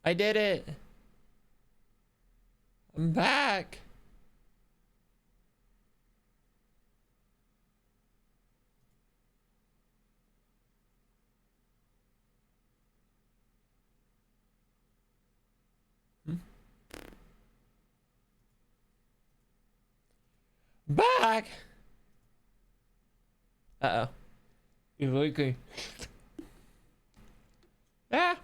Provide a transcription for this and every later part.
I did it. I'm back. Back. Uh-oh. You're leaking. Ah.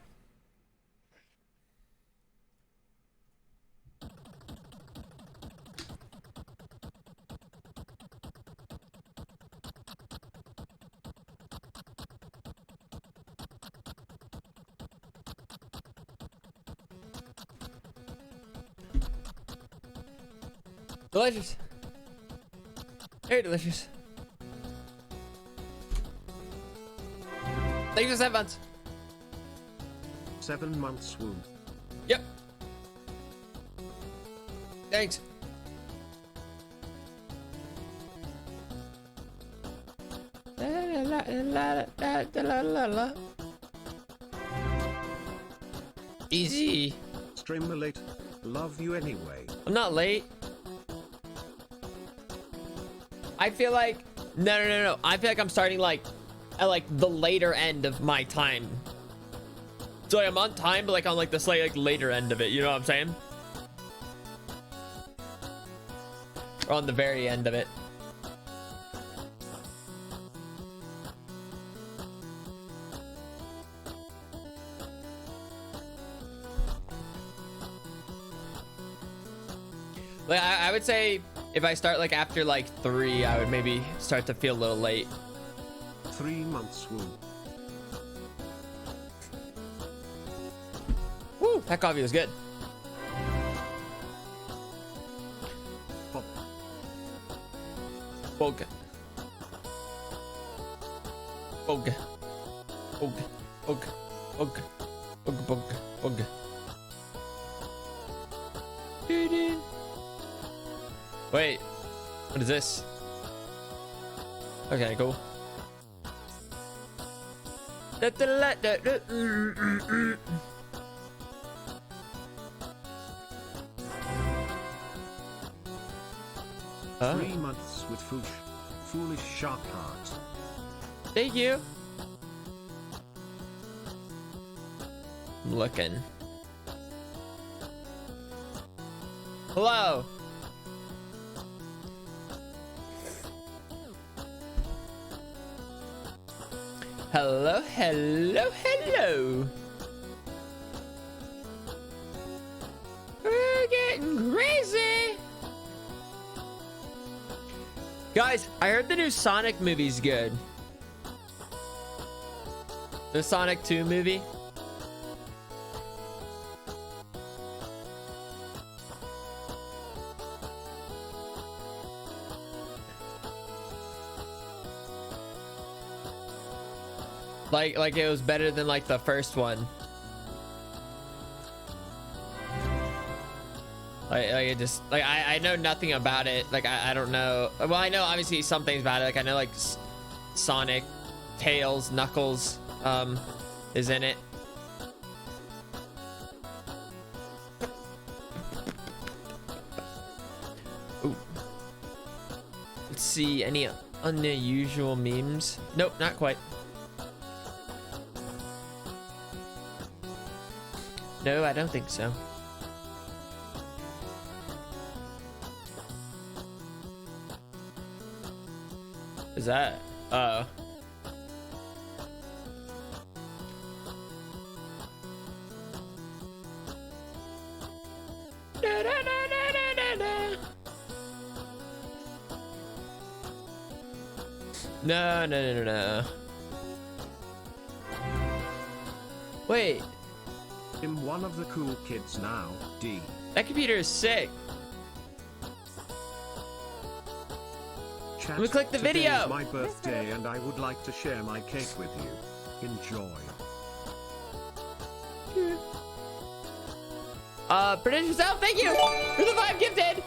Delicious. Very delicious. Thank you for 7 months. 7 months womb. Yep. Thanks. Easy. Streamer late. Love you anyway. I'm not late. I feel like no. I feel like I'm starting like at like the later end of my time. So like, I'm on time, but like on like the slight like later end of it. You know what I'm saying? Or on the very end of it. Like I would say if I start like after like 3, I would maybe start to feel a little late. 3 months womb. Woo, that coffee was good. Pop. Bog. Bog. Bog. Bog. Bog. Bog. Bog. Bog. Doo-doo. Wait, what is this? Okay, cool. Oh. 3 months with foolish sharp heart. Thank you. I'm looking. Hello. Hello, hello, hello. We're getting crazy. Guys, I heard the new Sonic movie's good. The Sonic 2 movie. Like it was better than like the first one. Like it just like I know nothing about it. Like I don't know. Well, I know obviously some things about it. Like I know like Sonic, Tails, Knuckles is in it. Ooh. Let's see any unusual memes. Nope, not quite. No, I don't think so. Is that? Oh. No. Wait. I'm one of the cool kids now, D. That computer is sick. Chat, Let me click the today video. is my birthday and I would like to share my cake with you. Enjoy. Predict yourself. Thank you for the 5 gifted.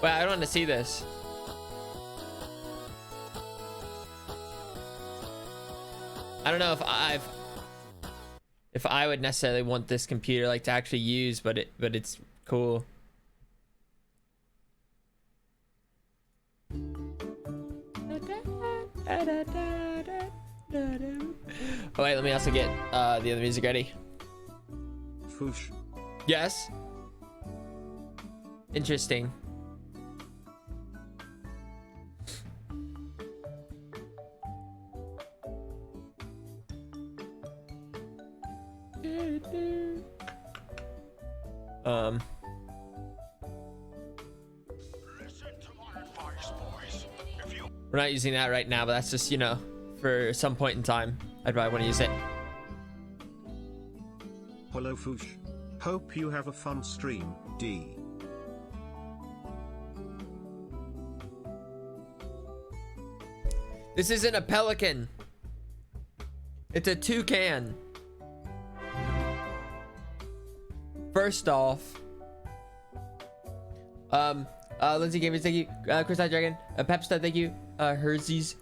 Wait, I don't want to see this. I don't know if I would necessarily want this computer like to actually use, but it's cool. Oh wait, let me also get the other music ready. Foosh. Yes. Interesting. We're not using that right now, but that's just, you know, for some point in time, I'd probably want to use it. Hello Foosh. Hope you have a fun stream, D. This isn't a pelican. It's a toucan. First off, Lindsay Gamers, thank you. Chris Dragon, Pepsta, thank you. Herzies.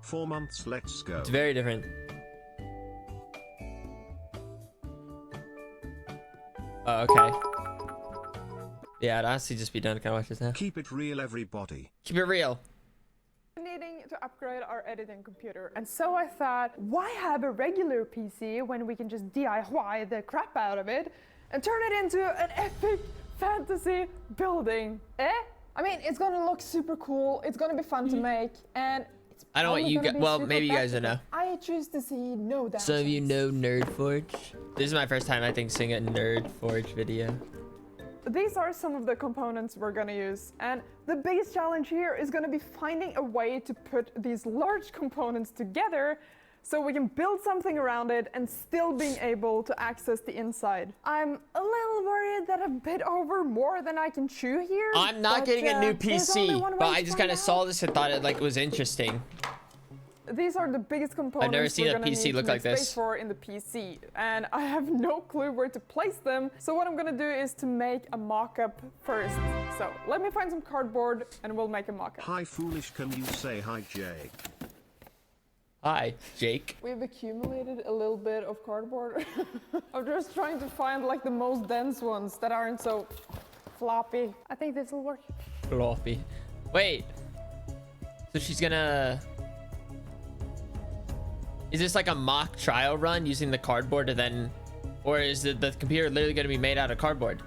4 months, let's go. It's very different. Oh, okay. Yeah, I'd honestly just be done to kind of watch this now. Keep it real, everybody. Keep it real. Needing to upgrade our editing computer, and so I thought, why have a regular PC when we can just DIY the crap out of it and turn it into an epic fantasy building? I mean, it's gonna look super cool, it's gonna be fun to make, and it's I don't want you guys, well, maybe you guys don't know. I choose to see no downsides. Some of you know Nerd Forge. This is my first time, I think, seeing a Nerd Forge video. These are some of the components we're gonna use, and the biggest challenge here is gonna be finding a way to put these large components together so we can build something around it and still being able to access the inside. I'm a little worried that I've bit over more than I can chew here. I'm not getting a new PC, but I just kind of saw this. this and thought it was interesting. These are the biggest components I've never seen we're a gonna PC need to look make like space this. for in the PC, and I have no clue where to place them. So what I'm gonna do is to make a mock-up first. So let me find some cardboard and we'll make a mock-up. Hi Foolish, can you say hi Jake? Hi, Jake. We've accumulated a little bit of cardboard. I'm just trying to find like the most dense ones that aren't so floppy. I think this will work. Floppy. Wait. So she's gonna... Is this like a mock trial run using the cardboard to then... Or is the computer literally gonna be made out of cardboard?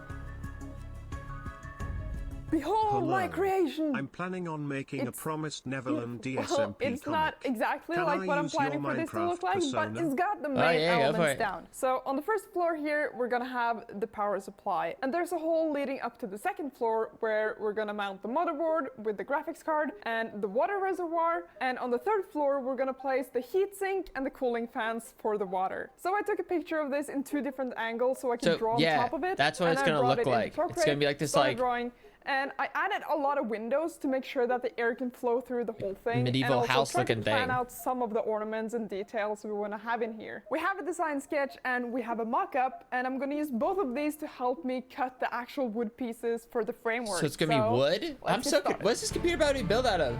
Behold my Hello. creation! I'm planning on making a promised Neverland DSMP Well, it's not comic. exactly Can like I what I'm use your planning for this to look Minecraft like, persona? but it's got the main yeah, go for elements it. down. So on the first floor here, we're gonna have the power supply. And there's a hole leading up to the second floor where we're gonna mount the motherboard with the graphics card and the water reservoir. And on the third floor, we're gonna place the heatsink and the cooling fans for the water. So I took a picture of this in 2 different angles so I can draw on top of it. That's what and it's I gonna brought look it in like. It's Procreate, gonna be like this, started like... drawing. And I added a lot of windows to make sure that the air can flow through the whole thing. Medieval and also house try to looking plan thing. out some of the ornaments and details we want to have in here. We have a design sketch and we have a mock-up, and I'm going to use both of these to help me cut the actual wood pieces for the framework. So it's gonna be wood? I'm so... What's this computer about to be built out of?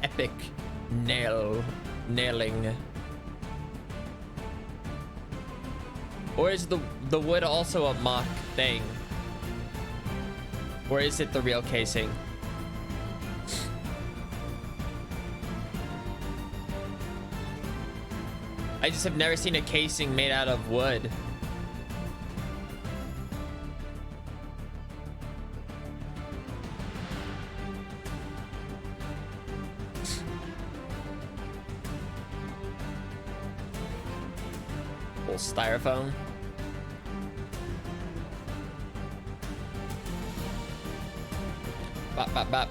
Epic nailing. Or is the wood also a mock thing? Or is it the real casing? I just have never seen a casing made out of wood. Styrofoam. Bop, bop, bop.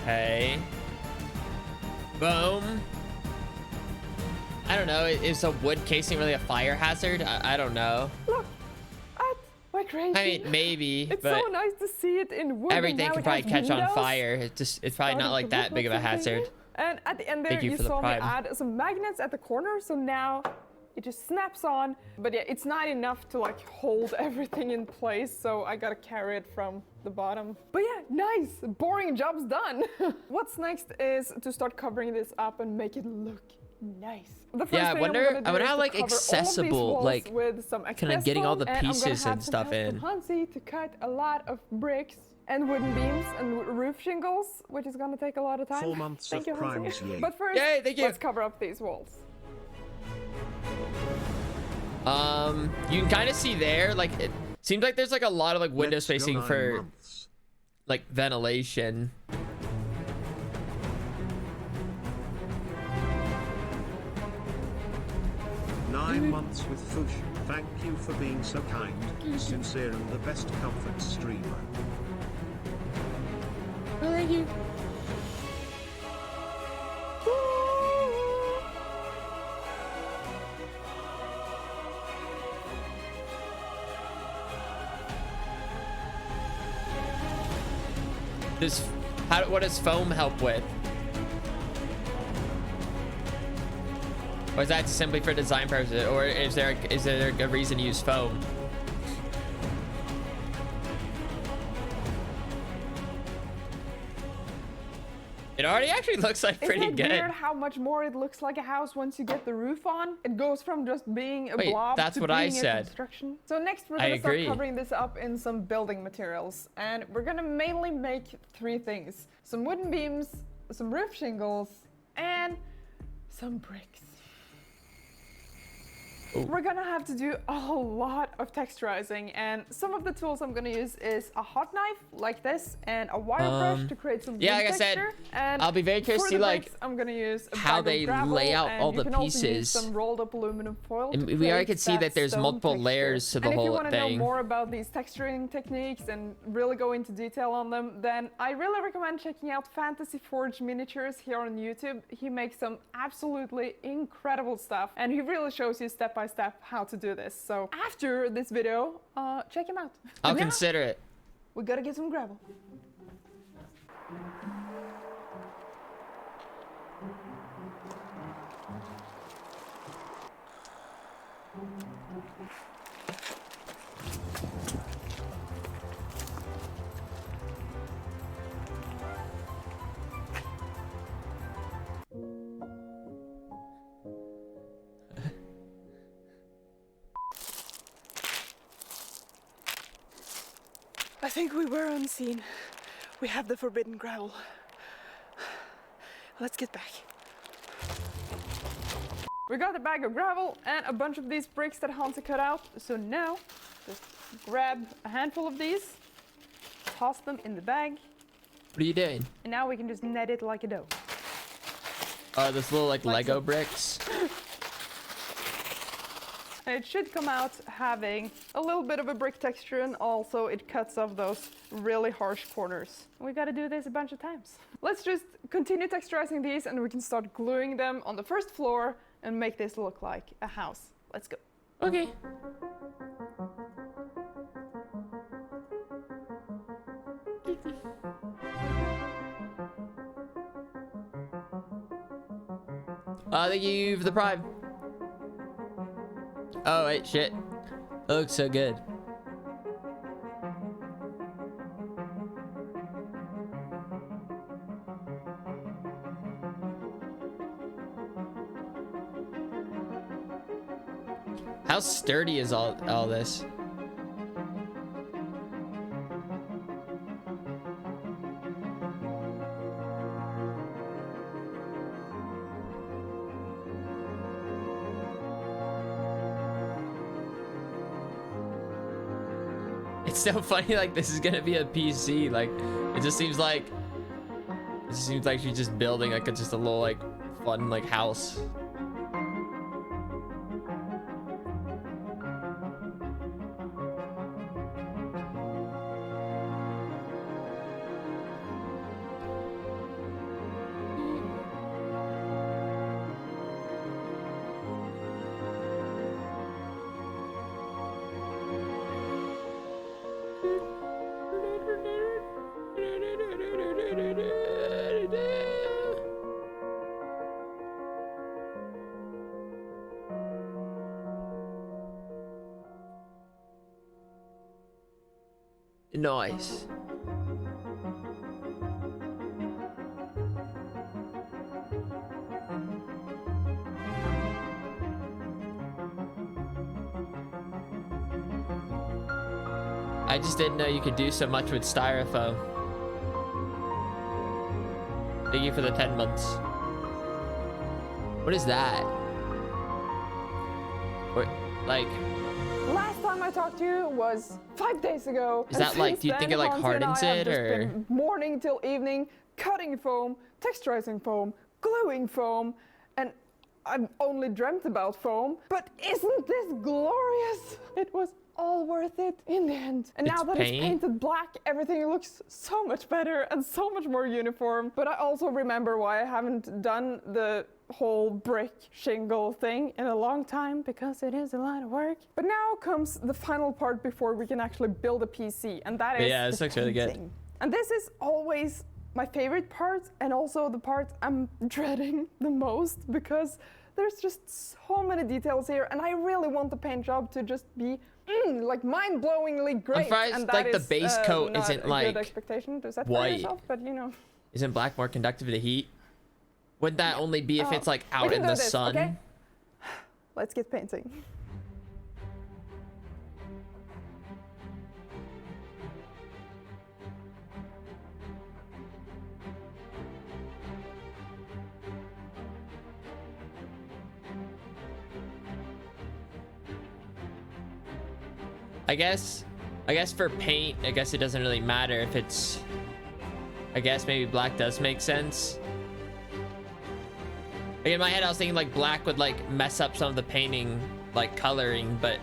Okay. Boom. I don't know. Is a wood casing really a fire hazard? I don't know. Look at my creation. I mean, maybe, It's but so nice to see it in wood. everything and can now probably it has catch on windows. fire. It's probably not like that big of a hazard. And at the end there, Thank you you for the saw me prime. add some magnets at the corner, so now it just snaps on. But yeah, it's not enough to like hold everything in place, so I gotta carry it from the bottom. But yeah, nice, boring job's done. What's next is to start covering this up and make it look nice. The first Yeah, I thing wonder I'm gonna do is how to like cover all of these accessible, walls like with some kind of getting all the XPS foam, pieces and and stuff in. Hansi to cut a lot of bricks and wooden beams and roof shingles, which is gonna take a lot of time. 4 months Thank of you, Hansi. primes, yay. But first, Yay, thank you. let's cover up these walls. You can kind of see there, like it seems like there's like a lot of like window Let's go spacing 9 for months. like ventilation. Nine months with Fush. Thank you for being so kind, sincere, and the best comfort streamer. Oh, thank you. What does foam help with? Or is that simply for design purposes? Or is there a reason to use foam? It already actually looks like pretty Isn't it good. weird how much more it looks like a house once you get the roof on? It goes from just being a Wait, blob that's to what being I a said. construction. So next we're I gonna start agree. covering this up in some building materials. And we're gonna mainly make 3 things. Some wooden beams, some roof shingles, and some bricks. Ooh. We're gonna have to do a lot of texturizing, and some of the tools I'm gonna use is a hot knife like this and a wire brush to create some yeah, wood like I said, texture. And I'll be very curious for to see the like bricks, I'm gonna use a how bag of they gravel, lay out and all you the can also use pieces. some rolled up aluminum foil And to we already create could see that there's stone multiple texture. layers to the and if you whole want to know thing. more about these texturing techniques and really go into detail on them, then I really recommend checking out Fantasy Forge Miniatures here on YouTube. He makes some absolutely incredible stuff, and he really shows you step by step how to do this. So after this video, check him out. I'll But now, consider it. we gotta get some gravel. I think we were unseen. We have the forbidden gravel. Let's get back. We got a bag of gravel and a bunch of these bricks that Hansi cut out. So now, just grab a handful of these, toss them in the bag, What are you doing? and now we can just net it like a dough. Oh, this little like Like Lego so. bricks. And it should come out having a little bit of a brick texture, and also it cuts off those really harsh corners. We gotta do this a bunch of times. Let's just continue texturizing these and we can start gluing them on the first floor and make this look like a house. Let's go. Okay. Thank you for the prime. Oh wait, shit. That looks so good. How sturdy is all this? It's so funny, like this is gonna be a PC. Like it just seems like she's just building like just a little like fun like house. Nice. I just didn't know you could do so much with styrofoam. Thank you for the 10 months. What is that? What, like... Last time I talked to you was 5 days ago. Is that like, do you think it like hardens it or? Morning till evening, cutting foam, texturizing foam, gluing foam, and I've only dreamt about foam. But isn't this glorious? It was all worth it in the end. And now that it's painted black, everything looks so much better and so much more uniform. But I also remember why I haven't done the whole brick shingle thing in a long time, because it is a lot of work. But now comes the final part before we can actually build a PC, and that is this looks really good. And this is always my favorite part, and also the part I'm dreading the most, because there's just so many details here, and I really want the paint job to just be like mind-blowingly great. I'm surprised and like the base coat isn't like good expectation to set white. for yourself, but you know. Isn't black more conductive to heat? Would that only be if it's like out in the sun? Okay? Let's get painting. I guess for paint, I guess it doesn't really matter if it's, I guess maybe black does make sense. Like in my head I was thinking like black would like mess up some of the painting like coloring, but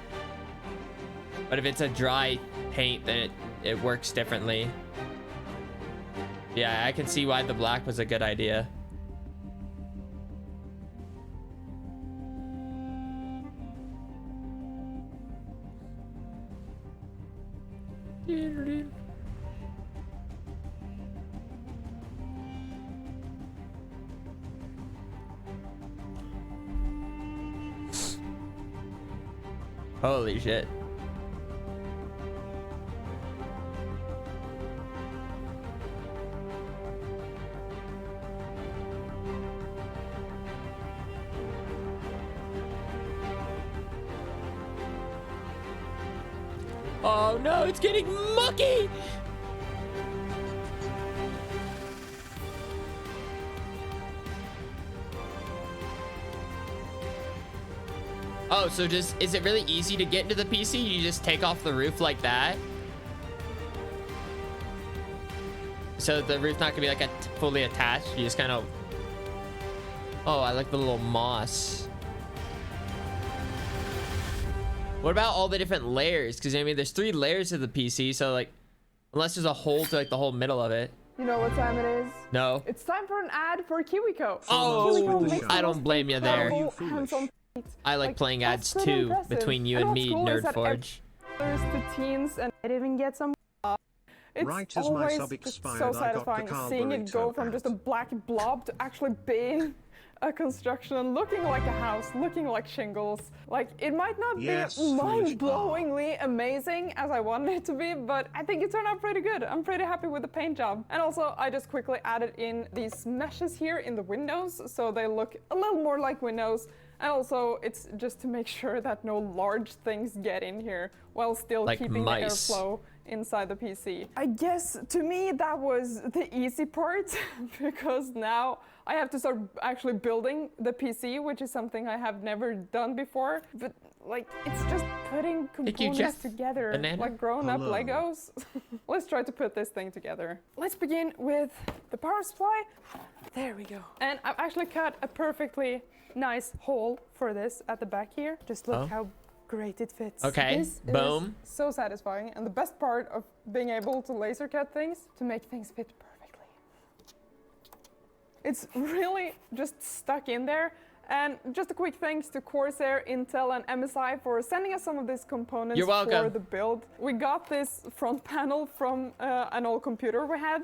if it's a dry paint then it works differently. Yeah, I can see why the black was a good idea. Holy shit. Oh no, it's getting mucky! Oh, so just, is it really easy to get into the PC? You just take off the roof like that? So the roof's not gonna be like fully attached? You just kind of... Oh, I like the little moss. What about all the different layers? Because I mean, there's 3 layers of the PC, so like, unless there's a hole to like the whole middle of it. You know what time it is? No. It's time for an ad for KiwiCo. Oh, I don't blame you there. Hands-on I like playing ads too, between you and me, Nerdforge. There's the teens, and I even get some. It's Right as my always sub just expired, so I got the satisfying seeing it go carburetor from just a out. black blob to actually being a construction and looking like a house, looking like shingles. Like, it might not Yes, be mind-blowingly amazing as I wanted it to be, but I think it turned out pretty good. I'm pretty happy with the paint job. And also, I just quickly added in these meshes here in the windows, so they look a little more like windows. And also, it's just to make sure that no large things get in here while still like keeping mice. the airflow inside the PC. I guess, to me, that was the easy part, because now I have to start actually building the PC, which is something I have never done before. But, like, it's just putting components together, like grown-up Legos. Let's try to put this thing together. Let's begin with the power supply. There we go. And I've actually cut a perfectly nice hole for this at the back here. Just look how great it fits. Okay, this boom. Is so satisfying, and the best part of being able to laser cut things, to make things fit perfectly. It's really just stuck in there. And just a quick thanks to Corsair, Intel, and MSI for sending us some of these components for the build. We got this front panel from an old computer we had,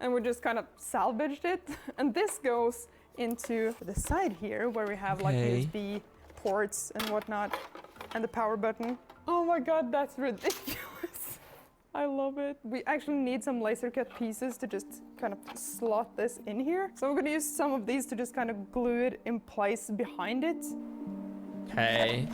and we just kind of salvaged it. And this goes into the side here where we have like USB ports and whatnot, and the power button. Oh my god, that's ridiculous. I love it. We actually need some laser cut pieces to just kind of slot this in here. So I'm gonna use some of these to just kind of glue it in place behind it. Okay.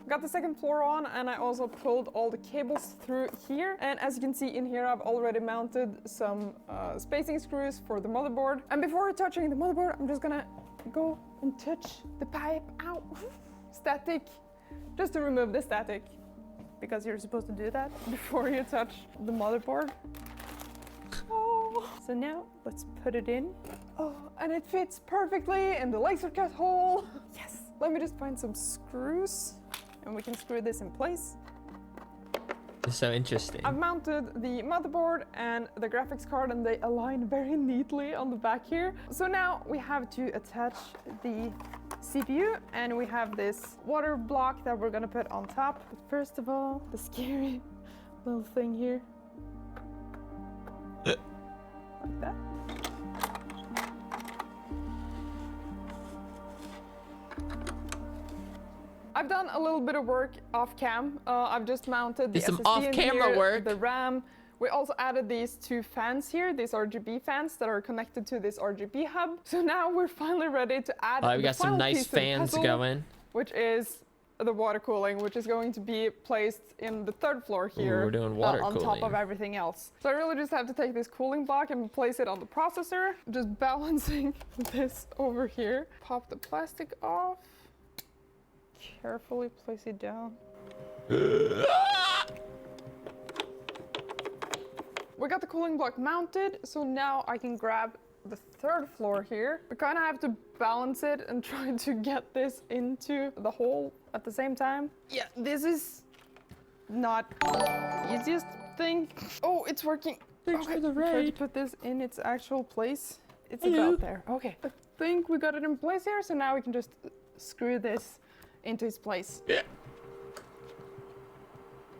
Got the second floor on, and I also pulled all the cables through here. And as you can see in here, I've already mounted some spacing screws for the motherboard. And before touching the motherboard, I'm just gonna go and touch the pipe. Ow! Static. Just to remove the static, because you're supposed to do that before you touch the motherboard. Oh. So now let's put it in. Oh, and it fits perfectly in the laser cut hole. Yes. Let me just find some screws, and we can screw this in place. It's so interesting. I've mounted the motherboard and the graphics card, and they align very neatly on the back here. So now we have to attach the CPU, and we have this water block that we're gonna put on top. But first of all, the scary little thing here. Like that. I've done a little bit of work off cam. I've just mounted the some SSD off-camera in here, work. the RAM. We also added these two fans here, these RGB fans that are connected to this RGB hub. So now we're finally ready to add we the got some final nice piece to the fans puzzle, going. which is the water cooling, which is going to be placed in the third floor here. Ooh, we're doing water on top cooling. of everything else. So I really just have to take this cooling block and place it on the processor, just balancing this over here. Pop the plastic off. Carefully place it down. We got the cooling block mounted, so now I can grab the third floor here. We kind of have to balance it and try to get this into the hole at the same time. Yeah, this is not the easiest thing. Oh, it's working. Thanks for the Try to raid. put this in its actual place. It's Hello. about there. Okay, I think we got it in place here, so now we can just screw this into its place. Yeah.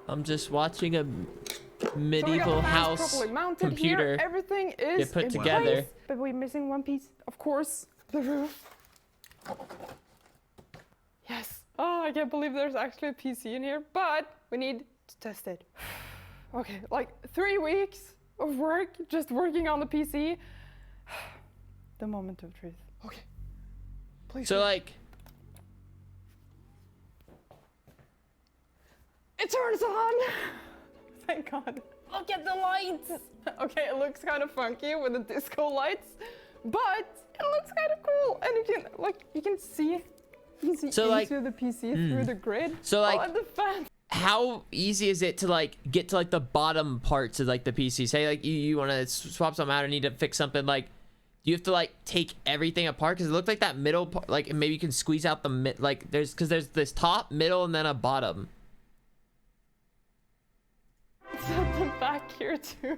I'm just watching a So we got medieval the fans house properly mounted computer here. Everything is get put in together. place, but we're missing one piece. Of course, the roof. Yes. Oh, I can't believe there's actually a PC in here, but we need to test it. Okay, like 3 weeks of work just working on the PC. The moment of truth. Okay. Please. So like, It turns on! Thank God. Look at the lights! Okay, it looks kind of funky with the disco lights, but it looks kind of cool. And you can see So, like, into the PC through the grid. So, like, oh, and the fan. how easy is it to like get to like the bottom parts of like the PC? Say like you want to swap something out or need to fix something, like do you have to like take everything apart? Because it looked like that middle part, like maybe you can squeeze out the like there's this top, middle, and then a bottom. It's at the back here too.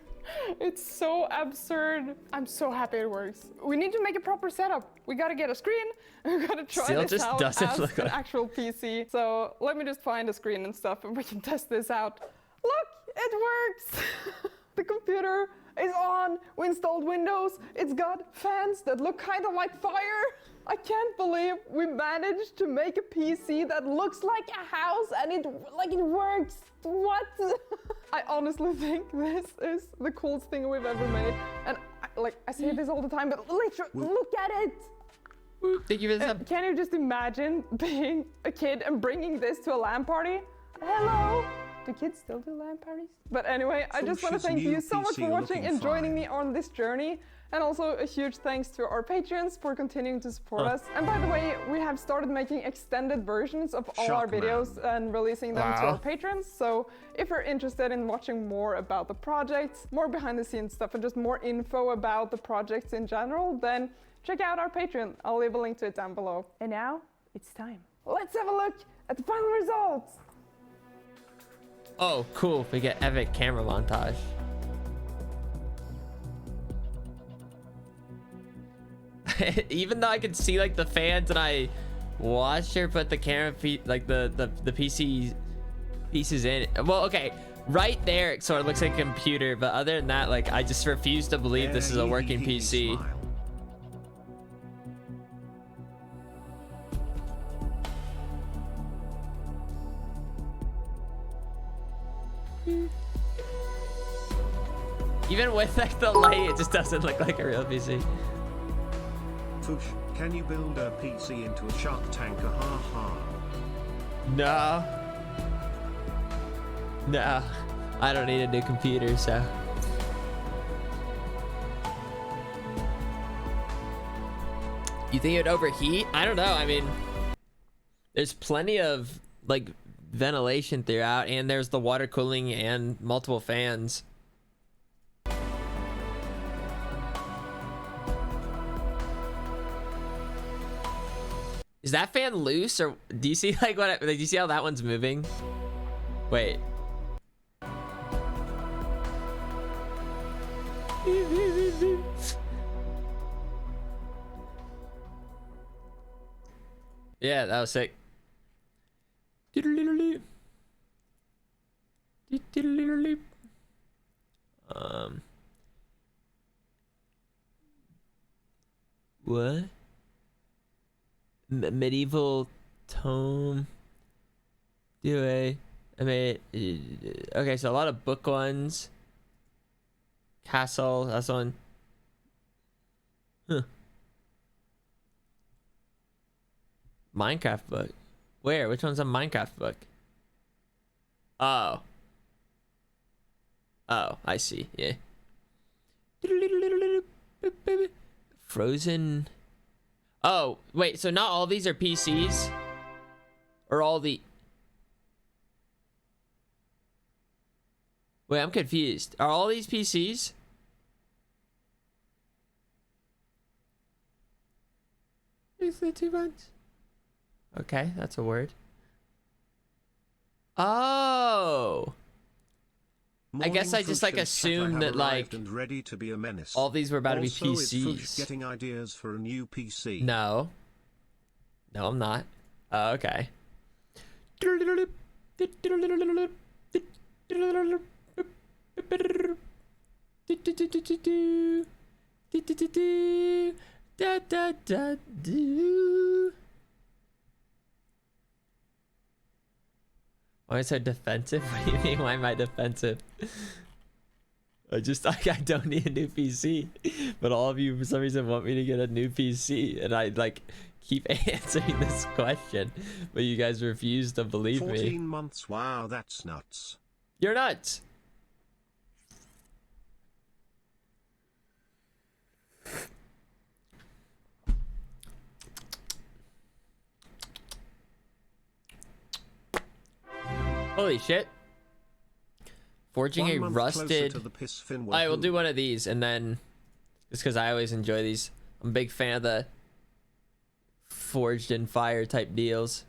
It's so absurd. I'm so happy it works. We need to make a proper setup. We gotta get a screen. We gotta try Still this just out doesn't as look an like- actual PC. So let me just find a screen and stuff, and we can test this out. Look, it works. The computer is on. We installed Windows. It's got fans that look kind of like fire. I can't believe we managed to make a PC that looks like a house and it works. What? I honestly think this is the coolest thing we've ever made. And I say this all the time, but literally, look at it. Thank you for this. Can you just imagine being a kid and bringing this to a LAN party? Hello? Do kids still do LAN parties? But anyway, I just want to Fuchsia's thank new you so much PC for watching looking and joining fine. me on this journey. And also a huge thanks to our patrons for continuing to support us. And by the way, we have started making extended versions of all our Shockman. videos and releasing them to Wow. our patrons. So if you're interested in watching more about the projects, more behind the scenes stuff, and just more info about the projects in general, then check out our Patreon. I'll leave a link to it down below. And now it's time. Let's have a look at the final results. Oh, cool. We get epic camera montage. Even though I could see like the fans and I watched her put the camera feet like the PC pieces in. Well, okay. Right there, it sort of looks like a computer, but other than that, like, I just refuse to believe this is a working PC. Smile. Even with like the light, it just doesn't look like a real PC. Fush, can you build a PC into a Shark Tanker? Ha ha. No. No. I don't need a new computer, so. You think it would overheat? I don't know. I mean, there's plenty of like ventilation throughout, and there's the water cooling and multiple fans. Is that fan loose, or do you see like what? Like, do you see how that one's moving? Wait. Yeah, that was sick. What? Medieval tome. I mean, okay, so a lot of book ones. Castle, that's one. Huh. Minecraft book. Where? Which one's a Minecraft book? Oh. Oh, I see. Yeah. Frozen. Oh, wait, so not all these are PCs? Or all the... Wait, I'm confused. Are all these PCs? Is there 2 buttons? Okay, that's a word. Oh! I guess I just like assumed that like and ready to be a menace. all these were about to be Also, is PCs. Fush getting ideas for a new PC? No. No, I'm not. Oh, okay. Why is I defensive? What do you mean? Why am I defensive? I don't need a new PC, but all of you for some reason want me to get a new PC, and I like keep answering this question, but you guys refuse to believe 14 me. months. Wow, that's nuts. You're nuts. Holy shit. Forging 1 a month closer rusted... to the piss fin. Alright, we'll do one of these, and then... Just because I always enjoy these. I'm a big fan of the... Forged in fire type deals.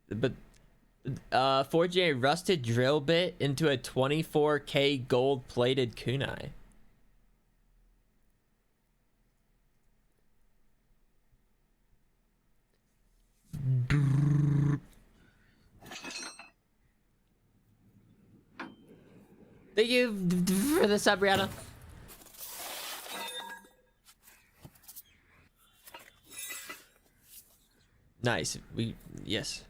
But... forging a rusted drill bit into a 24k gold-plated kunai. Thank you for the sub, Brianna. Nice. Yes.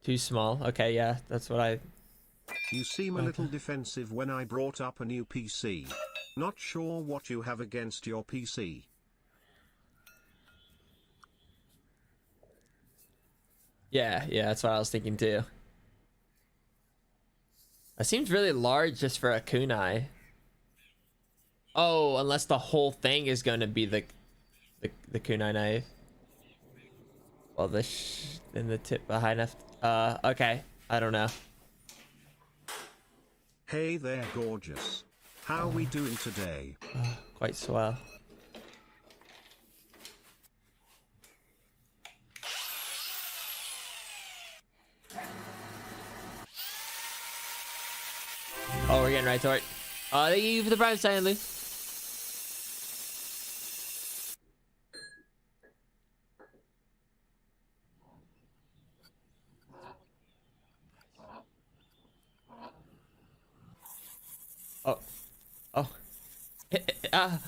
Too small. Okay, yeah, that's what I... You seem a little defensive when I brought up a new PC. Not sure what you have against your PC. Yeah, that's what I was thinking too. That seems really large just for a kunai. Oh, unless the whole thing is going to be the kunai knife. Well, in the tip behind us. Okay. I don't know. Hey there, gorgeous. How we doing today? Quite swell. Oh, we're getting right to it. Thank you for the prime sign, Lou. uh,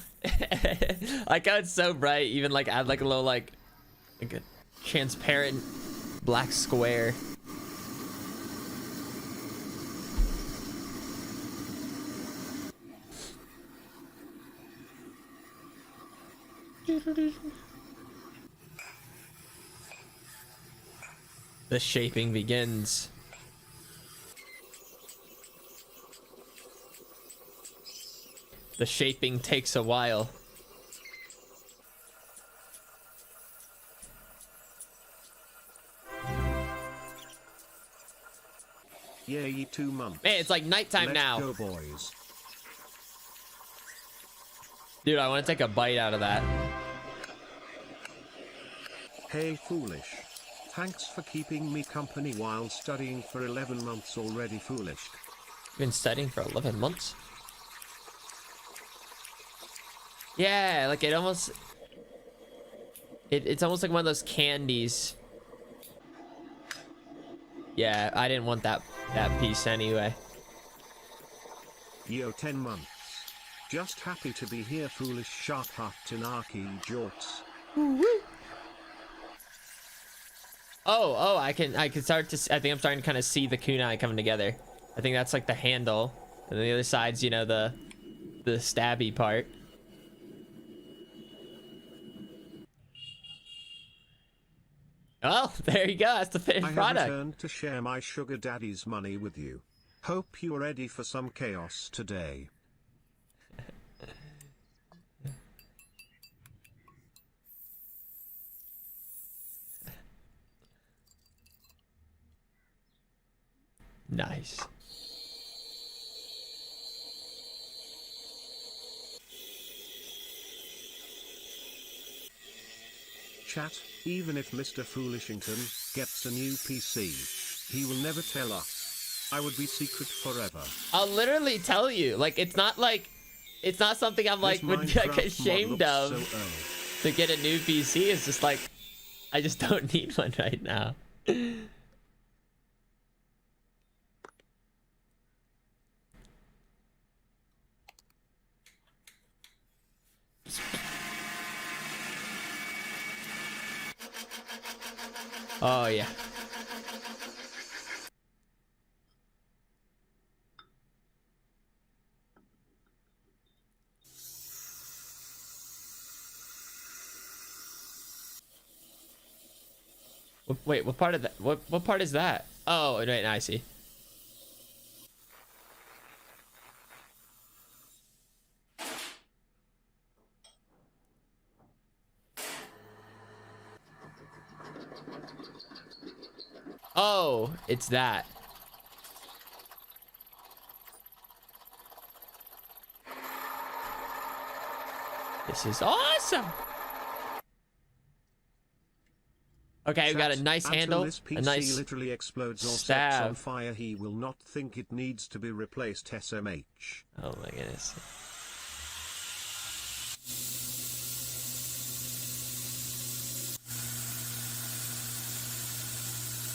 like how it's so bright, even like add like a little like a transparent black square. The shaping begins. The shaping takes a while. Yay, 2 months. Man, it's like nighttime Let's now. go, boys. Dude, I want to take a bite out of that. Hey, foolish. Thanks for keeping me company while studying for 11 months already, foolish. Been studying for 11 months? Yeah, like it almost... It's almost like one of those candies. Yeah, I didn't want that piece anyway. Yo, 10 months. Just happy to be here, foolish shark hut tinaki jorts. Oh, I can start to... I think I'm starting to kind of see the kunai coming together. I think that's like the handle. And then the other side's, you know, the stabby part. Oh, there you go. That's the finished I have product. returned to share my sugar daddy's money with you. Hope you're ready for some chaos today. Nice. Chat, even if Mr. Foolishington gets a new PC, he will never tell us. I would be secret forever. I'll literally tell you. Like, it's not something I'm like This would be like Minecraft mod ashamed looks of so old. to get a new PC. It's just like I just don't need one right now. Oh yeah. Wait, what part of that? What part is that? Oh, wait, I see. Oh, it's that. This is awesome. Okay, we got a nice Until handle, this a PC nice literally explodes or sets stab. on fire, he will not think it needs to be replaced. SMH. Oh my goodness.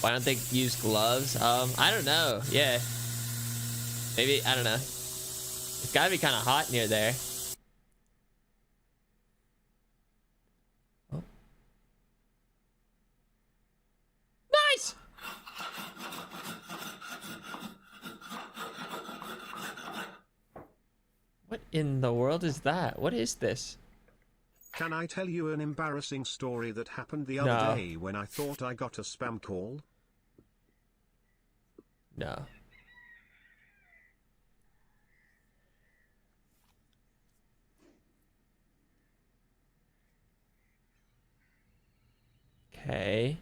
Why don't they use gloves? I don't know. Yeah. Maybe, I don't know. It's gotta be kind of hot near there. Oh. Nice! What in the world is that? What is this? Can I tell you an embarrassing story that happened the other No. day when I thought I got a spam call? No. Okay.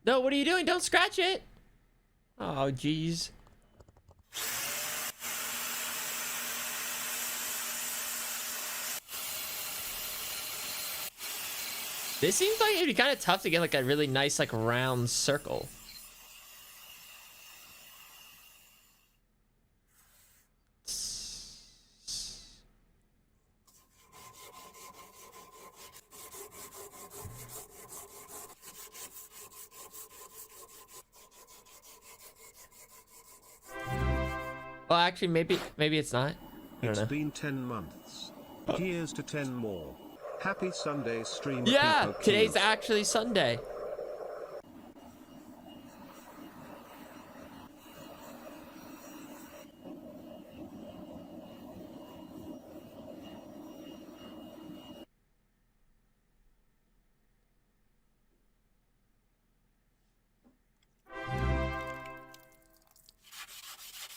No, what are you doing? Don't scratch it. Oh, jeez. This seems like it'd be kind of tough to get like a really nice like round circle. Well, actually, maybe it's not. I don't It's know. been 10 months. Here's to 10 more. Happy Sunday, stream. Yeah, today's actually Sunday.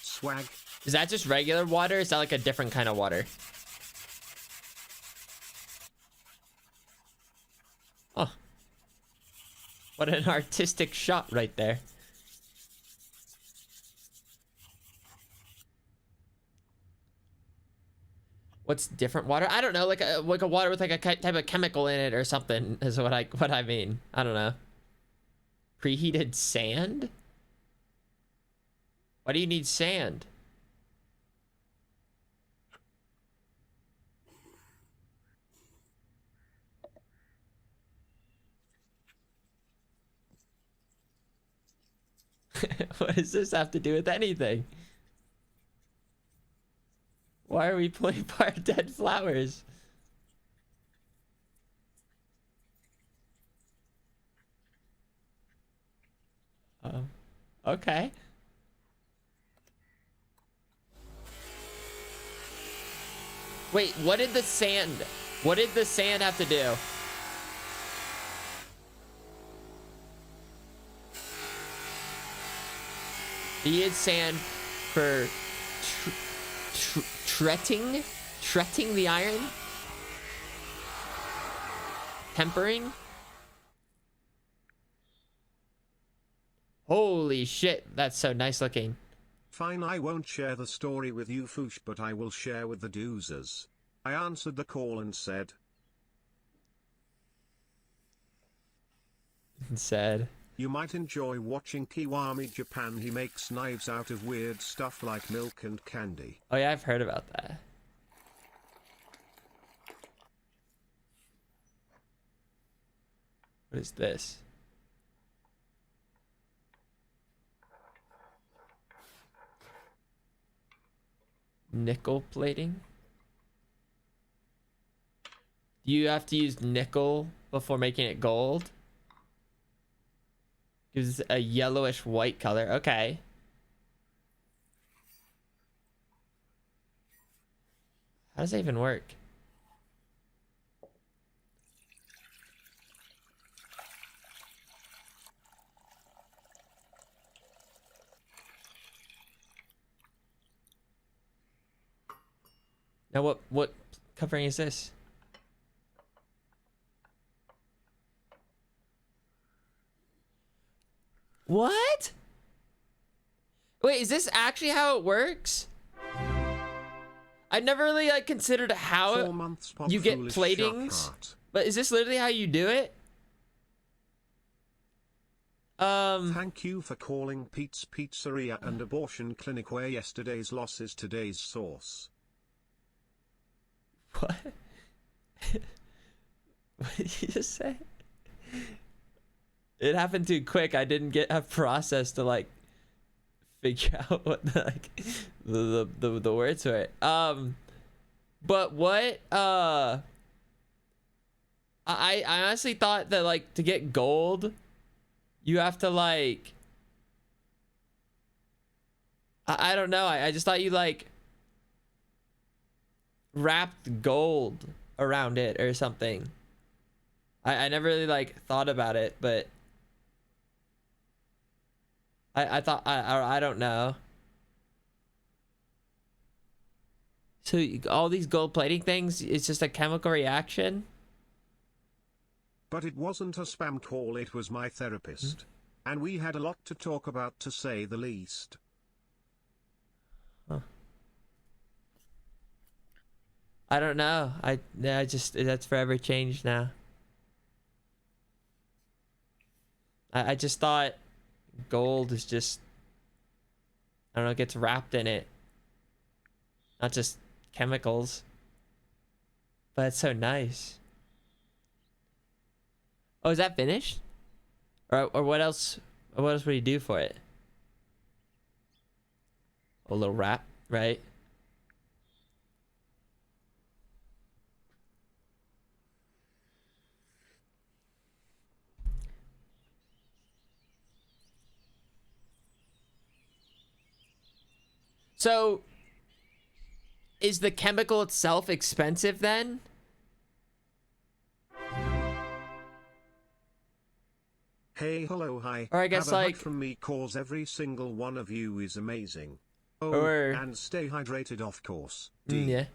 Swag. Is that just regular water? Is that like a different kind of water? Oh. What an artistic shot right there. What's different water? I don't know, like a water with like a type of chemical in it or something is what I mean. I don't know. Preheated sand? Why do you need sand? What does this have to do with anything? Why are we pulling apart dead flowers? Okay. Wait, what did the sand have to do? He had sand for treating the iron? Tempering? Holy shit, that's so nice looking. Fine, I won't share the story with you, Foosh, but I will share with the doozers. I answered the call and said, you might enjoy watching Kiwami Japan. He makes knives out of weird stuff like milk and candy. Oh yeah, I've heard about that. What is this? Nickel plating? Do you have to use nickel before making it gold? Gives a yellowish white color. Okay. How does that even work? Now what covering is this? What? Wait, is this actually how it works? I never really like considered how 4 months, you get platings. But is this literally how you do it? Thank you for calling Pete's Pizzeria and Abortion Clinic, where yesterday's loss is today's source. What? What did you just say? It happened too quick. I didn't get a process to like figure out what the, like the words were. But what I honestly thought that like to get gold you have to like I don't know. I just thought you like wrapped gold around it or something. I never really like thought about it, but I thought I don't know. So all these gold plating things, it's just a chemical reaction? But it wasn't a spam call, it was my therapist. And we had a lot to talk about, to say the least. Huh. I don't know. I just, that's forever changed now. I just thought gold is just, I don't know, it gets wrapped in it. Not just chemicals. But it's so nice. Oh, is that finished? Or what else? What else would you do for it? A little wrap. right? So is the chemical itself expensive then? Hey, hello, hi. Or I guess, Have a hug like- from me, cause every single one of you is amazing. Oh, Or- and stay hydrated, of course. D. Yeah.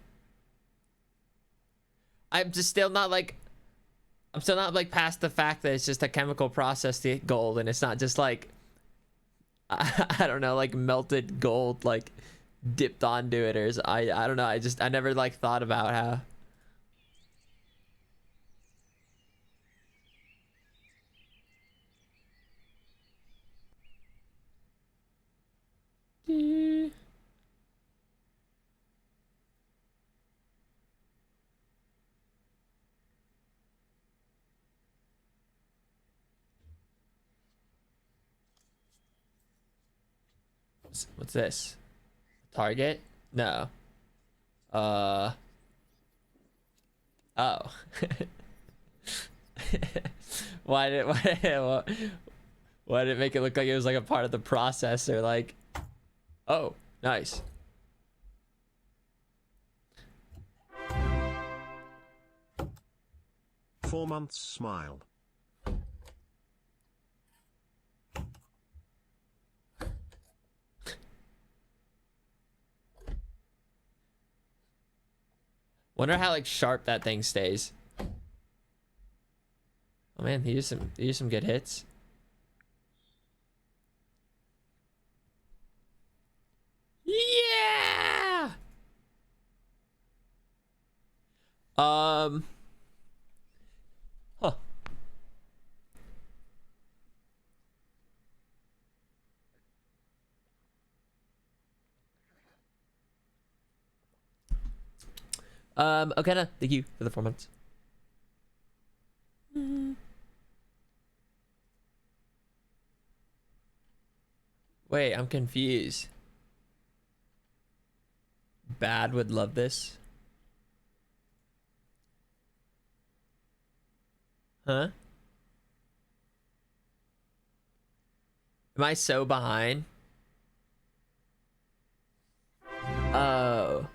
I'm still not like past the fact that it's just a chemical process to get gold, and it's not just like I don't know, like melted gold like dipped onto it, or I don't know. I never like thought about how. What's this? Target? No. Oh. Why did it make it look like it was like a part of the process, or like, oh, nice. Four months smile. Wonder how like sharp that thing stays. Oh man, he used some good hits. Yeah. Huh. Okay, no, thank you for the 4 months. Wait, I'm confused. Bad would love this. Huh? Am I so behind? Oh.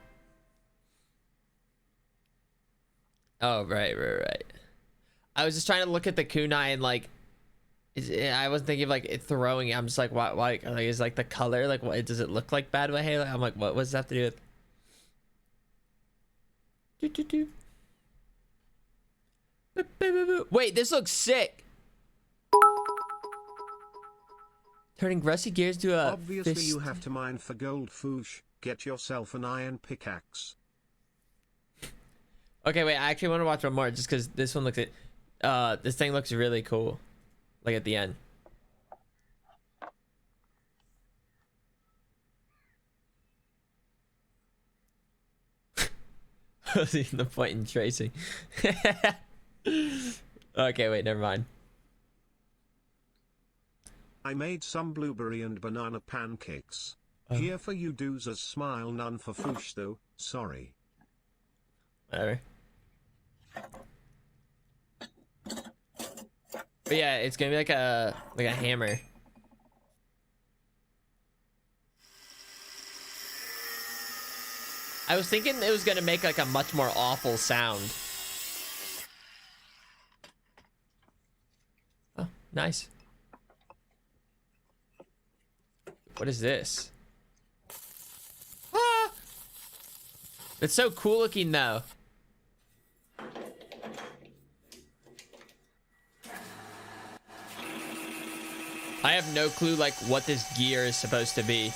Oh, right. I was just trying to look at the kunai and like, I wasn't thinking of like it throwing it. I'm just like, why like is like the color, like what does it look like bad with Halo? I'm like, what does that have to do with? Wait, this looks sick. Turning rusty gears to a Obviously fist. you have to mine for gold, Foosh. Get yourself an iron pickaxe. Okay, wait, I actually want to watch one more just because this one looks this thing looks really cool. Like at the end. The point in tracing. Okay, wait, never mind. I made some blueberry and banana pancakes. Here for you dudes as smile, none for Foosh though, sorry. Whatever. But yeah, it's gonna be like a hammer. I was thinking it was gonna make like a much more awful sound. Oh, nice. What is this? Ah! It's so cool looking though. I have no clue like what this gear is supposed to be.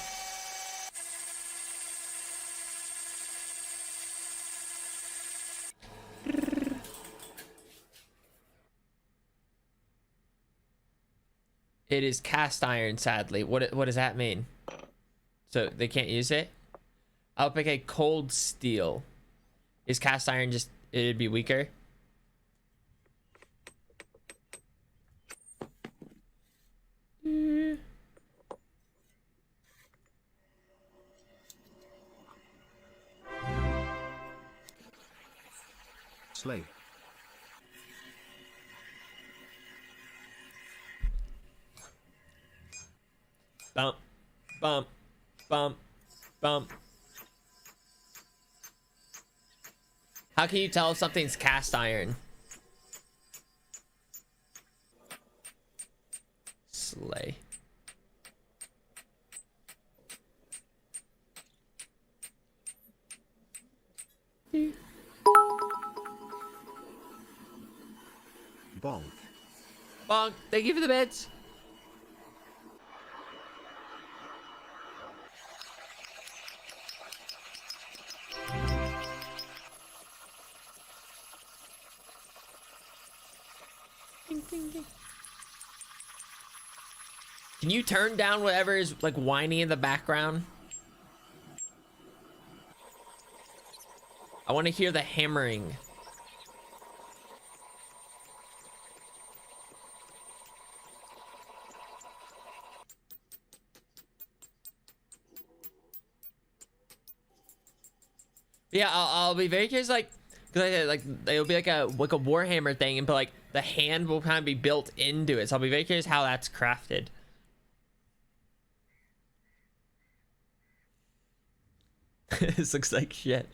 It is cast iron, sadly. What does that mean? So they can't use it? I'll pick a cold steel. Is cast iron just, it'd be weaker? Slay. Bump, bump, bump, bump. How can you tell if something's cast iron? Slay. Bonk. Bonk. Thank you for the bits. Ding, ding, ding. Can you turn down whatever is like whining in the background? I want to hear the hammering. Yeah, I'll be very curious, like, cause like it'll be like a Warhammer thing, but like the hand will kind of be built into it. So I'll be very curious how that's crafted. This looks like shit.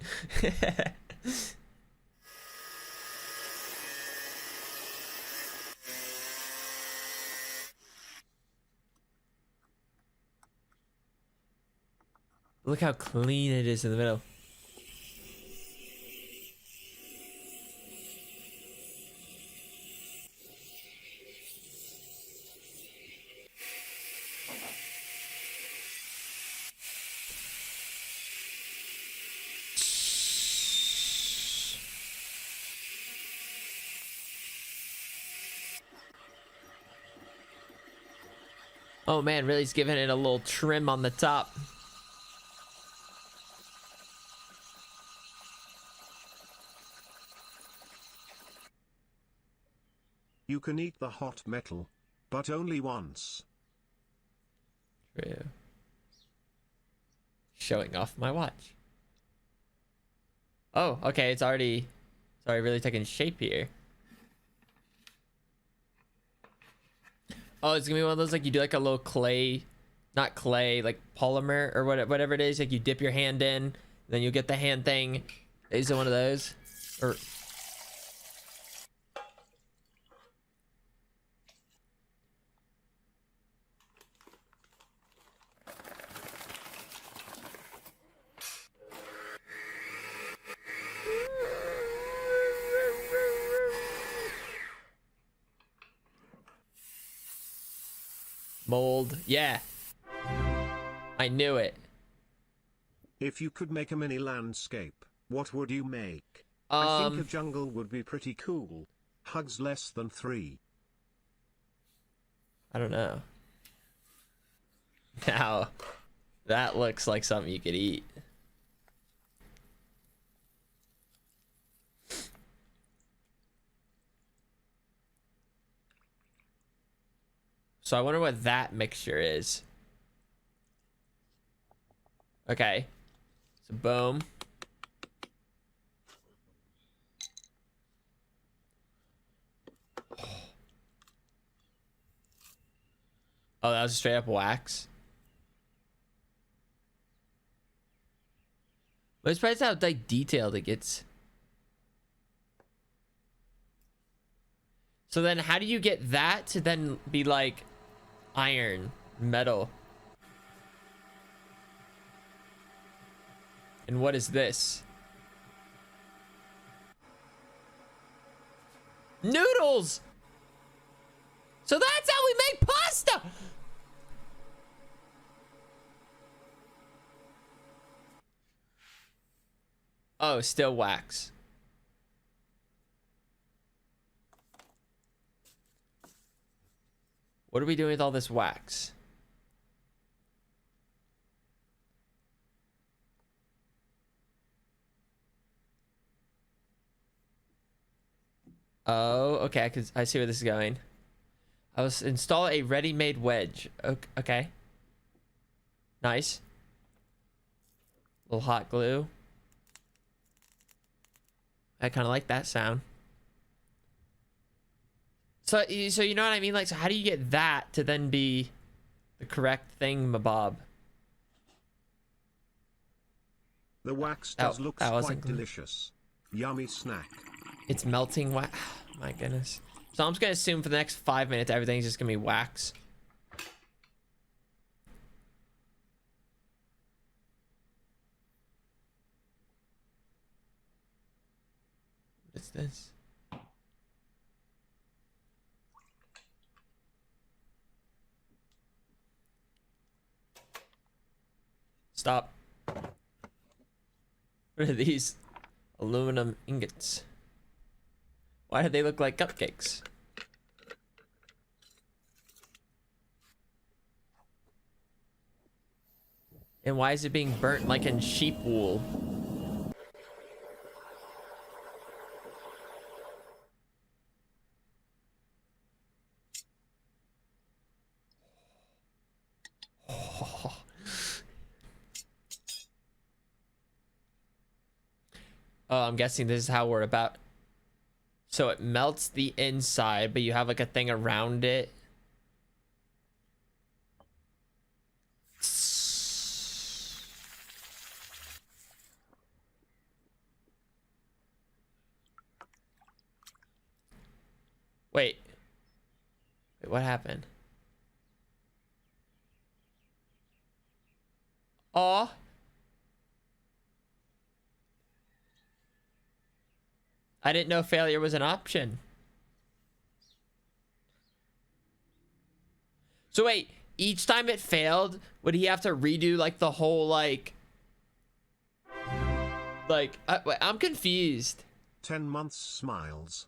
Look how clean it is in the middle. Oh man, really, he's giving it a little trim on the top. You can eat the hot metal, but only once. True. Showing off my watch. Oh, okay, it's already really taking shape here. Oh, it's gonna be one of those, like, you do like a little clay, not clay, like polymer or whatever it is. Like you dip your hand in, then you'll get the hand thing. Is it one of those? Or mold. Yeah. I knew it. If you could make a mini landscape, what would you make? I think a jungle would be pretty cool. Hugs less than 3. I don't know. Now, that looks like something you could eat. So I wonder what that mixture is. Okay. So boom. Oh, that was straight up wax. But I'm surprised how like detailed it gets. So then how do you get that to then be like iron, metal? And what is this? Noodles! So that's how we make pasta! Oh, still wax. What are we doing with all this wax? Oh, okay, I see where this is going. I was install a ready-made wedge. Okay. Nice. Little hot glue. I kind of like that sound. So you know what I mean? Like, so how do you get that to then be the correct thing, mabob? The wax does look quite delicious. Yummy snack. It's melting wax. My goodness. So I'm just gonna assume for the next 5 minutes everything's just gonna be wax. What's this? Stop. What are these? Aluminum ingots. Why do they look like cupcakes? And why is it being burnt like in sheep wool? Oh, I'm guessing this is how we're about. So it melts the inside, but you have like a thing around it. Wait. Wait, what happened? Aw. I didn't know failure was an option. So wait, each time it failed, would he have to redo like the whole I'm confused. 10 months smiles.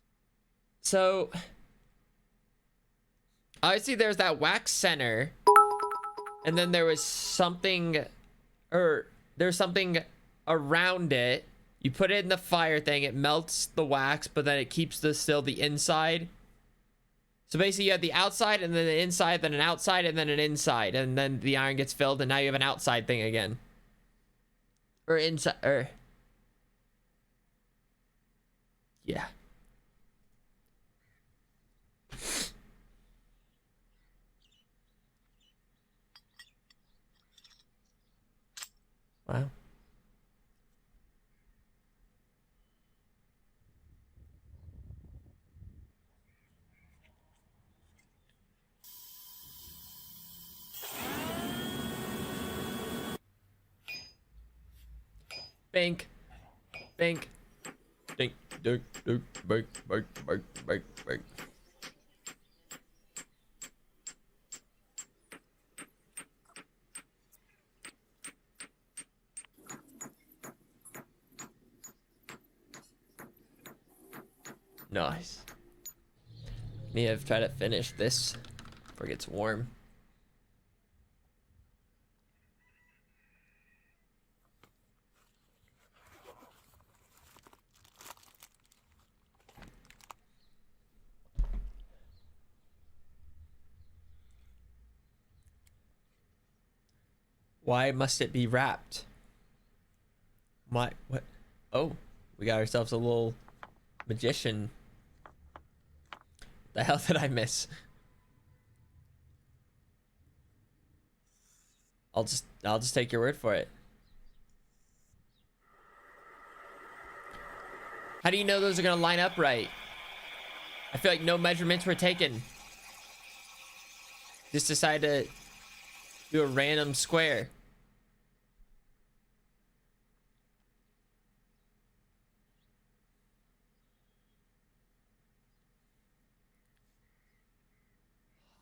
So obviously there's that wax center, and then there was something, or there's something around it. You put it in the fire thing, it melts the wax, but then it keeps still the inside. So basically you have the outside and then the inside, then an outside and then an inside, and then the iron gets filled and now you have an outside thing again. Or inside, or yeah. Wow. Bink. Bink. Dink. Dink. Dink. Bink. Bink. Bink. Bink. Bink. Nice. Need to try to finish this before it gets warm. Why must it be wrapped? What? Oh, we got ourselves a little magician. The hell did I miss? I'll just take your word for it. How do you know those are gonna line up right? I feel like no measurements were taken. Just decided to do a random square.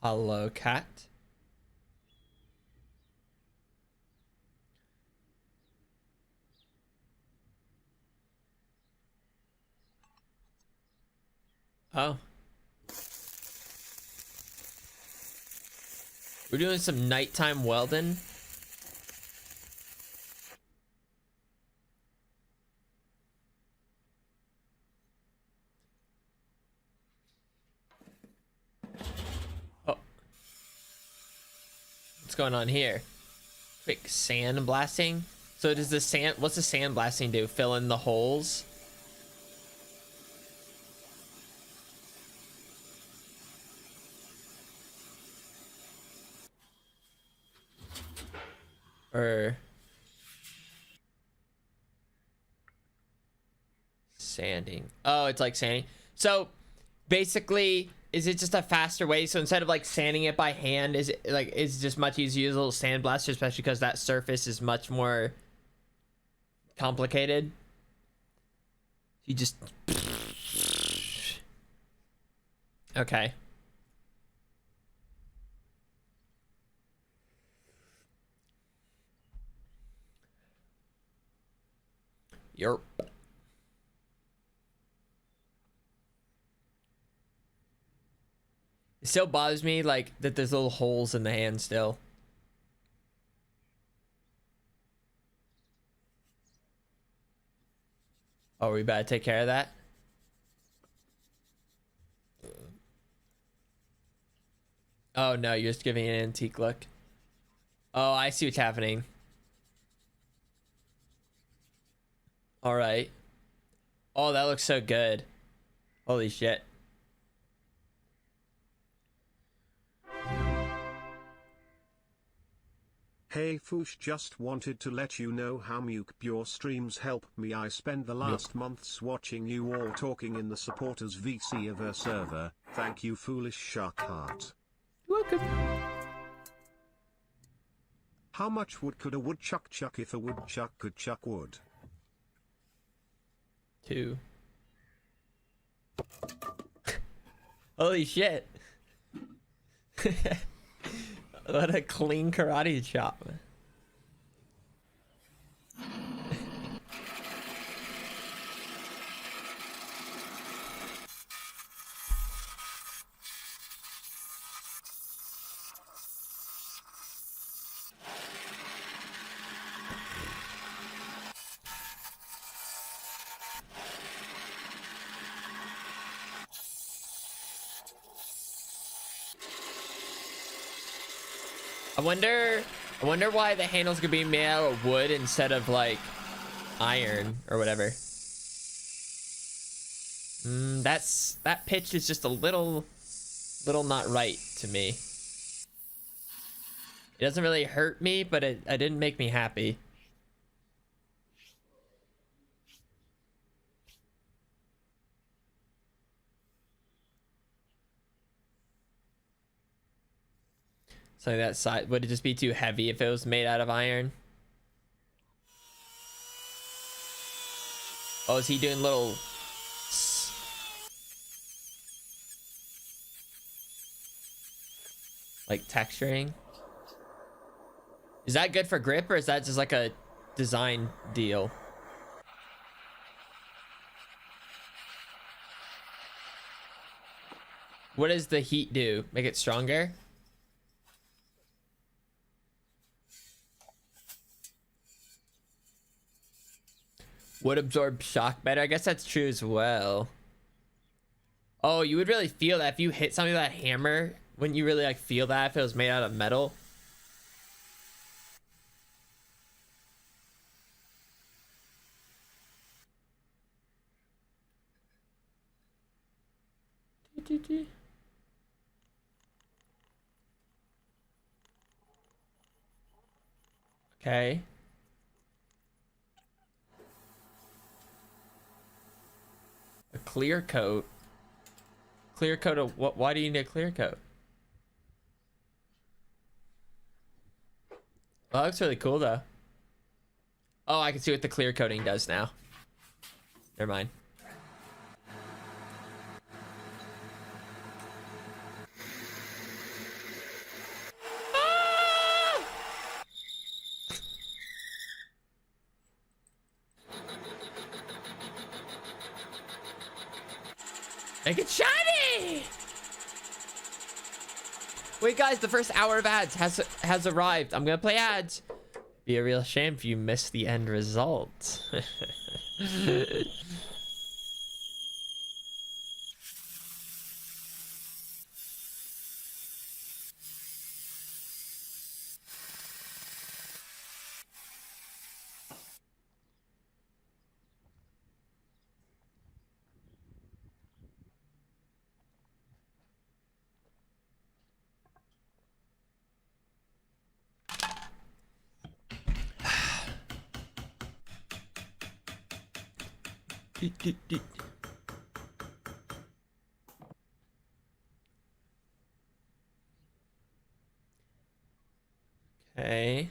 Hello, cat. Oh. We're doing some nighttime welding. Oh. What's going on here? Quick sand blasting. So does the sand, what's the sand blasting do? Fill in the holes? Or sanding. Oh, it's like sanding. So basically, is it just a faster way? So instead of like sanding it by hand, is it like it's just much easier to use a little sandblaster, especially because that surface is much more complicated? You just okay. Yerp. It still bothers me like that there's little holes in the hand still. Oh, we better take care of that. Oh no, you're just giving an antique look. Oh, I see what's happening. All right. Oh, that looks so good. Holy shit. Hey Foosh, just wanted to let you know how much your streams help me. I spend the last months watching you all talking in the supporters VC of a server. Thank you, foolish shark heart. Welcome. How much wood could a woodchuck chuck if a woodchuck could chuck wood? 2. Holy shit. What a clean karate chop. I wonder why the handles could be made out of wood instead of like iron or whatever. That pitch is just a little not right to me. It doesn't really hurt me, but it didn't make me happy. So that side, would it just be too heavy if it was made out of iron? Oh, is he doing little like texturing? Is that good for grip, or is that just like a design deal? What does the heat do? Make it stronger? Would absorb shock better. I guess that's true as well. Oh, you would really feel that if you hit something with that hammer. Wouldn't you really like feel that if it was made out of metal? Okay. A clear coat. Clear coat of what? Why do you need a clear coat? Well, that looks really cool though. Oh, I can see what the clear coating does now. Never mind. Make it shiny! Wait, guys, the first hour of ads has arrived. I'm gonna play ads. Be a real shame if you miss the end result. Okay.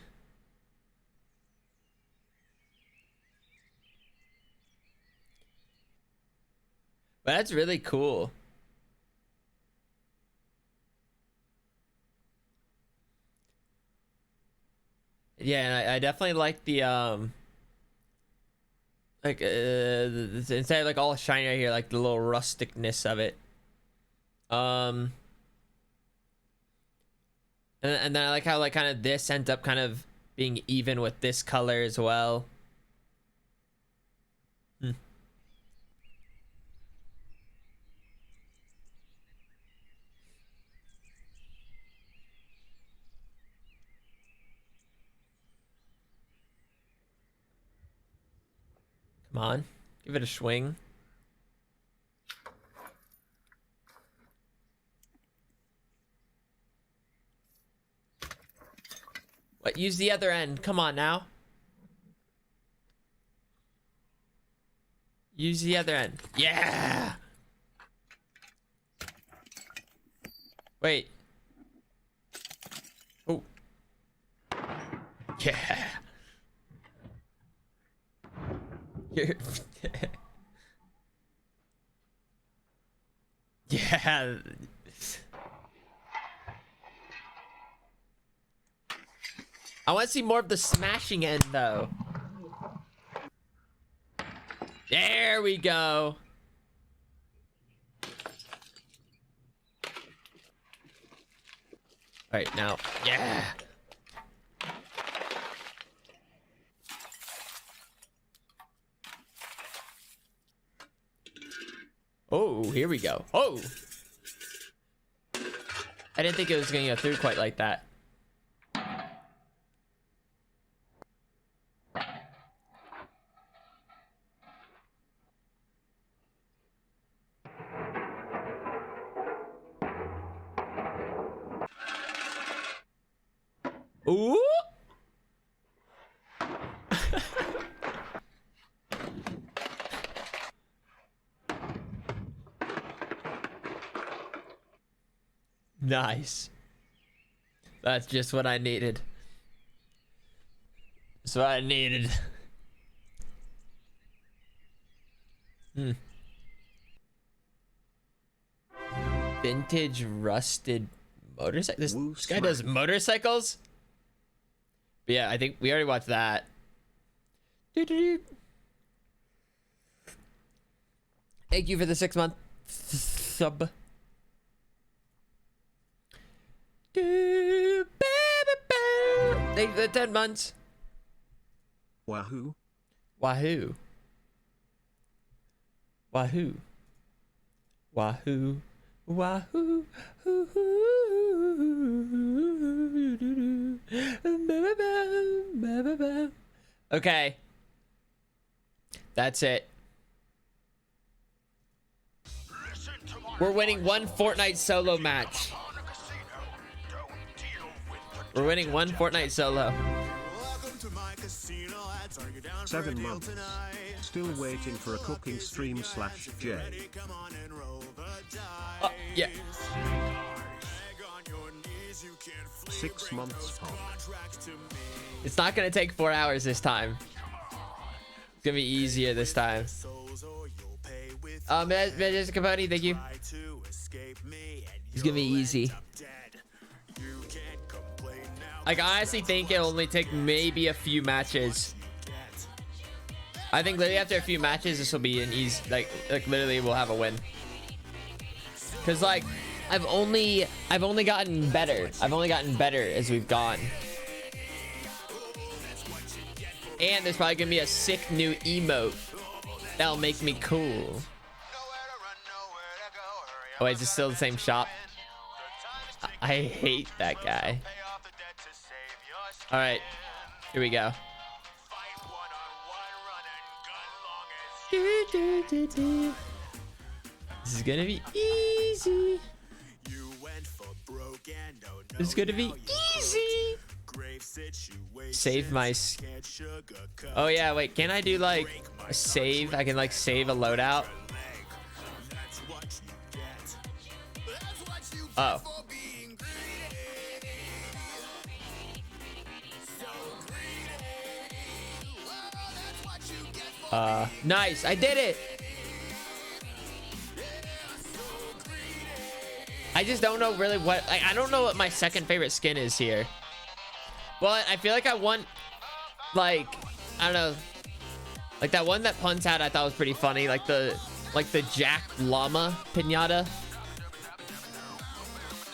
But that's really cool. Yeah, and I definitely like the like instead of like all shiny right here, like the little rusticness of it. And then I like how like kind of this ends up kind of being even with this color as well. Come on, give it a swing. What? Use the other end. Come on now. Use the other end. Yeah. Wait. Oh. Yeah. Yeah. I want to see more of the smashing end though. There we go. All right, now. Yeah. Oh, here we go. Oh. I didn't think it was going to go through quite like that. Ooh. Nice. That's just what I needed. That's what I needed. Vintage rusted motorcycle. This guy does motorcycles? But yeah, I think we already watched that. Thank you for the 6 month sub. Thank you for the 10 months. Wahoo. Wahoo. Wahoo. Wahoo. Wahoo. Okay. That's it. We're winning one Fortnite solo match. We're winning one Fortnite solo. 7 months. Still waiting for a cooking stream /J. Oh, yeah. 6 months on. It's not gonna take 4 hours this time. It's gonna be easier this time. Jessica Pony, thank you. It's gonna be easy. Like, I honestly think it'll only take maybe a few matches. I think literally after a few matches, this will be an easy, like literally we'll have a win. Cause like, I've only gotten better. I've only gotten better as we've gone. And there's probably gonna be a sick new emote that'll make me cool. Oh, wait, is it still the same shop? I hate that guy. All right, here we go. This is gonna be easy. This is gonna be easy. Save my... Oh, yeah, wait. Can I do, like, a save? I can, like, save a loadout. Oh. Nice. I did it. I just don't know really what... Like, I don't know what my second favorite skin is here. But I feel like I want... Like, I don't know. Like, that one that Puns had I thought was pretty funny. Like the Jack Llama Pinata.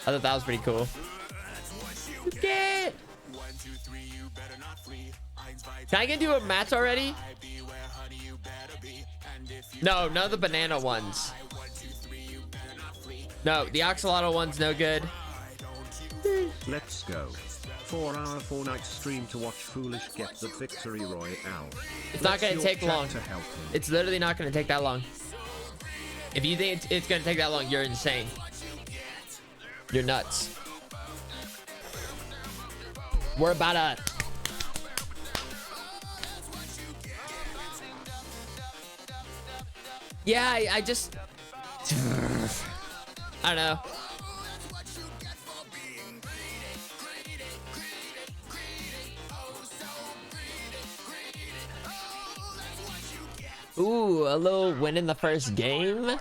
I thought that was pretty cool. Get... Can I get to a match already? No, none of the banana ones. No, the Axolotl one's no good. Let's go. 4-hour Fortnite stream to watch Foolish get the victory royale. It's not gonna take long. It's literally not gonna take that long. If you think it's gonna take that long, you're insane. You're nuts. We're about to... Yeah, I just... I don't know. Ooh, a little win in the first game.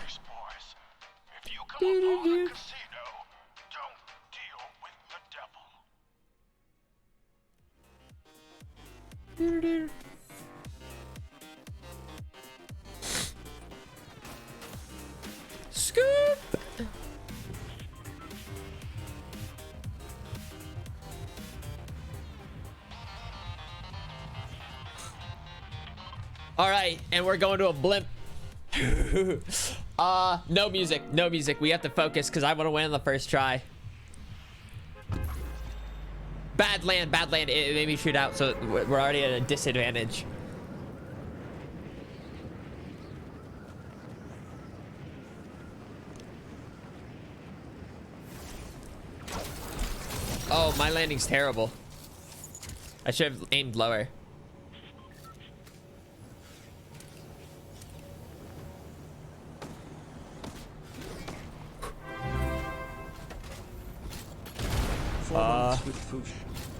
Scoop. All right, and we're going to a blimp. No music, no music. We have to focus because I want to win on the first try. Bad land, bad land. It made me shoot out, so we're already at a disadvantage. Oh, my landing's terrible. I should have aimed lower.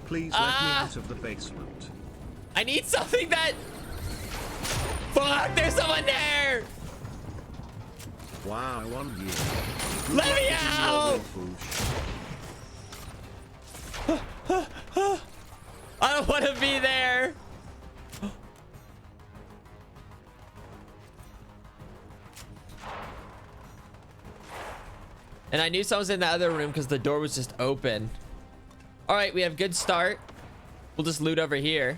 Please let me out of the basement. I need something that... Fuck, there's someone there! Wow, I won you. Let me out! I don't want to be there. And I knew someone was in the other room because the door was just open. All right, we have good start. We'll just loot over here.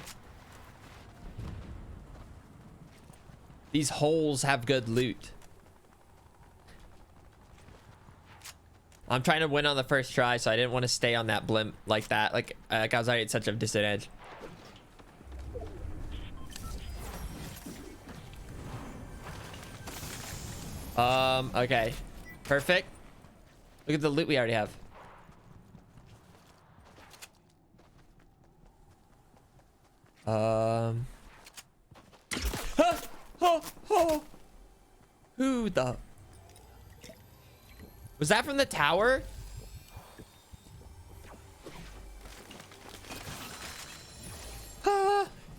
These holes have good loot. I'm trying to win on the first try, so I didn't want to stay on that blimp like that. Like I was already at such a disadvantage. Okay. Perfect. Look at the loot we already have. Who the... Was that from the tower?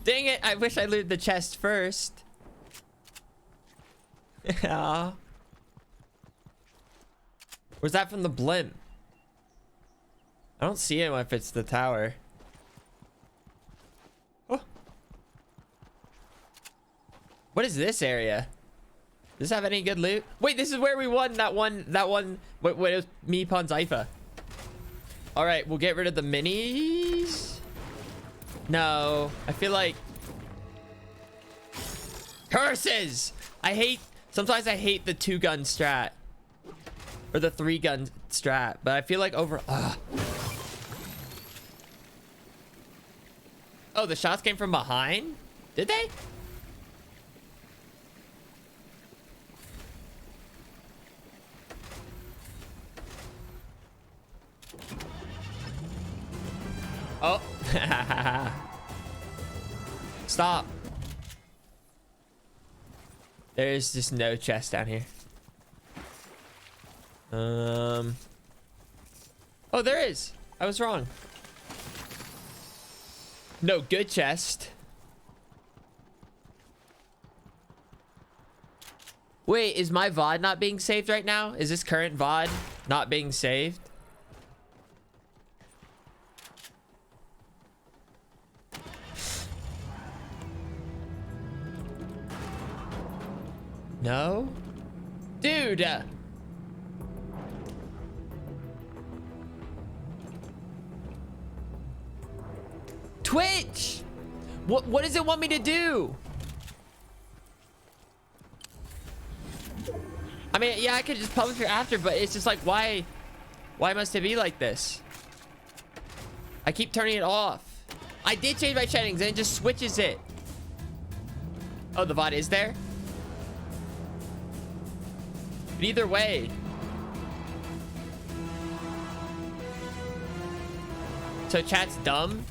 Dang it, I wish I looted the chest first. Yeah. Was that from the blimp? I don't see him if it's the tower. Oh. What is this area? Does this have any good loot? Wait, this is where we won that one. What it was me, Ponzaifa. All right, we'll get rid of the minis. No, I feel like curses. Sometimes I hate the 2-gun strat or the 3-gun strat, but I feel like oh, the shots came from behind? Did they? Oh. Stop. There's just no chest down here. Oh, there is. I was wrong. No good chest. Wait, is my VOD not being saved right now? Is this current VOD not being saved? No? Dude! Twitch! What does it want me to do? I mean, yeah, I could just publish it after, but it's just like, why must it be like this? I keep turning it off. I did change my settings and it just switches it. Oh, the VOD is there? But either way. So chat's dumb?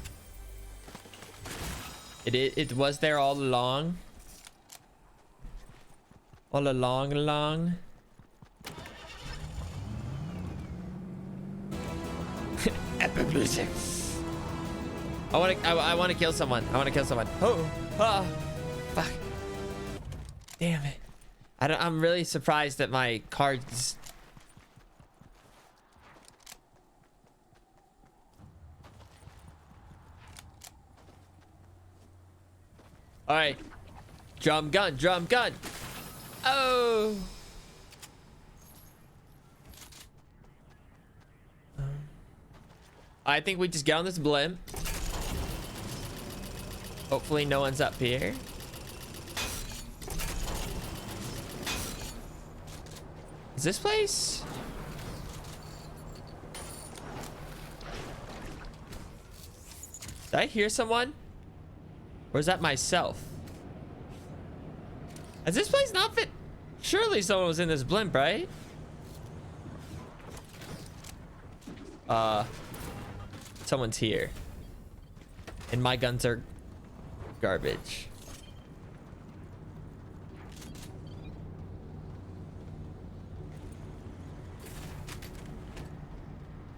It was there all along. All along. Epic music. I want to kill someone. Oh, fuck. Damn it. I'm really surprised that my cards. All right. Drum gun. Oh. I think we just get on this blimp. Hopefully no one's up here. Is this place? Did I hear someone? Or is that myself? Has this place not fit? Surely someone was in this blimp, right? Someone's here. And my guns are garbage.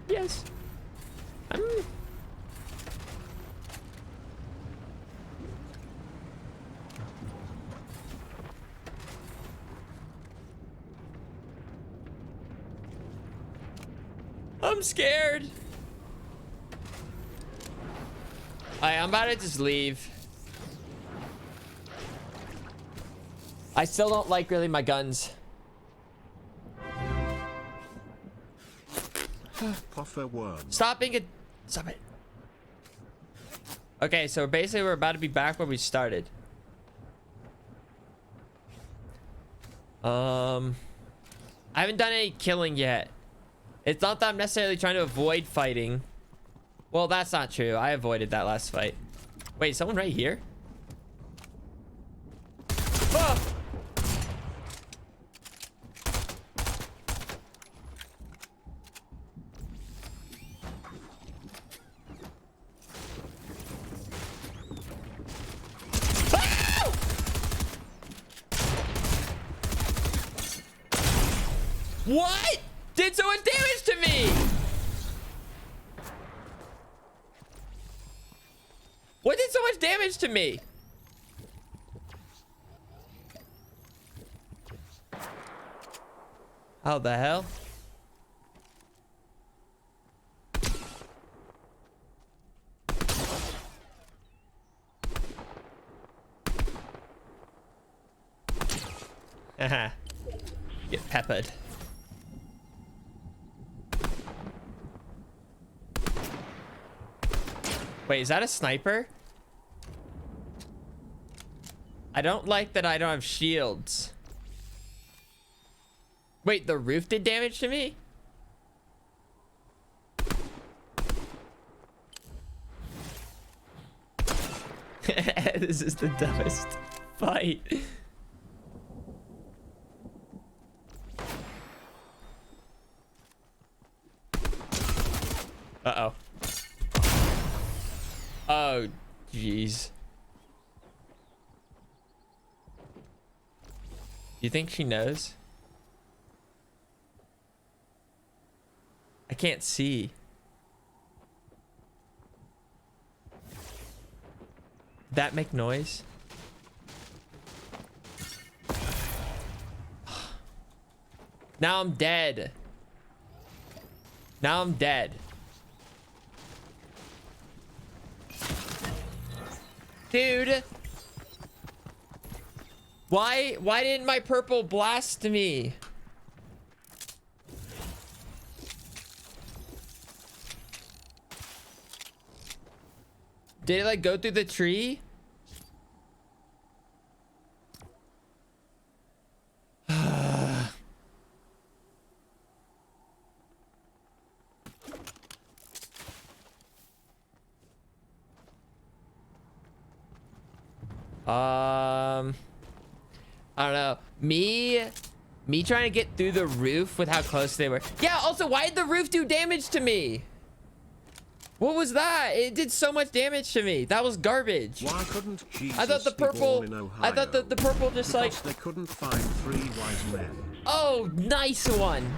Yes. I'm scared. I'm about to just leave. I still don't like really my guns. Puffer worm. Stop it. Okay, so basically we're about to be back where we started. I haven't done any killing yet. It's not that I'm necessarily trying to avoid fighting. Well, that's not true. I avoided that last fight. Wait, someone right here? Oh! What? Did so much damage to me? What did so much damage to me? How the hell? Haha. Get peppered. Wait, is that a sniper? I don't like that I don't have shields. Wait, the roof did damage to me? This is the dumbest fight. Uh-oh. Oh, jeez. You think she knows? I can't see. Did that make noise? Now I'm dead. Now I'm dead. Dude. Why didn't my purple blast me? Did it like go through the tree? I don't know. Me trying to get through the roof with how close they were. Yeah, also, why did the roof do damage to me? What was that? It did so much damage to me. That was garbage. Why couldn't Jesus I thought the purple be born in Ohio? I thought the purple just Because like they couldn't find 3 wise men. Oh, nice one.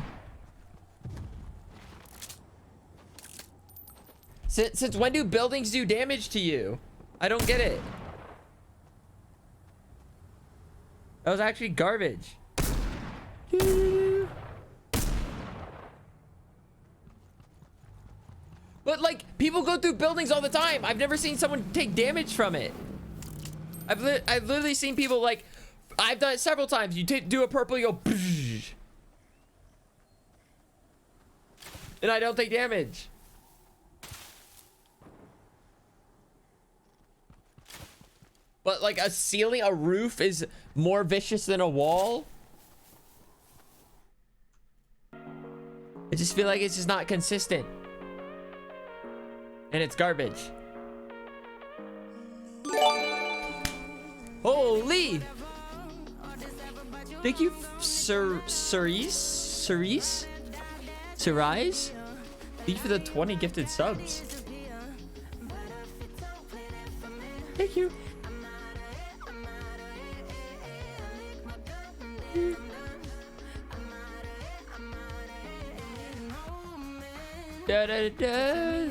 Since when do buildings do damage to you? I don't get it. That was actually garbage. But like, people go through buildings all the time. I've never seen someone take damage from it. I've literally seen people like, I've done it several times. You do a purple, you go, and I don't take damage. But like a ceiling, a roof is more vicious than a wall. I just feel like it's just not consistent. And it's garbage. Holy! Thank you, Cerise? Thank you for the 20 gifted subs. Thank you. Da, da, da.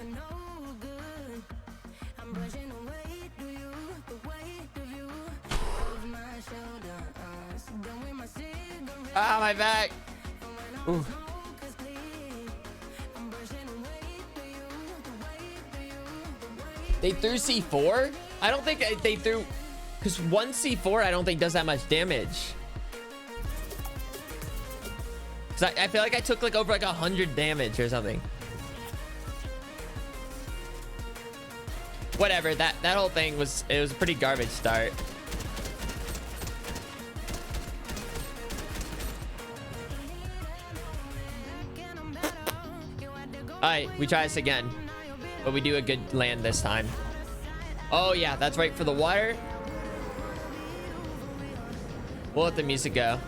Ah, my back. Ooh. They threw C4? I don't think they threw, because one C4 I don't think does that much damage. Because I feel like I took like over like 100 damage or something. Whatever, that whole thing was a pretty garbage start. Alright, we try this again. But we do a good land this time. Oh yeah, that's right, for the water. We'll let the music go.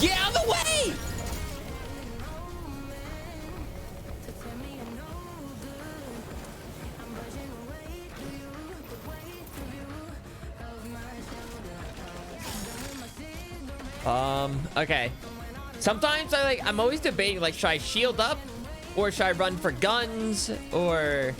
Get out of the way! Okay. Sometimes I'm always debating, like, should I shield up? Or should I run for guns? Or...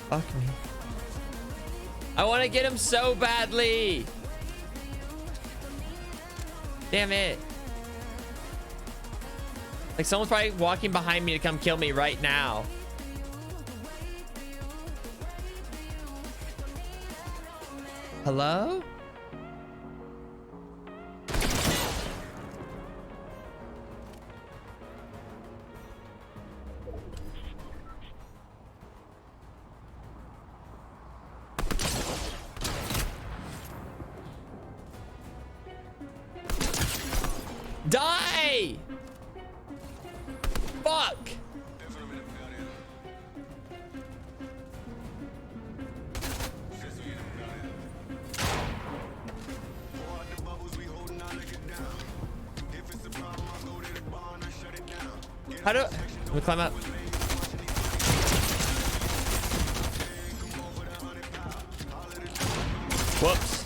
Fuck me. I want to get him so badly. Damn it. Like, someone's probably walking behind me to come kill me right now. Hello? Die! Fuck! How do... Let me climb up. Whoops.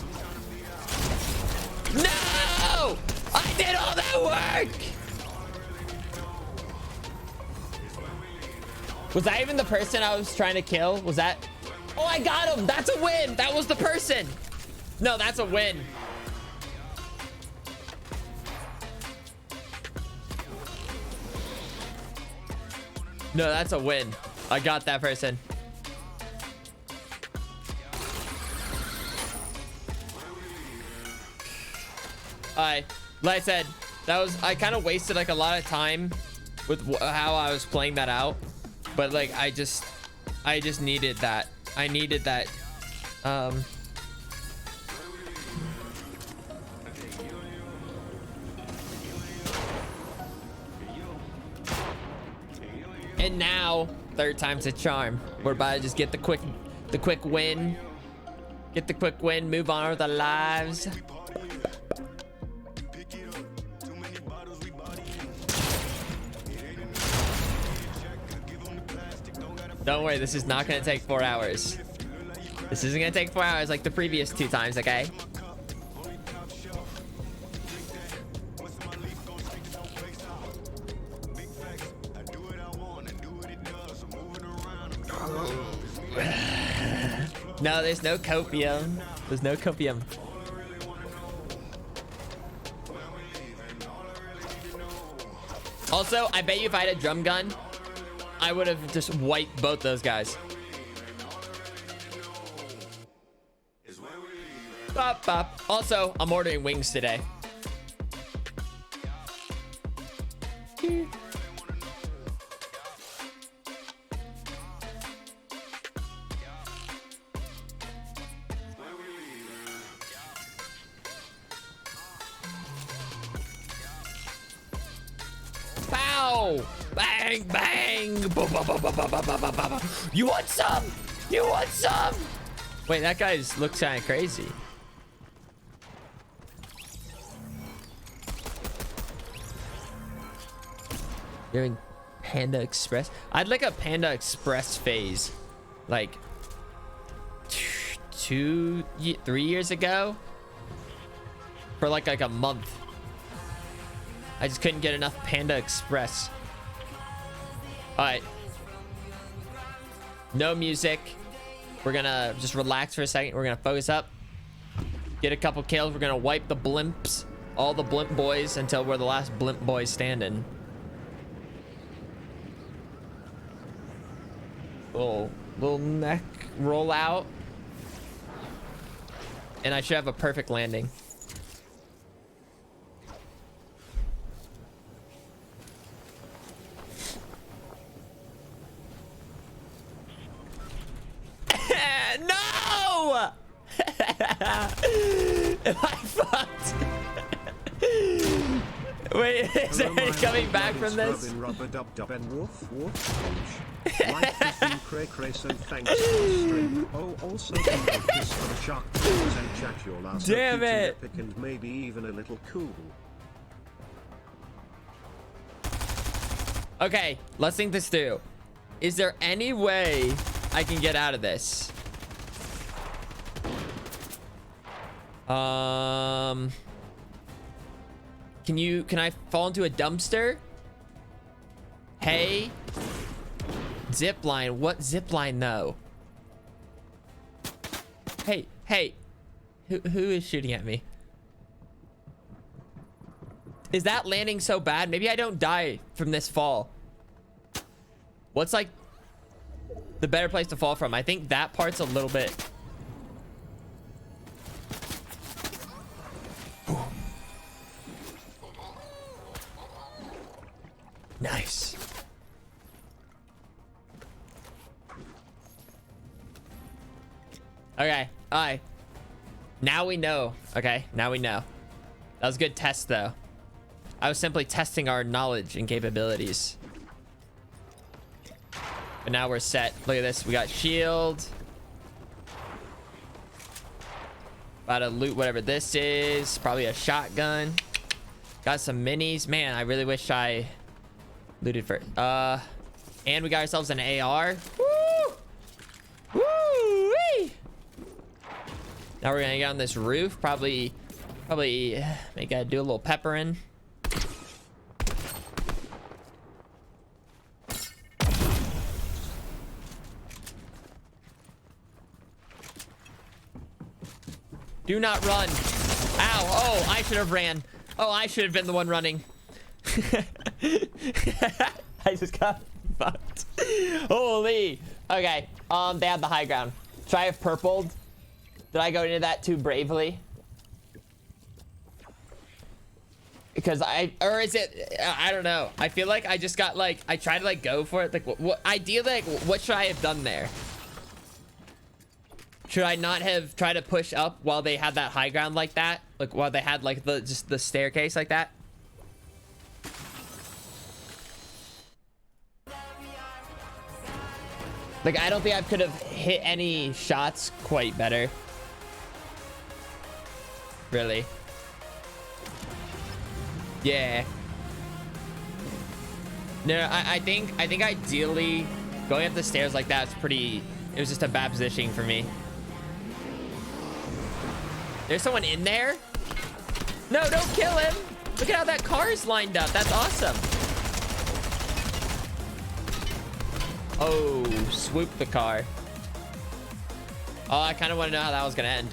No! I did all that work! Was that even the person I was trying to kill? Was that... Oh, I got him! That's a win! That was the person! No, that's a win. No, that's a win. I got that person. Like I said, that was... I kind of wasted like a lot of time with how I was playing that out. But like, I just needed that. I needed that. And now, third time's a charm. We're about to just get the quick win. Get the quick win. Move on with our lives. Don't worry, this is not gonna take 4 hours. This isn't gonna take 4 hours like the previous 2 times, okay? No, there's no copium. There's no copium. Also, I bet you if I had a drum gun, I would have just wiped both those guys. Bop, bop. Also, I'm ordering wings today. Bow! Bang, bang! You want some? You want some? Wait, that guy looks kind of crazy. Doing Panda Express. I'd like a Panda Express phase, like 3 years ago, for like a month. I just couldn't get enough Panda Express. All right. No music. We're gonna just relax for a second. We're gonna focus up. Get a couple kills. We're gonna wipe the blimps. All the blimp boys until we're the last blimp boys standing. Little neck roll out. And I should have a perfect landing. No! Am I fucked? Wait, is there any coming back from this? Damn it! And maybe even a little cool. Okay, let's think this through. Is there any way I can get out of this? Can I fall into a dumpster? Hey, zip line. What zip line though? Hey, who is shooting at me? Is that landing so bad? Maybe I don't die from this fall. What's like the better place to fall from? I think that part's a little bit. Nice. Okay. All right. Now we know. Okay. Now we know. That was a good test, though. I was simply testing our knowledge and capabilities. But now we're set. Look at this. We got shield. About to loot whatever this is. Probably a shotgun. Got some minis. Man, I really wish I looted first. And we got ourselves an AR. Woo! Woo-wee! Now we're gonna get on this roof. Probably maybe gotta do a little peppering. Do not run. Ow. Oh, I should have ran. Oh, I should have been the one running. I just got fucked. Holy. Okay. They have the high ground. Should I have purpled? Did I go into that too bravely? Because I don't know. I feel like I just got like, I tried to like go for it. Like what ideally, like what should I have done there? Should I not have tried to push up while they had that high ground like that? Like while they had like just the staircase like that? Like I don't think I could have hit any shots quite better. Really? Yeah. No, I think ideally going up the stairs like that is pretty. It was just a bad positioning for me. There's someone in there. No, don't kill him. Look at how that car is lined up. That's awesome. Oh, swoop the car. Oh, I kind of want to know how that was gonna end.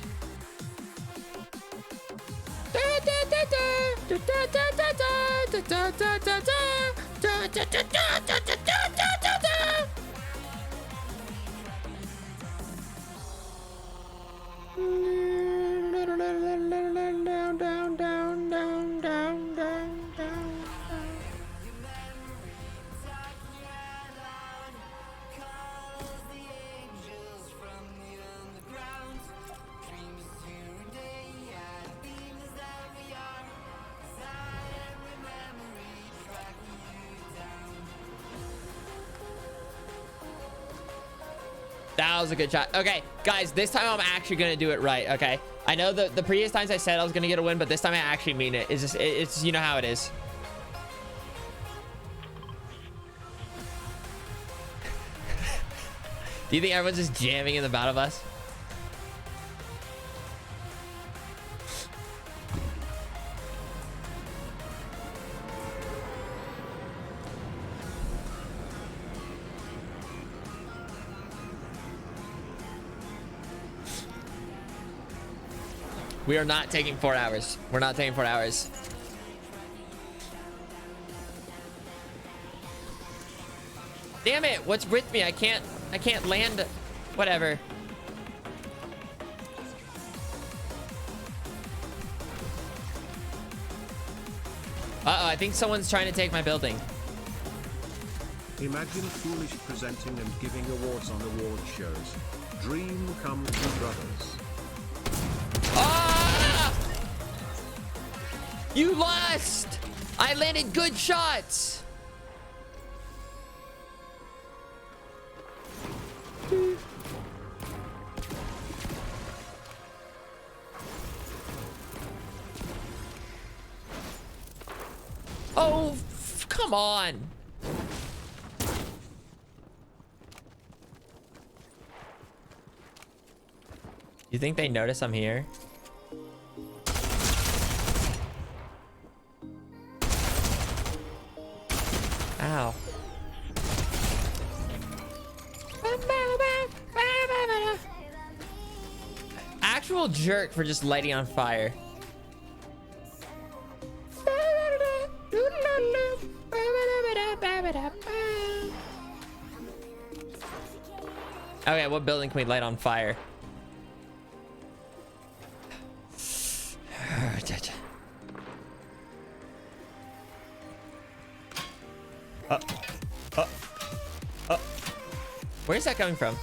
That was a good shot. Okay, guys, this time I'm actually gonna do it right. Okay, I know the previous times I said I was gonna get a win, but this time I actually mean it. It's just it's you know how it is. Do you think everyone's just jamming in the battle bus? We are not taking 4 hours. We're not taking 4 hours. Damn it! What's with me? I can't land. Whatever. Uh-oh, I think someone's trying to take my building. Imagine Foolish presenting and giving awards on award shows. Dream come true, brothers. Ah! You lost! I landed good shots! Oh, come on! You think they notice I'm here? Ow. Actual jerk for just lighting on fire. Okay, what building can we light on fire? Where's that coming from?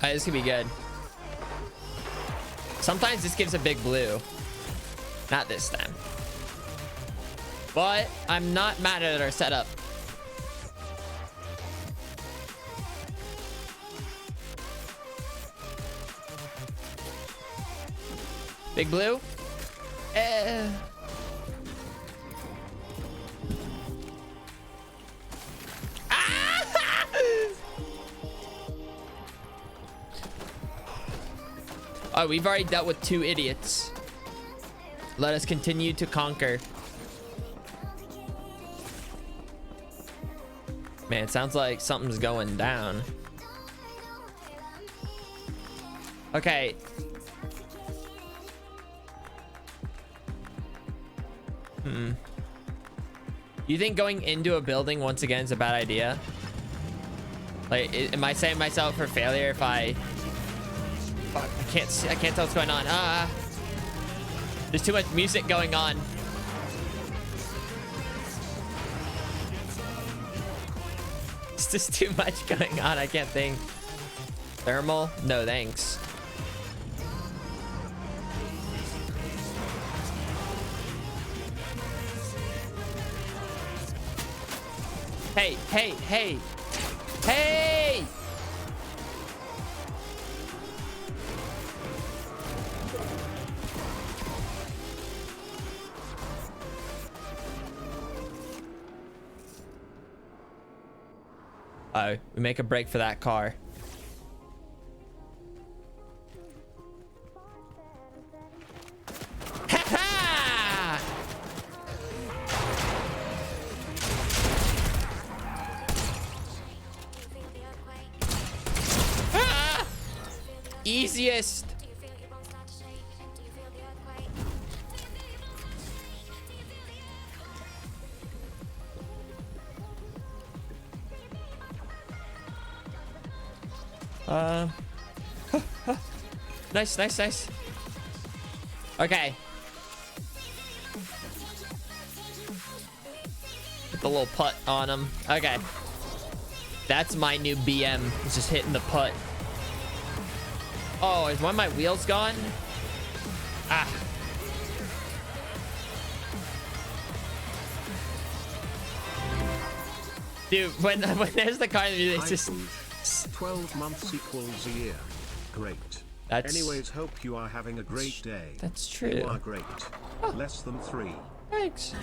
Alright, this could be good. Sometimes this gives a big blue. Not this time. But I'm not mad at our setup. Big blue. Oh, we've already dealt with 2 idiots. Let us continue to conquer. Man, it sounds like something's going down. Okay. You think going into a building once again is a bad idea? Like, am I setting myself for failure if I... Fuck, I can't tell what's going on. There's too much music going on. It's just too much going on. I can't think. Thermal? No, thanks. Hey, hey, hey. Hey! Oh, we make a break for that car. Ha-ha! Ah! Easiest. Nice, nice, nice. Okay. Put the little putt on him. Okay. That's my new BM. It's just hitting the putt. Oh, is one of my wheels gone? Ah. Dude, when there's the car in the music, it's just... 12 months equals a year. Great. Anyways, hope you are having a great day. That's true. You are great. Less than 3. Thanks.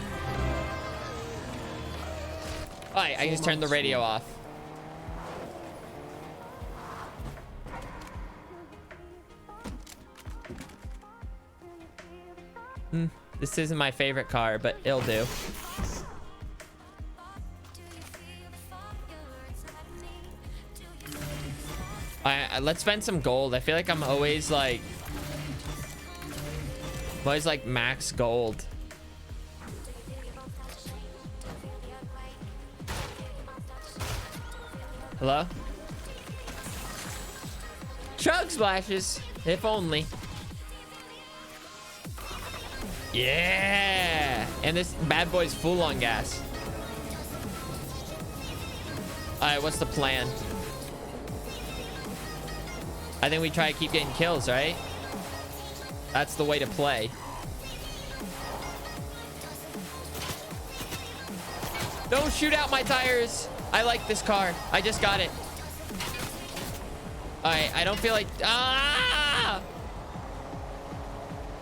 Alright, I just turned the radio off. This isn't my favorite car, but it'll do. Let's spend some gold. I feel like I'm always like max gold. Hello? Chug splashes, if only. Yeah, and this bad boy's full on gas. All right, what's the plan? I think we try to keep getting kills, right? That's the way to play. Don't shoot out my tires. I like this car. I just got it. All right, I don't feel like... I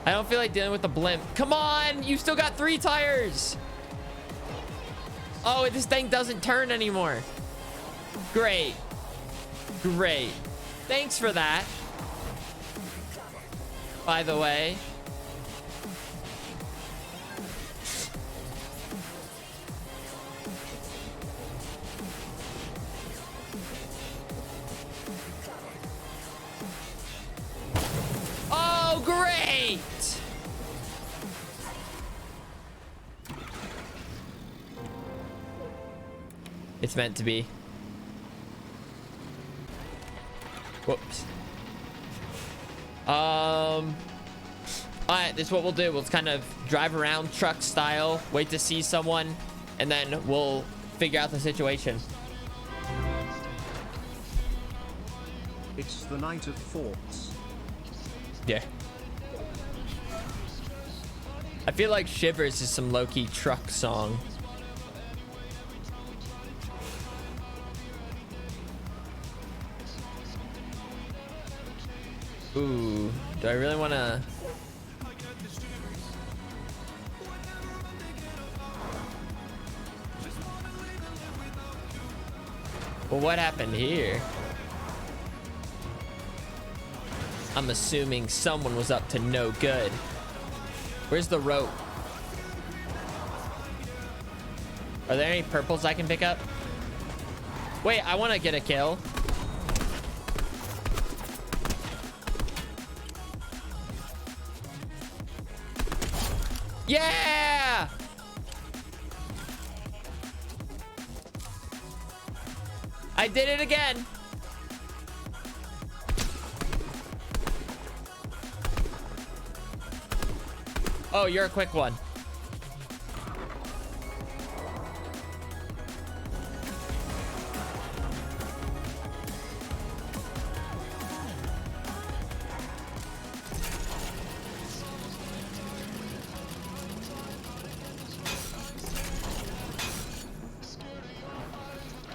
don't feel like dealing with the blimp. Come on, you still got 3 tires. Oh, this thing doesn't turn anymore. Great. Great. Thanks for that. By the way. Oh, great. It's meant to be. Whoops. All right, this is what we'll do. We'll kind of drive around truck style, wait to see someone, and then we'll figure out the situation. It's the night of forts. Yeah. I feel like Shivers is some low-key truck song. Ooh, do I really want to? Well, what happened here? I'm assuming someone was up to no good. Where's the rope? Are there any purples I can pick up? Wait, I want to get a kill. Yeah! I did it again. Oh, you're a quick one.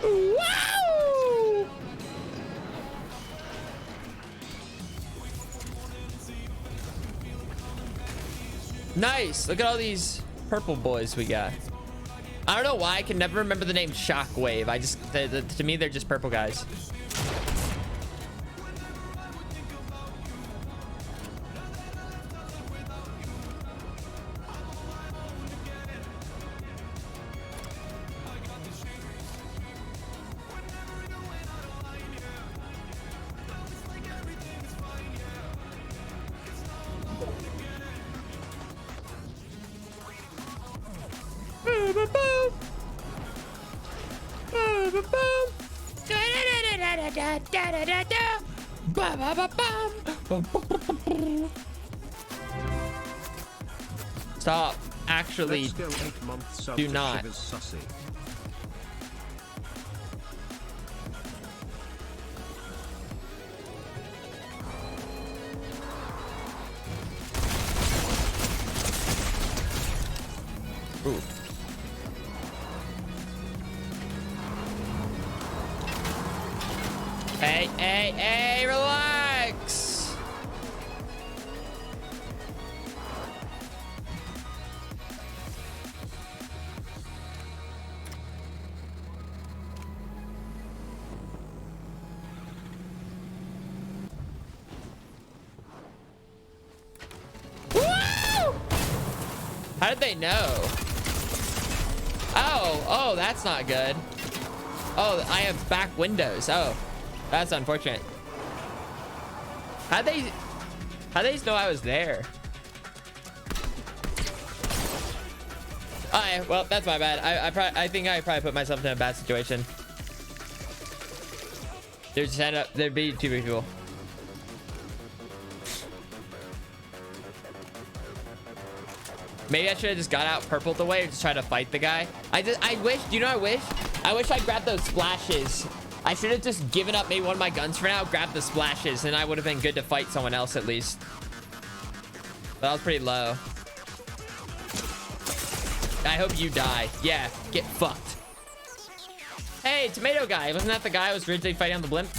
Wow! Nice. Look at all these purple boys we got. I don't know why I can never remember the name Shockwave. I just, to me, they're just purple guys. Stop. Actually, Let's go 8 months do not. Shivers Sussy. Ooh. Hey, hey, hey, relax. Woo! How did they know? Oh, that's not good. Oh, I have back windows. Oh, that's unfortunate. How'd they know I was there? Alright, well, that's my bad. I think I probably put myself in a bad situation. There'd be too many people. Maybe I should have just got out purpled away or just try to fight the guy. I wish, do you know what I wish I grabbed those splashes. I should have just given up maybe one of my guns for now, grabbed the splashes, and I would have been good to fight someone else at least. But I was pretty low. I hope you die. Yeah, get fucked. Hey, tomato guy. Wasn't that the guy I was originally fighting on the blimp?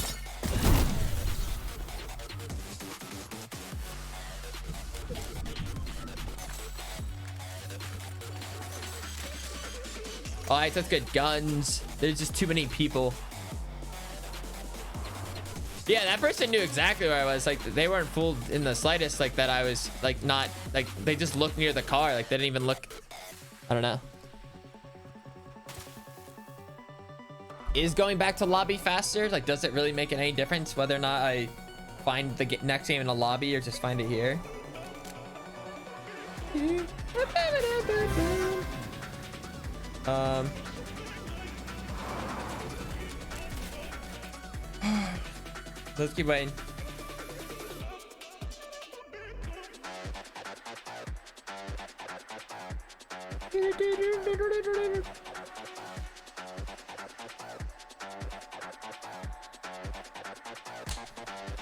All right, that's good. Guns. There's just too many people. Yeah, that person knew exactly where I was. Like, they weren't fooled in the slightest. Like, that I was, like, not... Like, they just looked near the car. Like, they didn't even look... I don't know. Is going back to lobby faster? Like, does it really make any difference whether or not I find the next game in a lobby or just find it here? Let's keep waiting.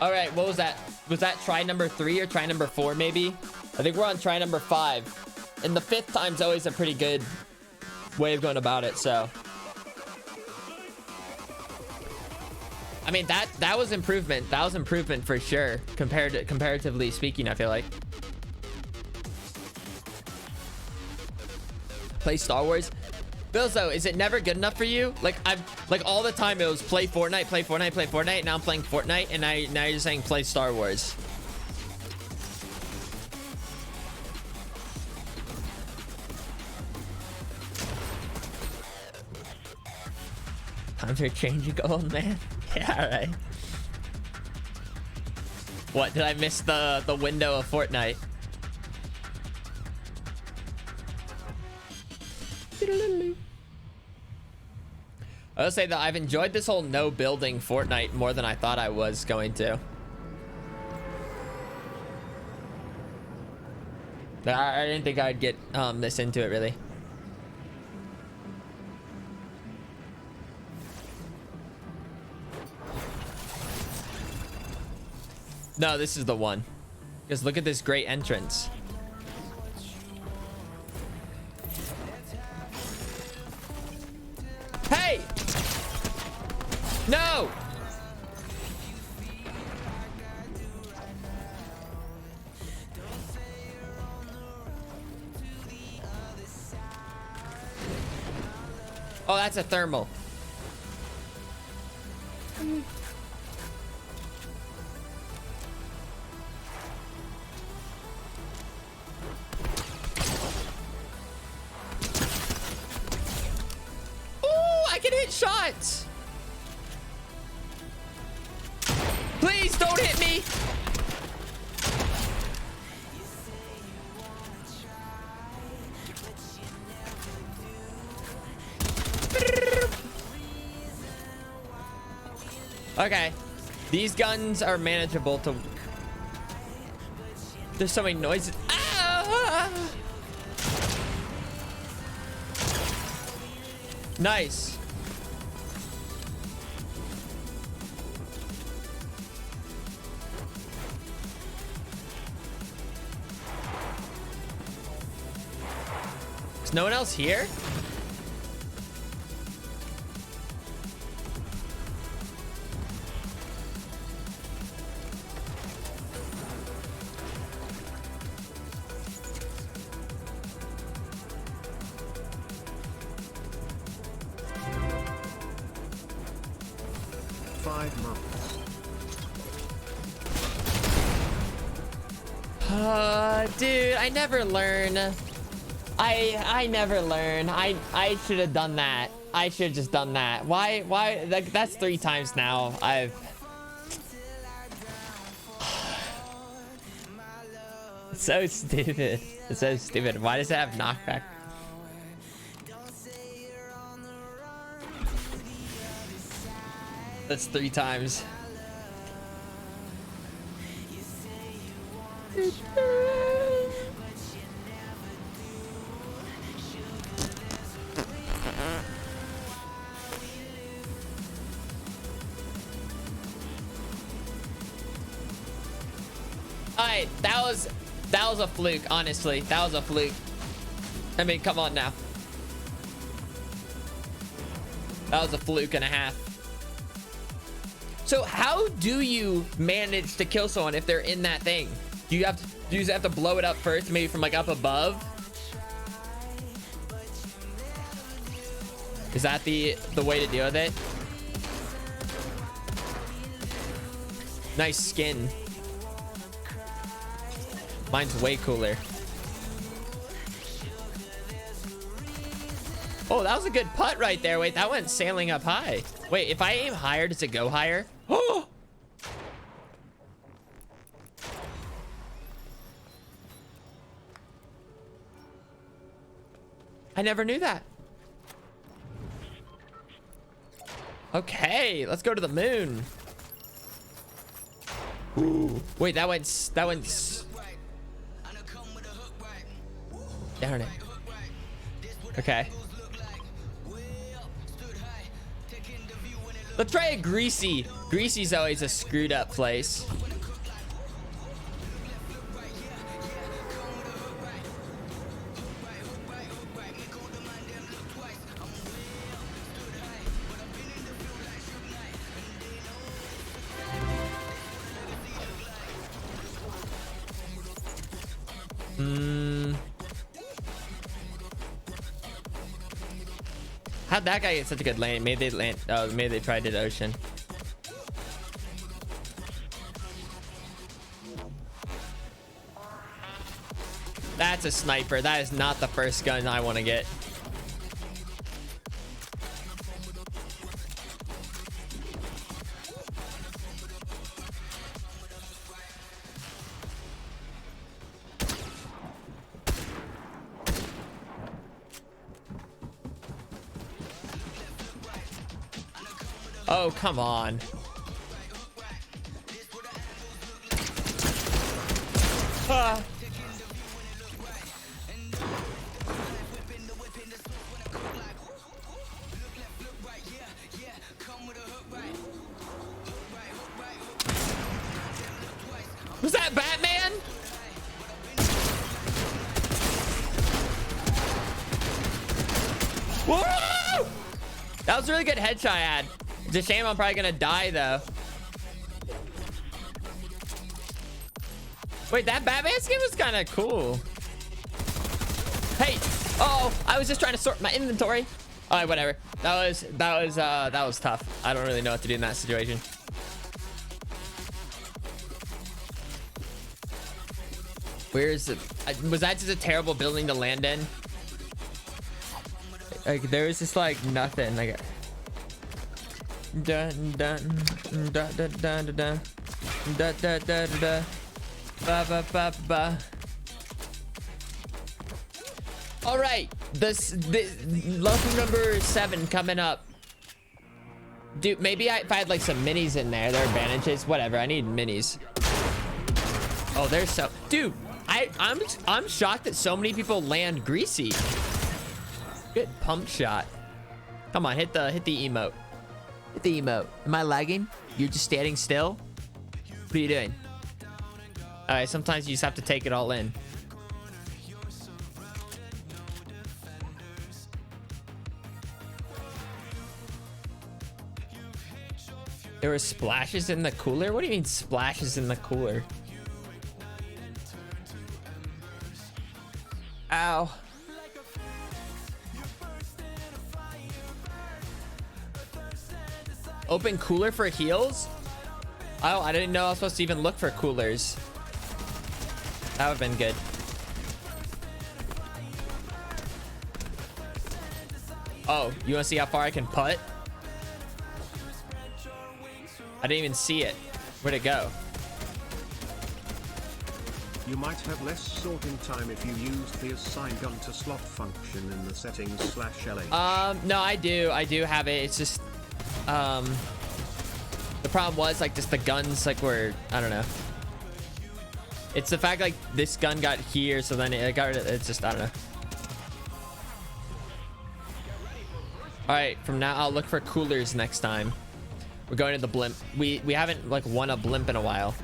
All right, what was that? Was that try number 3 or try number 4 maybe? I think we're on try number 5. And the 5th time's always a pretty good way of going about it, so. I mean, that was improvement. That was improvement for sure, comparatively speaking, I feel like. Play Star Wars. Bilzo, is it never good enough for you? Like, all the time it was play Fortnite, play Fortnite, play Fortnite. Now I'm playing Fortnite, and now you're saying play Star Wars. Times are changing, old man. Yeah, right. What, did I miss the window of Fortnite? I will say that I've enjoyed this whole no building Fortnite more than I thought I was going to. I didn't think I'd get this into it really. No, this is the one. Because look at this great entrance. Hey! No! Oh, that's a thermal. I can hit shots. Please don't hit me. Okay, these guns are manageable to. There's so many noises. Ah! Nice. Is no one else here? Dude, I never learn. I never learn. I should have done that. I should have just done that. Why like that's 3 times now. It's so stupid. It's so stupid. Why does it have knockback? That's 3 times. Alright, that was a fluke, honestly. That was a fluke. I mean, come on now. That was a fluke and a half. So how do you manage to kill someone if they're in that thing? Do you just have to blow it up first, maybe from like up above? Is that the way to deal with it? Nice skin. Mine's way cooler. Oh, that was a good putt right there. Wait, that went sailing up high. Wait, if I aim higher, does it go higher? Oh! I never knew that. Okay, let's go to the moon. Ooh. Wait, that went darn it. Okay. Let's try a Greasy. Greasy's always a screwed up place. How'd that guy get such a good lane? Maybe they land. Oh, maybe they tried it ocean. That's a sniper. That is not the first gun I want to get. Oh, come on. Ah. Was that Batman? Whoa! That was a really good headshot I had. It's a shame I'm probably gonna die though. Wait, that Batman skin was kind of cool. Hey, oh, I was just trying to sort my inventory. All right, whatever. That was tough. I don't really know what to do in that situation. Where is it? Was that just a terrible building to land in? Like there was just like nothing. Like. Dun dun da da da da da da da da da ba ba ba ba. All right, this level number 7 coming up. Dude, maybe if I had like some minis in there, there are advantages. Whatever, I need minis. Oh, there's so, dude. I'm shocked that so many people land Greasy. Good pump shot. Come on, hit the emote. Hit the emote. Am I lagging? You're just standing still? What are you doing? All right, sometimes you just have to take it all in. There were splashes in the cooler? What do you mean splashes in the cooler? Ow. Open cooler for heals? Oh, I didn't know I was supposed to even look for coolers. That would have been good. Oh, you want to see how far I can putt? I didn't even see it. Where'd it go? You might have less sorting time if you used the assign gun to slot function in the settings /LH. No, I do have it. It's just the problem was like just the guns like were, I don't know. It's the fact like this gun got here, so then it got rid of, it's just, I don't know. All right, from now I'll look for coolers next time. We're going to the blimp. We haven't like won a blimp in a while.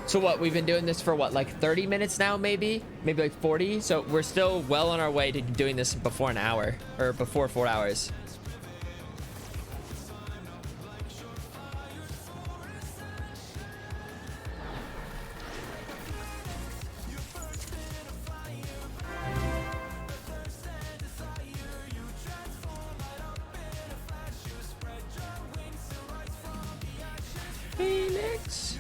So what, we've been doing this for what, like 30 minutes now, maybe like 40. So we're still well on our way to doing this before an hour, or before 4 hours. Phoenix.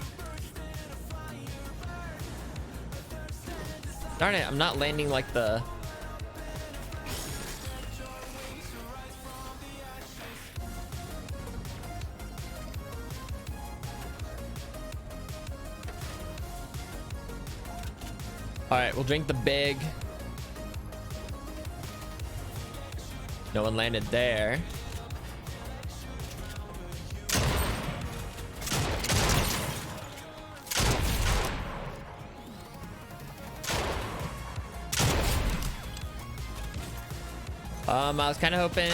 Darn it, I'm not landing like the... All right, we'll drink the big. No one landed there. I was kind of hoping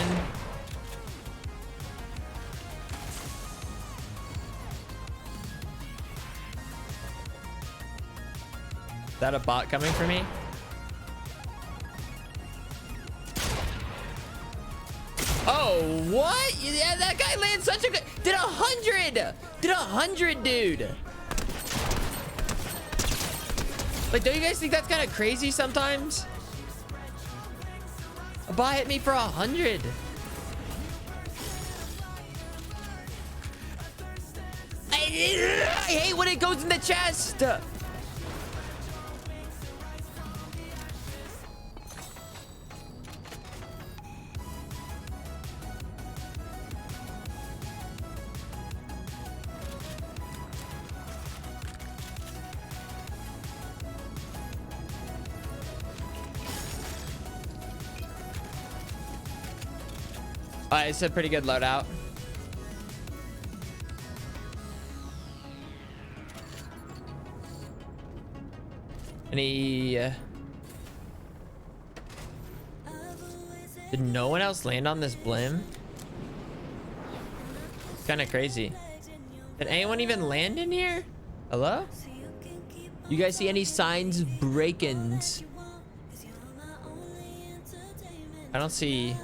that a bot coming for me? Oh, what? Yeah, that guy landed such a good... Did 100! Did 100, dude! Like, don't you guys think that's kind of crazy sometimes? A bot hit me for 100. I hate when it goes in the chest. It's a pretty good loadout. Any did no one else land on this blim? It's kind of crazy. Did anyone even land in here? Hello? You guys see any signs of break-ins? I don't see.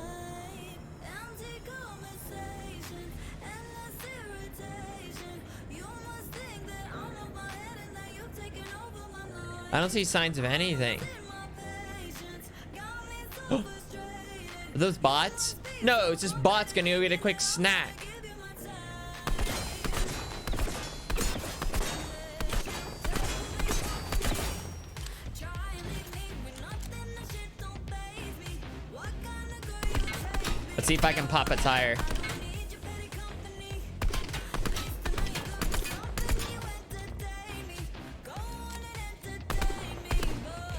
I don't see signs of anything. Are those bots? No, it's just bots gonna go get a quick snack. Let's see if I can pop a tire.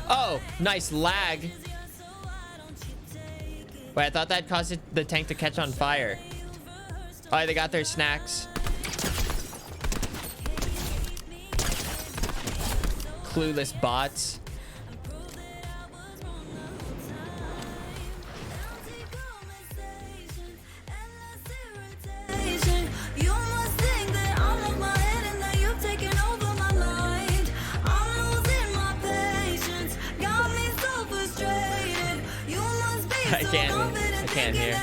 Oh, nice lag. Wait, I thought that caused the tank to catch on fire. Oh, they got their snacks. Clueless bots. I can't hear.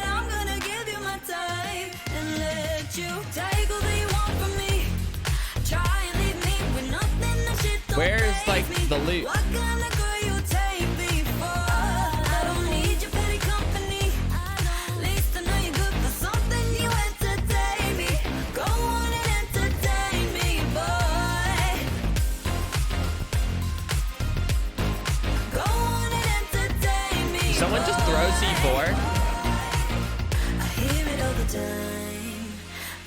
Where's like the loot? Someone just throw C4? I hear it all the time.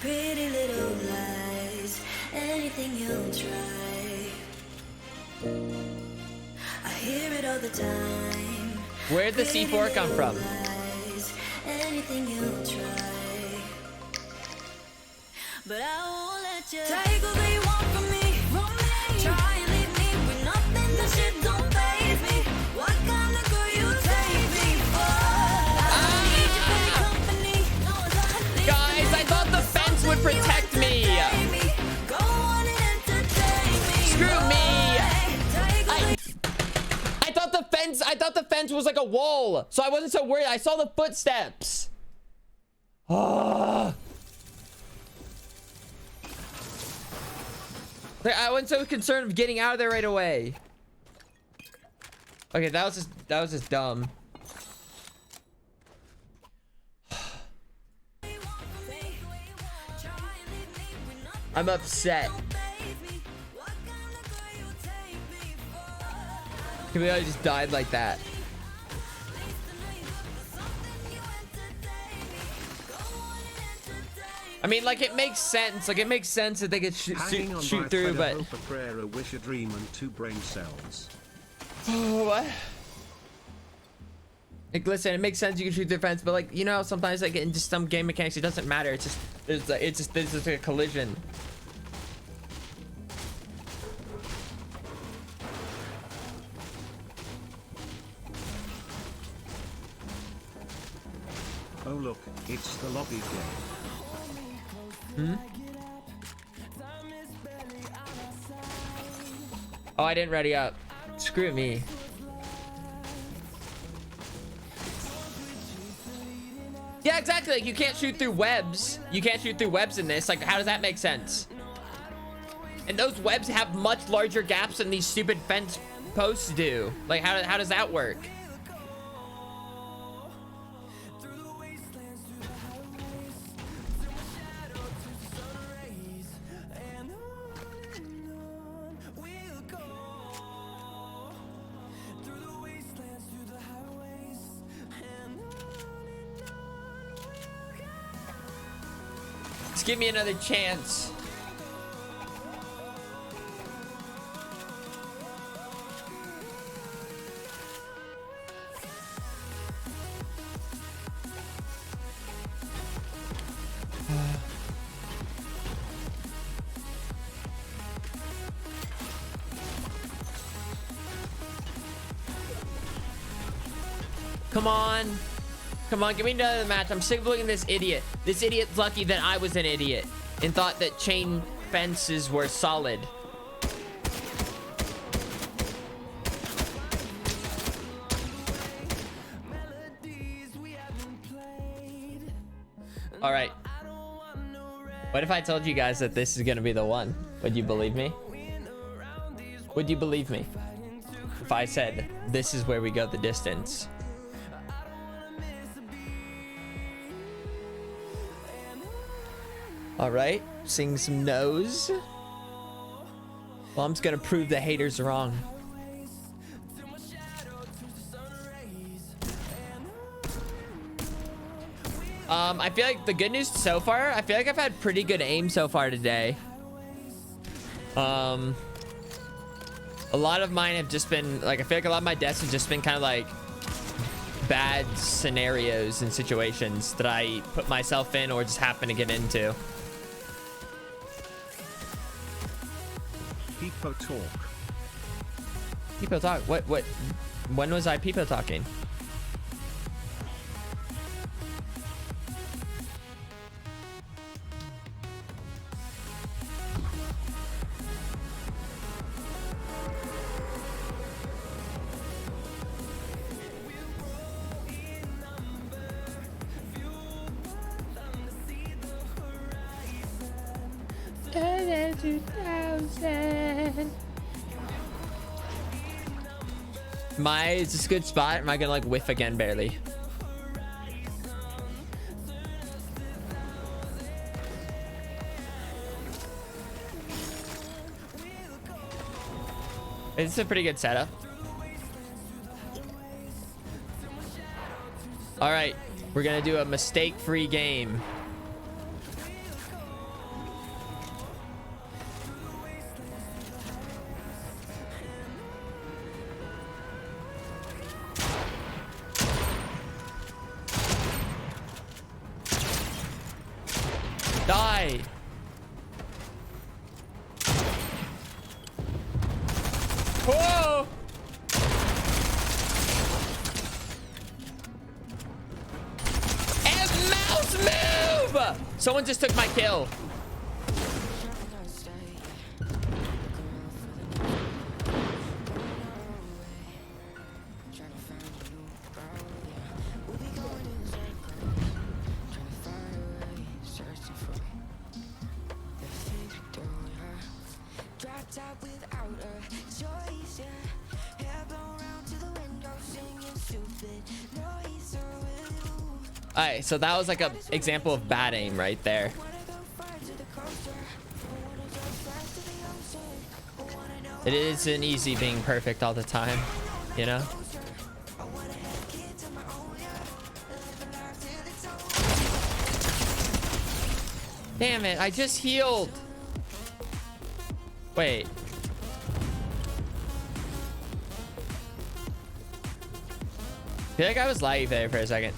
Pretty little lies. Anything you'll try. I hear it all the time. Where'd the C4 come from? Anything you'll try. But I won't let you take all they want from me. Try and leave me with nothing. That shit don't faze me. What kind of girl you take me for? Guys, I thought the fence would protect me. Screw me. I thought the fence was like a wall, so I wasn't so worried. I saw the footsteps. I wasn't so concerned of getting out of there right away. Okay, that was just dumb. I'm upset. I believe I just died like that. I mean, like, it makes sense. Like, it makes sense that they could shoot through, but... Hope, a prayer, a wish, a dream, and 2 brain cells. Oh, what? Like, listen, it makes sense you can shoot through the fence, but, like, you know, sometimes, like, in just some game mechanics, it doesn't matter. It's just, there's just a collision. Oh look, it's the lobby game. Oh, I didn't ready up. Screw me. Yeah, exactly. Like, you can't shoot through webs. You can't shoot through webs in this. Like, how does that make sense? And those webs have much larger gaps than these stupid fence posts do. Like, how does that work? Just give me another chance. Come on. Come on, give me another match. I'm sick of looking at this idiot. This idiot's lucky that I was an idiot and thought that chain fences were solid. All right. What if I told you guys that this is gonna be the one? Would you believe me? Would you believe me if I said this is where we go the distance? All right, seeing some no's. Well, I'm just gonna prove the haters wrong. I feel like the good news so far, I feel like I've had pretty good aim so far today. A lot of mine have just been like, I feel like a lot of my deaths have just been kind of like bad scenarios and situations that I put myself in or just happen to get into. People talk. People talk. What? When was I people talking? Is this a good spot? Am I gonna like whiff again barely? It's a pretty good setup. All right, we're gonna do a mistake-free game. Die. Whoa. And mouse move. Someone just took my kill. All right, so that was like an example of bad aim right there. It isn't easy being perfect all the time, you know? Damn it, I just healed. Wait. I feel like I was live there for a second.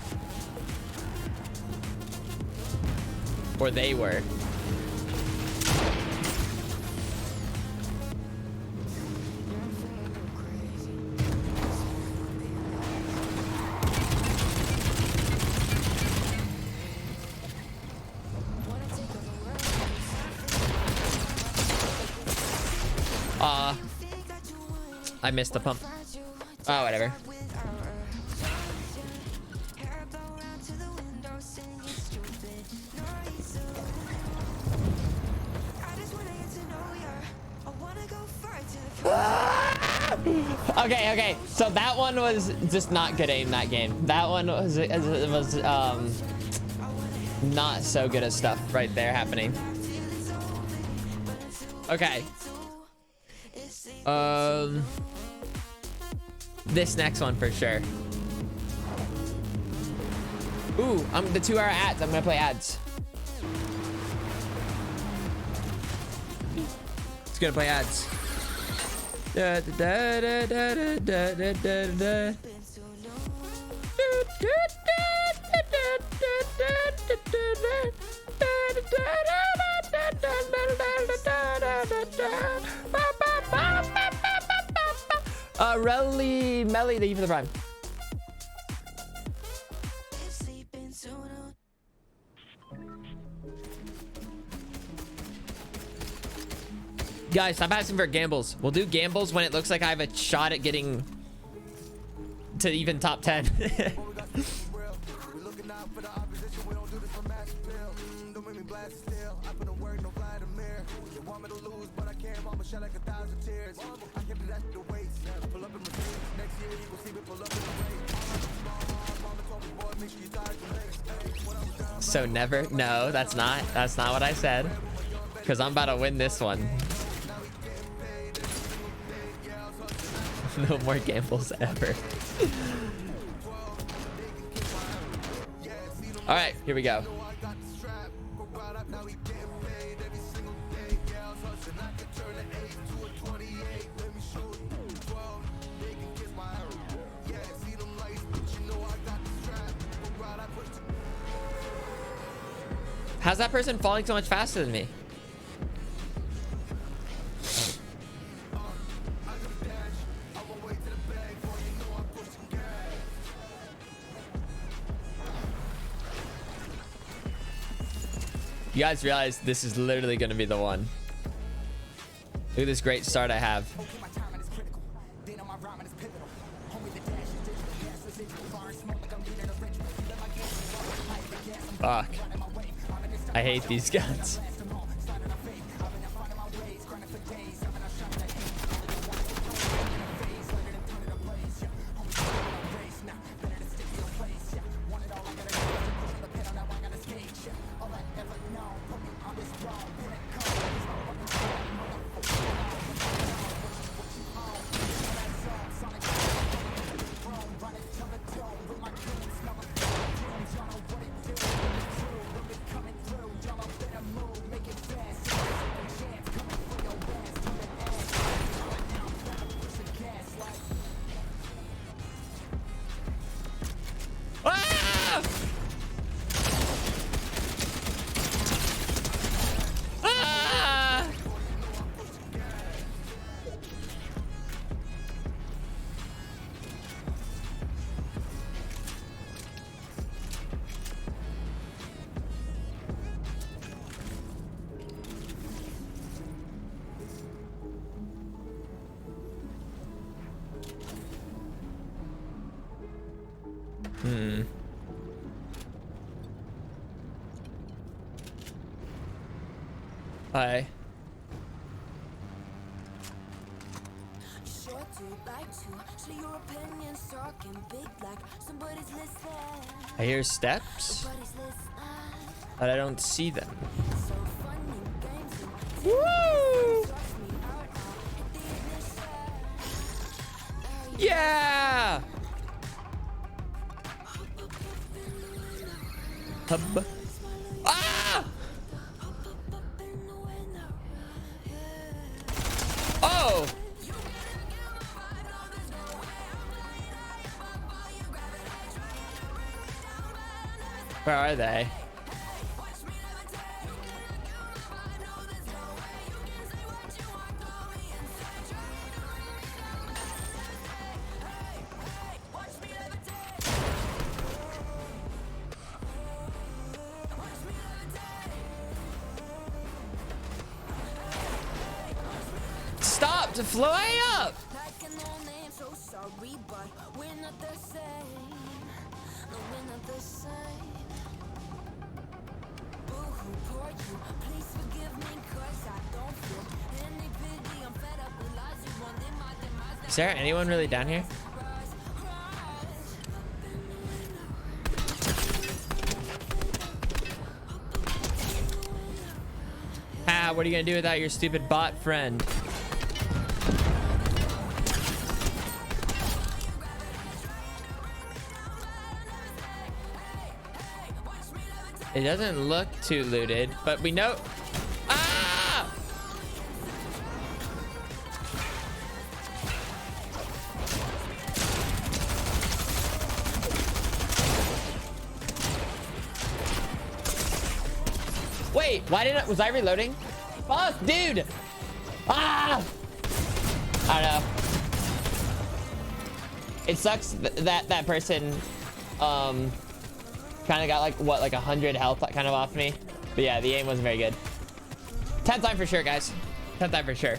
Or they were. I missed the pump. Oh, whatever. Okay, so that one was just not good aim that game. That one was not so good as stuff right there happening. Okay. This next one for sure. Ooh, the 2-hour ads. I'm gonna play ads. It's gonna play ads. Relly Melly, thank you for the prime. Guys, stop asking for gambles. We'll do gambles when it looks like I have a shot at getting to even top 10. So never. No, that's not what I said. Because I'm about to win this one. No more gambles ever. All right, here we go. How's that person falling so much faster than me? You guys realize this is literally going to be the one. Look at this great start I have. Fuck. I hate these guns. Hi. I hear steps, but I don't see them. Woo! Yeah! Hub. Ah! Oh! Where are they? Stop to fly up! there anyone really down here? Ah, what are you gonna do without your stupid bot friend? It doesn't look too looted, but we know. Ah! Wait, why didn't was I reloading? Fuck, dude! Ah! I don't know. It sucks that person kind of got like what, like 100 health kind of off me. But yeah, the aim wasn't very good. 10th time for sure, guys. 10th time for sure.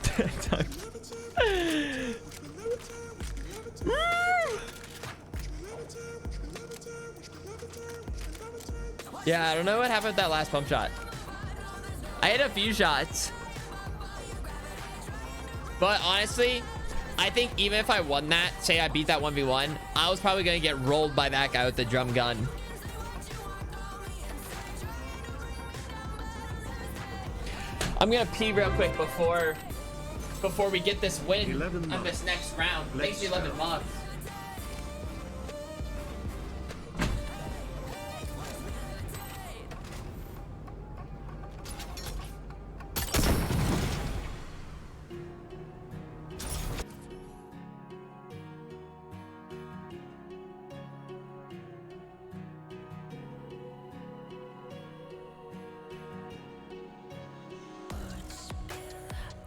10th time. Yeah, I don't know what happened with that last bump shot. I hit a few shots. But honestly, I think even if I won that, say I beat that 1v1, I was probably going to get rolled by that guy with the drum gun. I'm going to pee real quick before we get this win on this next round. Thanks to 11 months.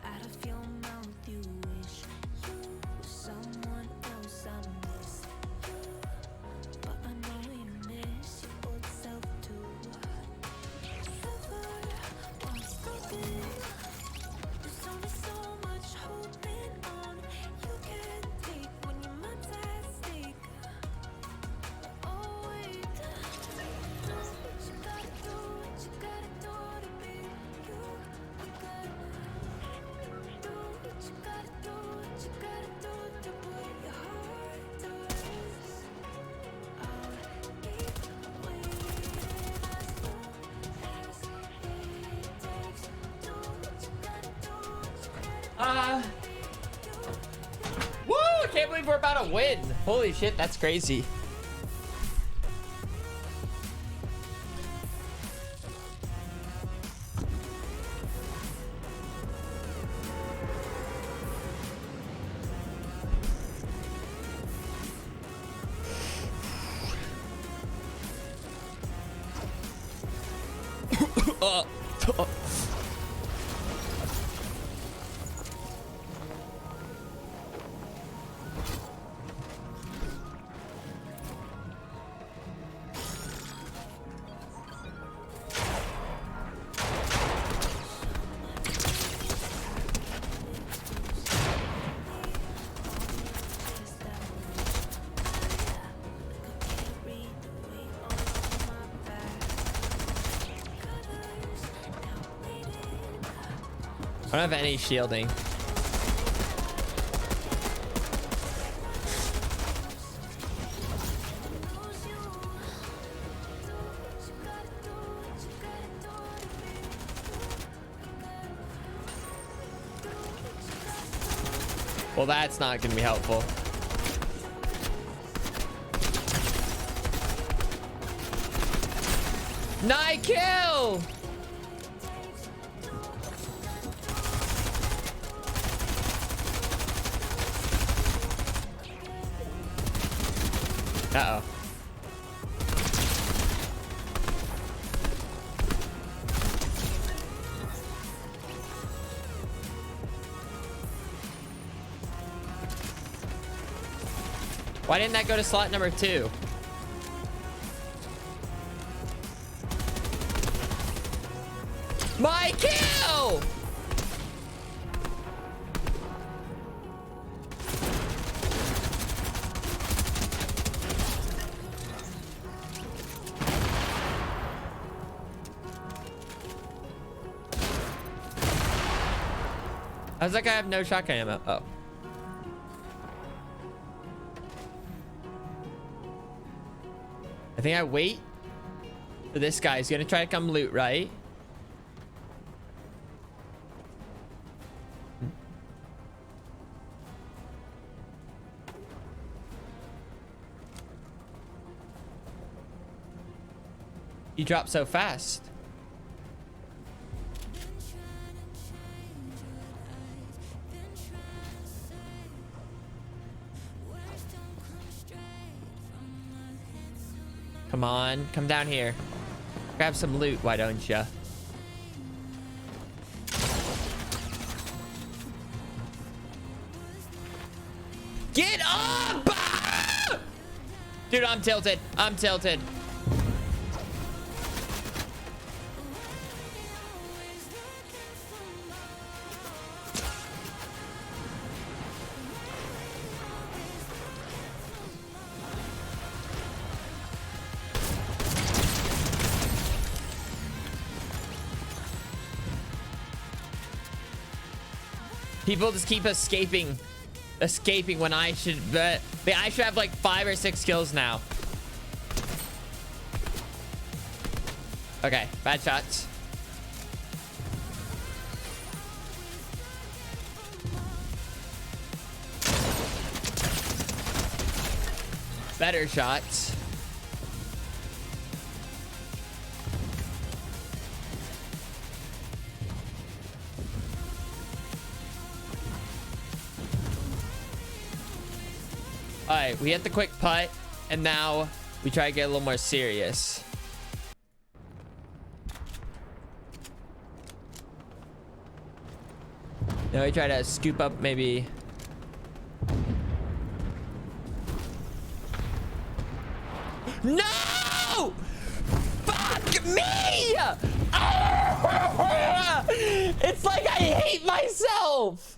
Out of your mouth, you wish you someone else I miss you, but I know you miss your old self too. Never was thinking there's only so much holding on you can take when your mind's at stake. Oh wait, do what you gotta do, what you gotta do to be you. You gotta do what you gotta do, what you gotta do to put your heart to rest. I'll keep waiting as long as it takes. Do what you gotta do, what you gotta Woo! I can't believe we're about to win. Holy shit, that's crazy. I don't have any shielding. Well, that's not going to be helpful. Nice kill! Uh-oh. Why didn't that go to slot number 2? My kill! How's that guy have no shotgun ammo? Oh. I think I wait for this guy. He's gonna try to come loot, right? He dropped so fast. Come on, come down here. Grab some loot, why don't ya? Get up! Ah! Dude, I'm tilted. I'm tilted. People just keep escaping when I should I should have like 5 or 6 kills now. Okay, bad shots. Better shots. All right, we hit the quick putt, and now we try to get a little more serious. Now we try to scoop up maybe. No! Fuck me! It's like I hate myself.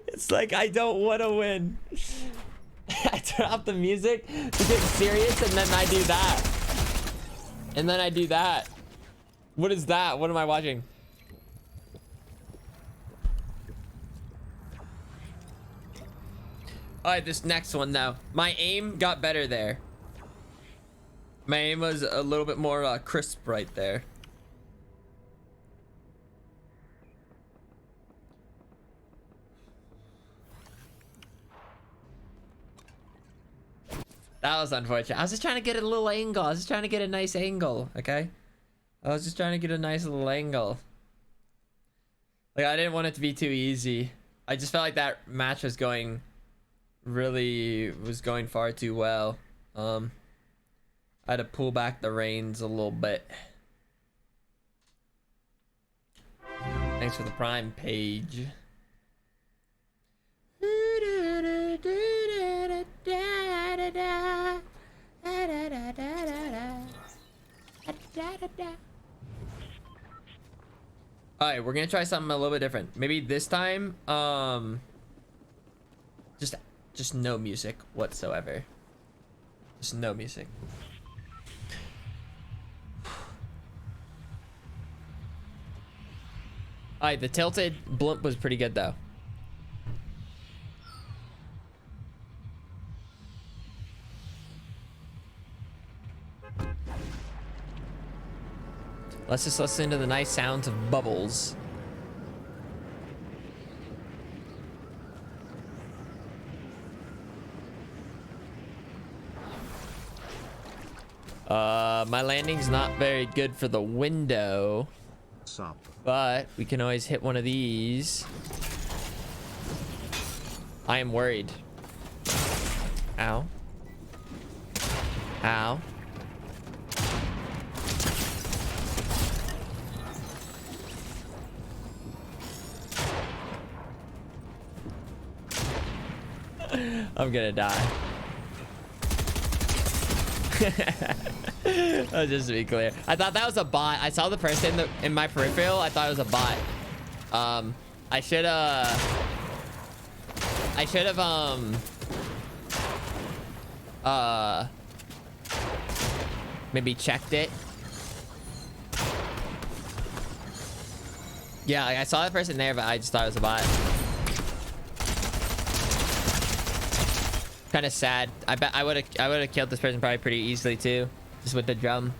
It's like I don't want to win. I turn off the music to get serious, and then I do that. And then I do that. What is that? What am I watching? All right, this next one though. My aim got better there. My aim was a little bit more crisp right there. That was unfortunate. I was just trying to get a little angle. I was just trying to get a nice angle, okay? I was just trying to get a nice little angle. Like, I didn't want it to be too easy. I just felt like that match was going far too well. I had to pull back the reins a little bit. Thanks for the Prime page. All right, we're gonna try something a little bit different. Maybe this time, just no music whatsoever. Just no music. All right, the tilted blimp was pretty good though. Let's just listen to the nice sounds of bubbles. My landing's not very good for the window. Sup. But we can always hit one of these. I am worried. Ow. Ow. I'm gonna die. Just to be clear, I thought that was a bot. I saw the person in my peripheral. I thought it was a bot. I should have maybe checked it Yeah, like, I saw that person there, but I just thought it was a bot. Kind of sad. I bet I would have killed this person probably pretty easily too, just with the drum.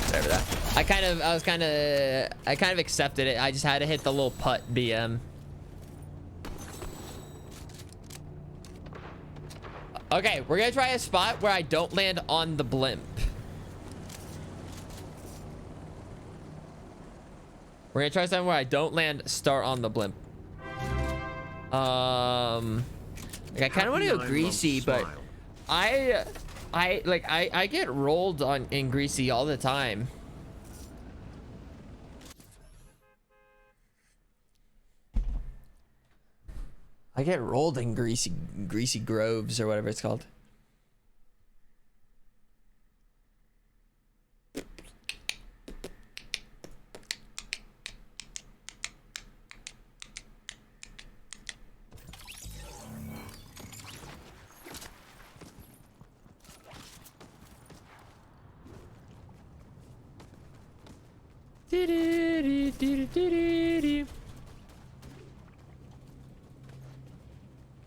Whatever that. I kind of accepted it. I just had to hit the little putt BM. Okay, we're gonna try a spot where I don't land on the blimp. We're gonna try something where I don't land start on the blimp. Like I kind of want to go greasy, but I get rolled in greasy all the time. I get rolled in greasy groves or whatever it's called.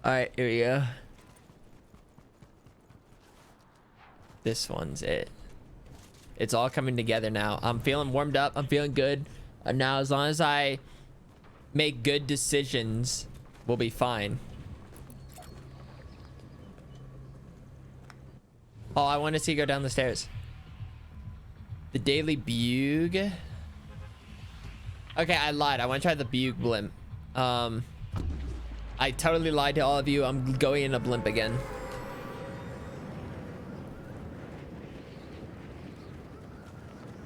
All right, here we go. This one's it. It's all coming together now. I'm feeling warmed up. I'm feeling good. And now, as long as I make good decisions, we'll be fine. Oh, I want to see you go down the stairs. The Daily Bug. Okay, I lied. I want to try the Bug blimp. I totally lied to all of you. I'm going in a blimp again.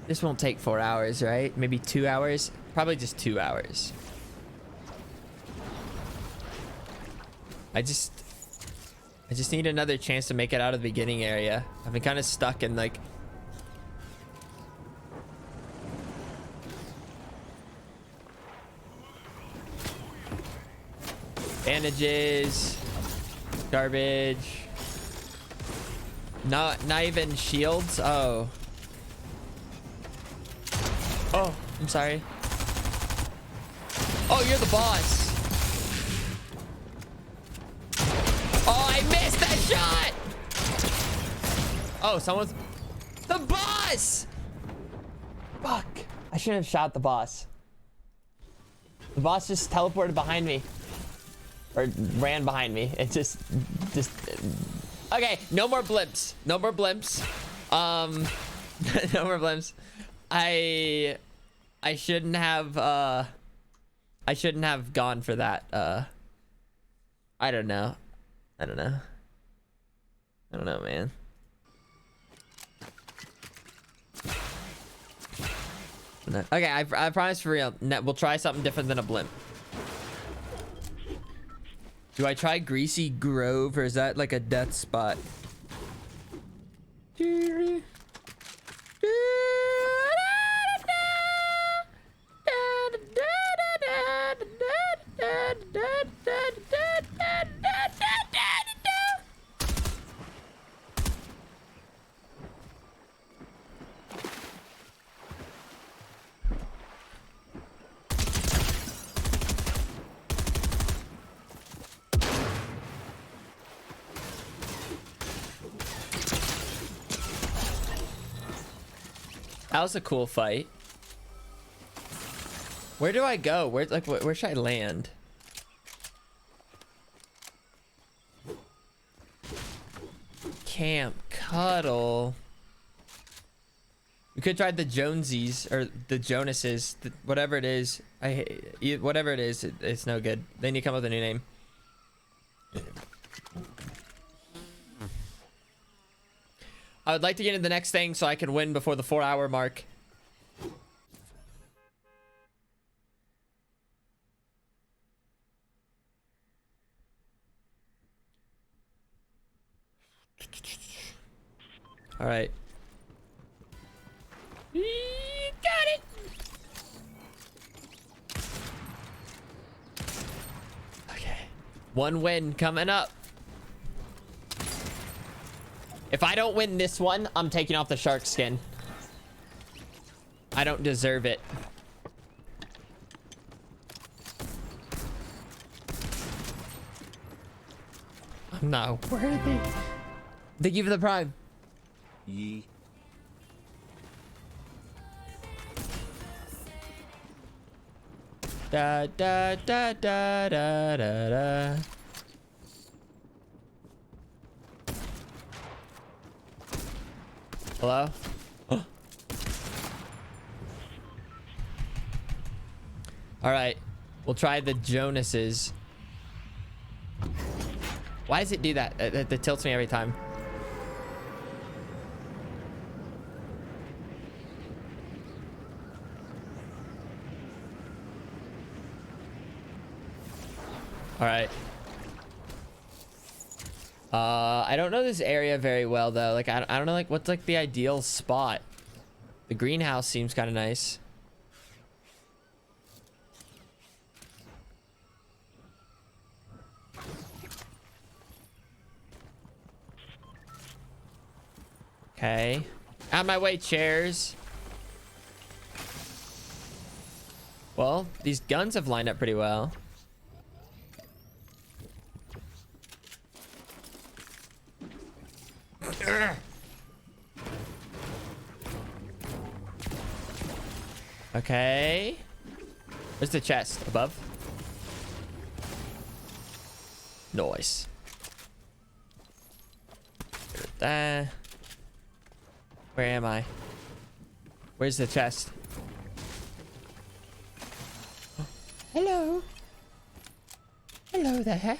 This won't take 4 hours, right? Maybe 2 hours? Probably just 2 hours. I just need another chance to make it out of the beginning area. I've been kind of stuck in like... bandages, garbage, not even shields. Oh, I'm sorry. Oh, you're the boss. Oh, I missed that shot. Oh, someone's the boss. Fuck, I shouldn't have shot the boss. The boss just teleported behind me. Or ran behind me. It just okay, no more blimps. No more blimps. No more blimps. I shouldn't have gone for that. I don't know, man. Okay, I promise for real, we'll try something different than a blimp. Do I try Greasy Grove, or is that like a death spot? That was a cool fight. Where do I go? Where should I land? Camp Cuddle. We could try the Jonesies or the Jonases, whatever it is. Whatever it is, it's no good. They need to come up with a new name. I would like to get into the next thing so I can win before the 4-hour mark. All right. Got it. Okay. One win coming up. If I don't win this one, I'm taking off the shark skin. I don't deserve it. I'm not worthy. Thank you for the prime. Yee. Da da da da da da da. Hello? All right, we'll try the Jonases. Why does it do that? That tilts me every time. All right. I don't know this area very well though. Like I don't know like what's like the ideal spot. The greenhouse seems kind of nice. Okay. Out of my way, chairs. Well, these guns have lined up pretty well. Okay. Where's the chest? Above? Nice. Where am I? Where's the chest? Oh, hello. Hello there.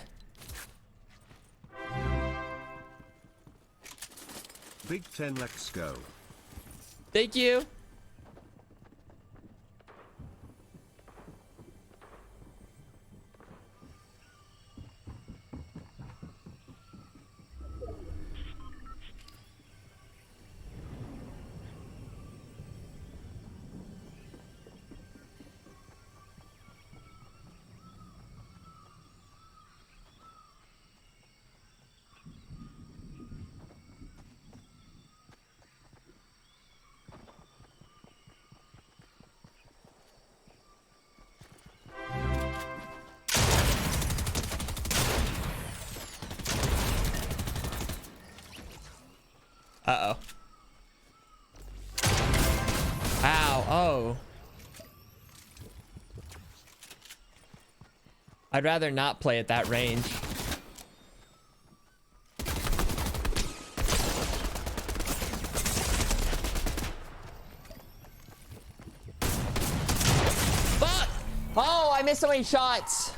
Big 10, let's go. Thank you. Uh-oh. Ow. Oh. I'd rather not play at that range. Fuck! Oh, I missed so many shots.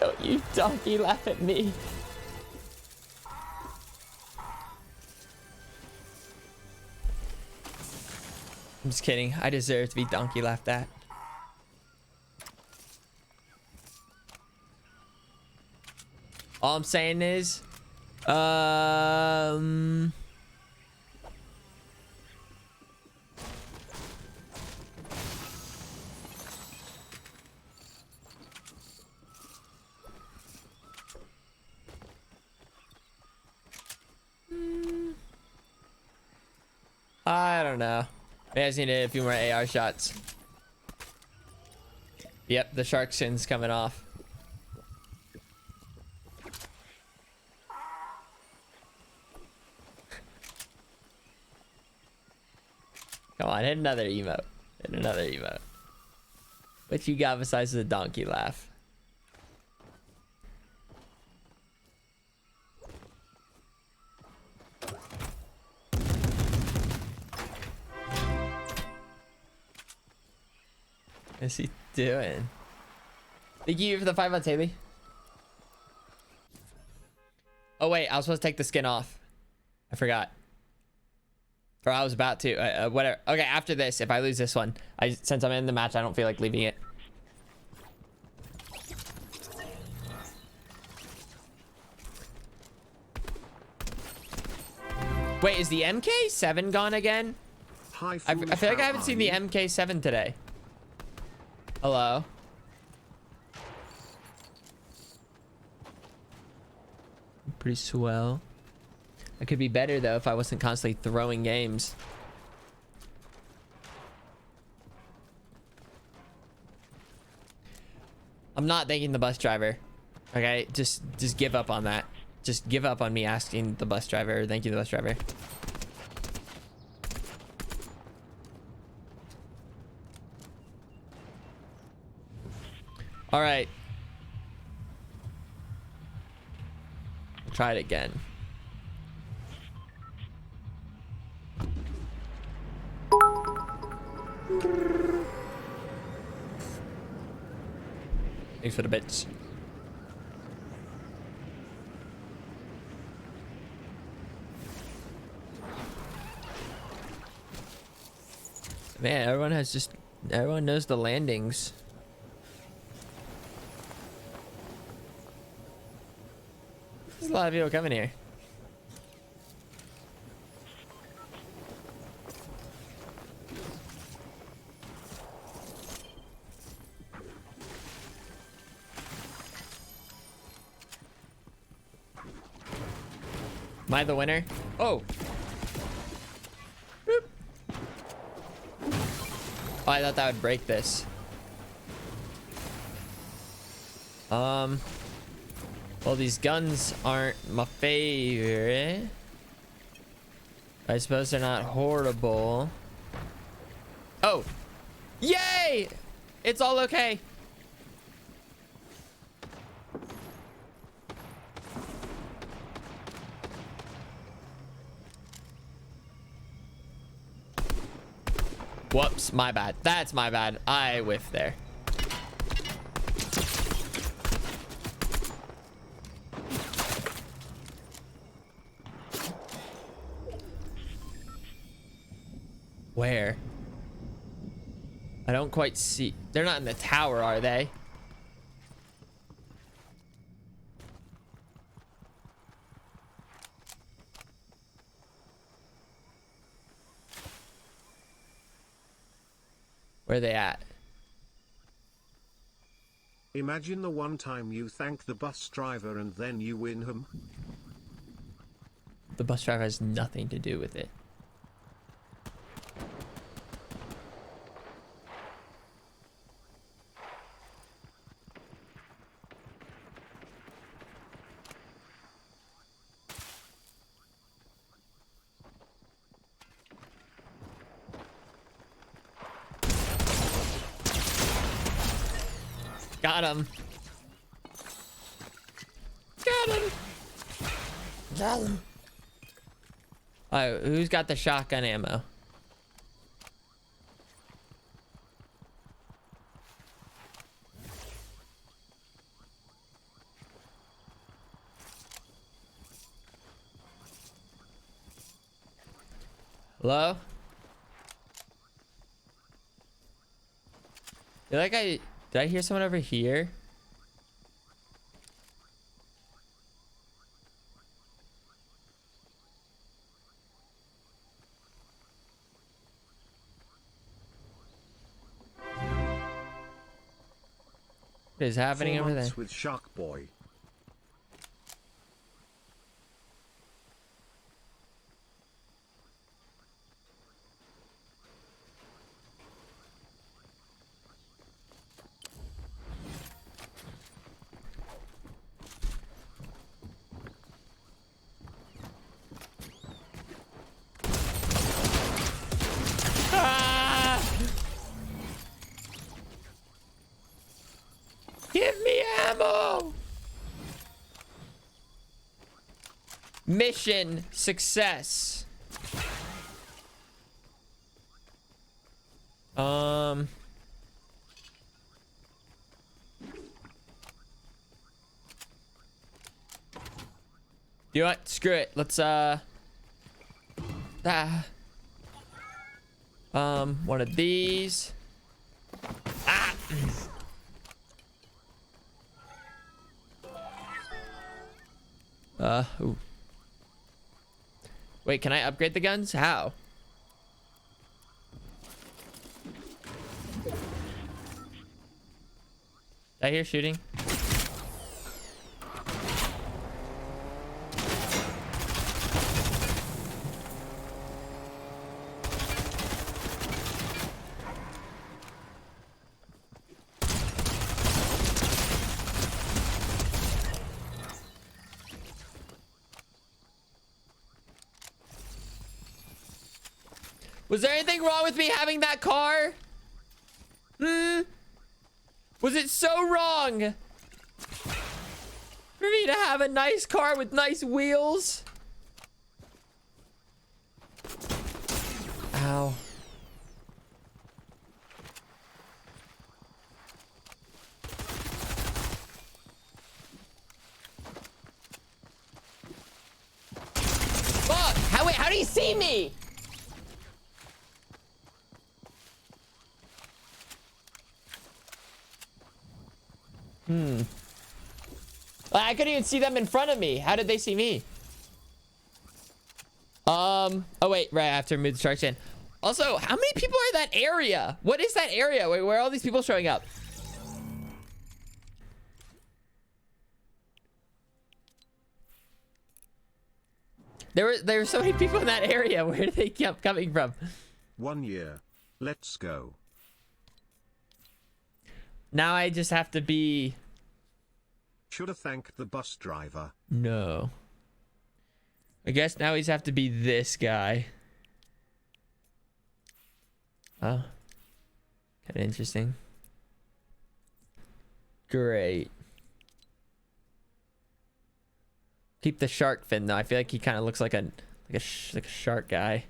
Don't you donkey laugh at me. I'm just kidding. I deserve to be donkey laughed at. All I'm saying is, I don't know. Maybe I just need a few more AR shots. Yep, the shark skin's coming off. Come on, hit another emote. Hit another emote. What you got besides the donkey laugh? What's he doing? Thank you for the 5 months, Haley. Oh wait, I was supposed to take the skin off. I forgot. Or I was about to. Whatever. Okay, after this, if I lose this one, since I'm in the match, I don't feel like leaving it. Wait, is the MK7 gone again? Hi, I feel like I haven't seen the MK7 today. Hello. pretty swell. I could be better though if I wasn't constantly throwing games. I'm not thanking the bus driver. Okay, just give up on that. Just give up on me asking the bus driver or thank you the bus driver. All right. Try it again. Thanks for the bits. Man, everyone knows the landings. There's a lot of people coming here. Am I the winner? Oh. Boop. Oh, I thought that would break this. Well, these guns aren't my favorite. I suppose they're not horrible. Oh. Yay! It's all okay. Whoops, my bad. That's my bad. I whiffed there. Where? I don't quite see. They're not in the tower, are they? Where are they at? Imagine the one time you thank the bus driver and then you win him. The bus driver has nothing to do with it. Got him. Got him. Got him. Alright, who's got the shotgun ammo? Hello? Did I hear someone over here? What is happening 4 over there? months with Shark Boy. Give me ammo! Mission success. You know what? Screw it. Let's one of these. Ah. Ooh. Wait, can I upgrade the guns? How? Did I hear shooting? Was there anything wrong with me having that car? Was it so wrong for me to have a nice car with nice wheels? Ow. Fuck! How do you see me? I couldn't even see them in front of me. How did they see me? Oh wait, right, I have to remove the shark fin. Also, how many people are in that area? What is that area? Wait, where are all these people showing up? There were so many people in that area. Where did they keep coming from? 1 year. Let's go. Now I just have to be... Should have thanked the bus driver. No. I guess now he's have to be this guy. Oh. Kind of interesting. Great. Keep the shark fin though. I feel like he kind of looks like a shark guy.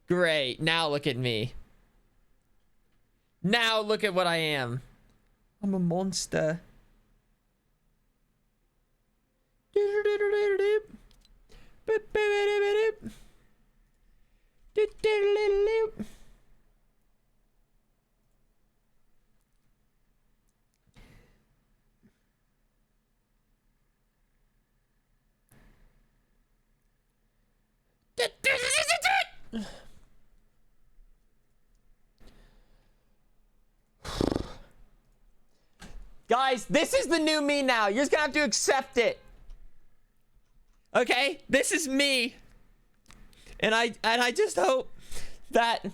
Great. Now look at me. Now look at what I am. I'm a monster. Guys, this is the new me now. You're just gonna have to accept it. Okay? This is me. And I just hope that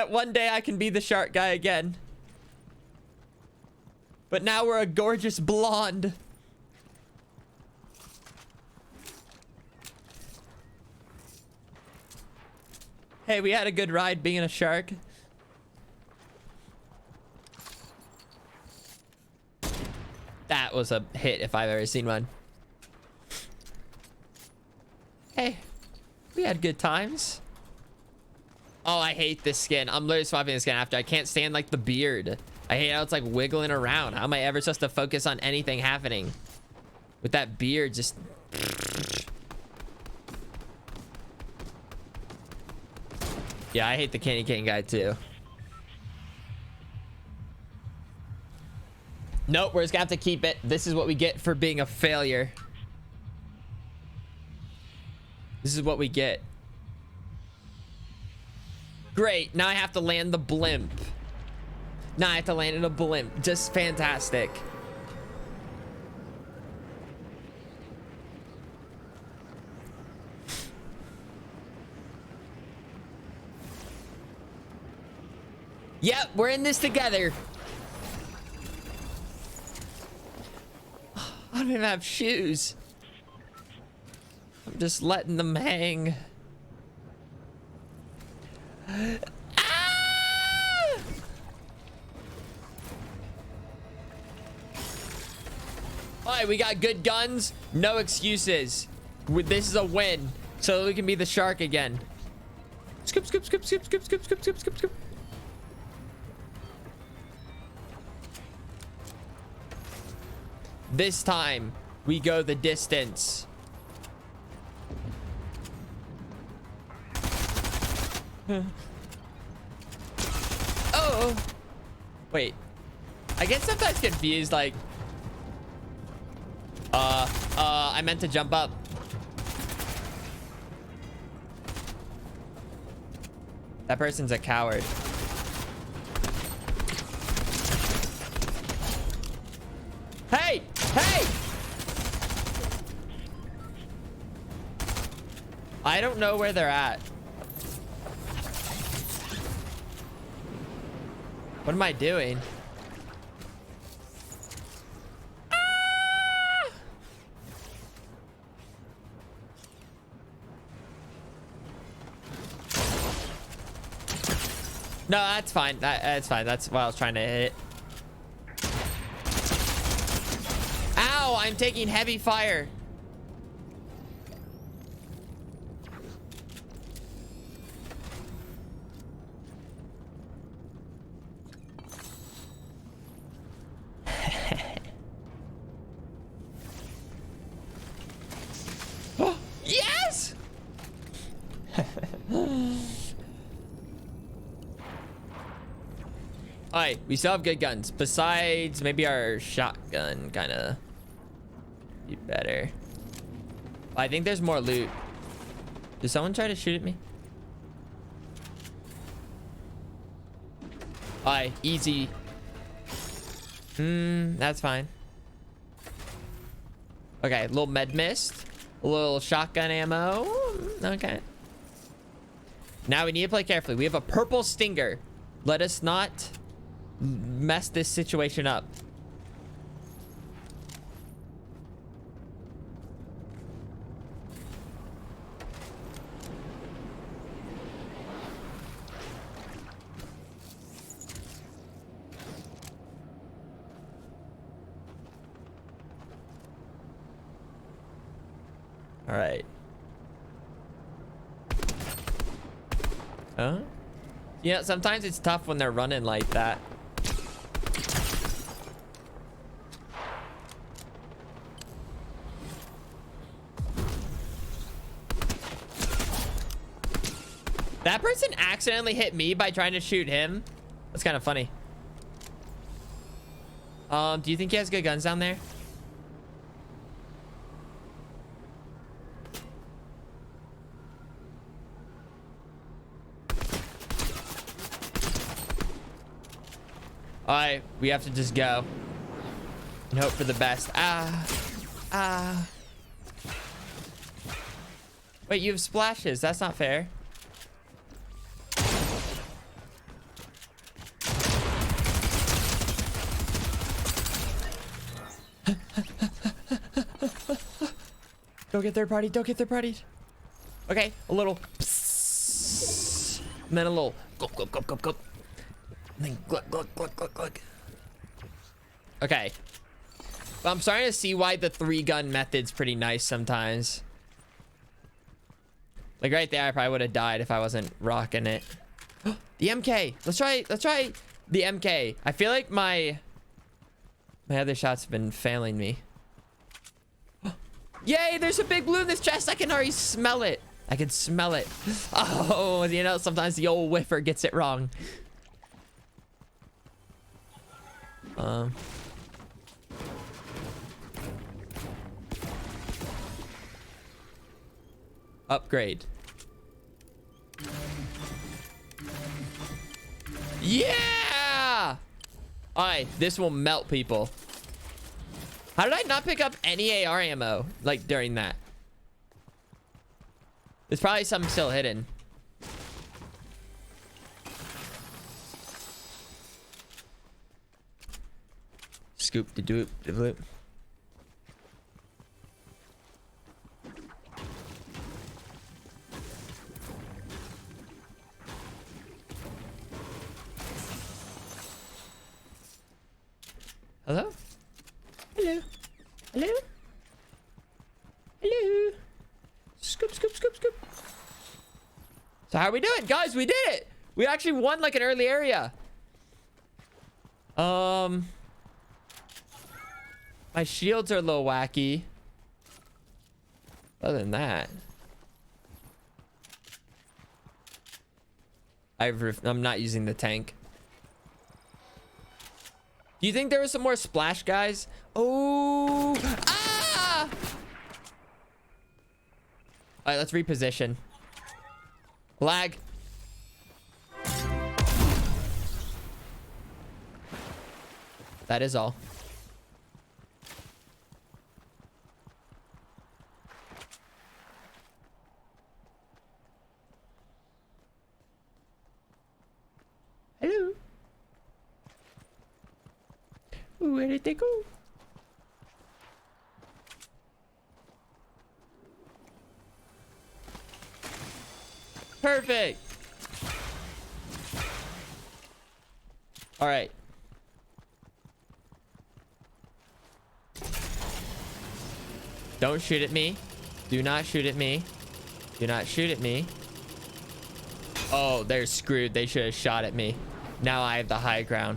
one day I can be the shark guy again. But now we're a gorgeous blonde. Hey, we had a good ride being a shark. That was a hit if I've ever seen one. Hey, we had good times. Oh, I hate this skin. I'm literally swapping the skin after. I can't stand like the beard. I hate how it's like wiggling around. How am I ever supposed to focus on anything happening with that beard just... Yeah, I hate the candy cane guy too. Nope, we're just gonna have to keep it. This is what we get for being a failure. This is what we get. Great, now I have to land the blimp. Now I have to land in a blimp. Just fantastic. Yep, we're in this together. I don't even have shoes. I'm just letting them hang. Ah! Alright, we got good guns. No excuses. This is a win. So we can be the shark again. Skip, skip, skip, skip, skip, skip, skip, skip, skip, skip. This time, we go the distance. Oh. Wait. I get sometimes confused, like... I meant to jump up. That person's a coward. Hey! Hey! I don't know where they're at. What am I doing? Ah! No, that's fine. That's fine. That's what I was trying to hit. Ow, I'm taking heavy fire. Yes! Alright, we still have good guns. Besides, maybe our shotgun kind of be better. I think there's more loot. Did someone try to shoot at me? Alright, easy. That's fine. Okay, a little med mist. A little shotgun ammo. Okay. Now we need to play carefully. We have a purple stinger. Let us not mess this situation up. All right. Huh? Yeah, sometimes it's tough when they're running like that. That person accidentally hit me by trying to shoot him. That's kind of funny. Do you think he has good guns down there? Alright, we have to just go and hope for the best. Wait, you have splashes. That's not fair. Don't get third party. Don't get third party. Okay, a little. Psst, and then a little. Gulp, gulp, gulp, gulp, gulp. And then gluck, gluck, gluck, gluck, gluck. Okay. Well, I'm starting to see why the 3-gun method's pretty nice sometimes. Like right there, I probably would have died if I wasn't rocking it. The MK. Let's try the MK. I feel like my other shots have been failing me. Yay, there's a big blue in this chest. I can already smell it. I can smell it. Oh, you know, sometimes the old whiffer gets it wrong. Upgrade. Yeah! Alright, this will melt people. How did I not pick up any AR ammo, like, during that? There's probably something still hidden. Scoop the doop the bloop. Hello? Hello? Hello? Hello? Scoop, scoop, scoop, scoop. So how are we doing? Guys, we did it! We actually won like an early area. My shields are a little wacky. Other than that, I'm not using the tank. Do you think there was some more splash guys? Oh! Ah! All right, let's reposition. Lag. That is all. Hello. Where did they go? Perfect. All right. Don't shoot at me. Do not shoot at me. Do not shoot at me. Oh, they're screwed. They should have shot at me. Now I have the high ground.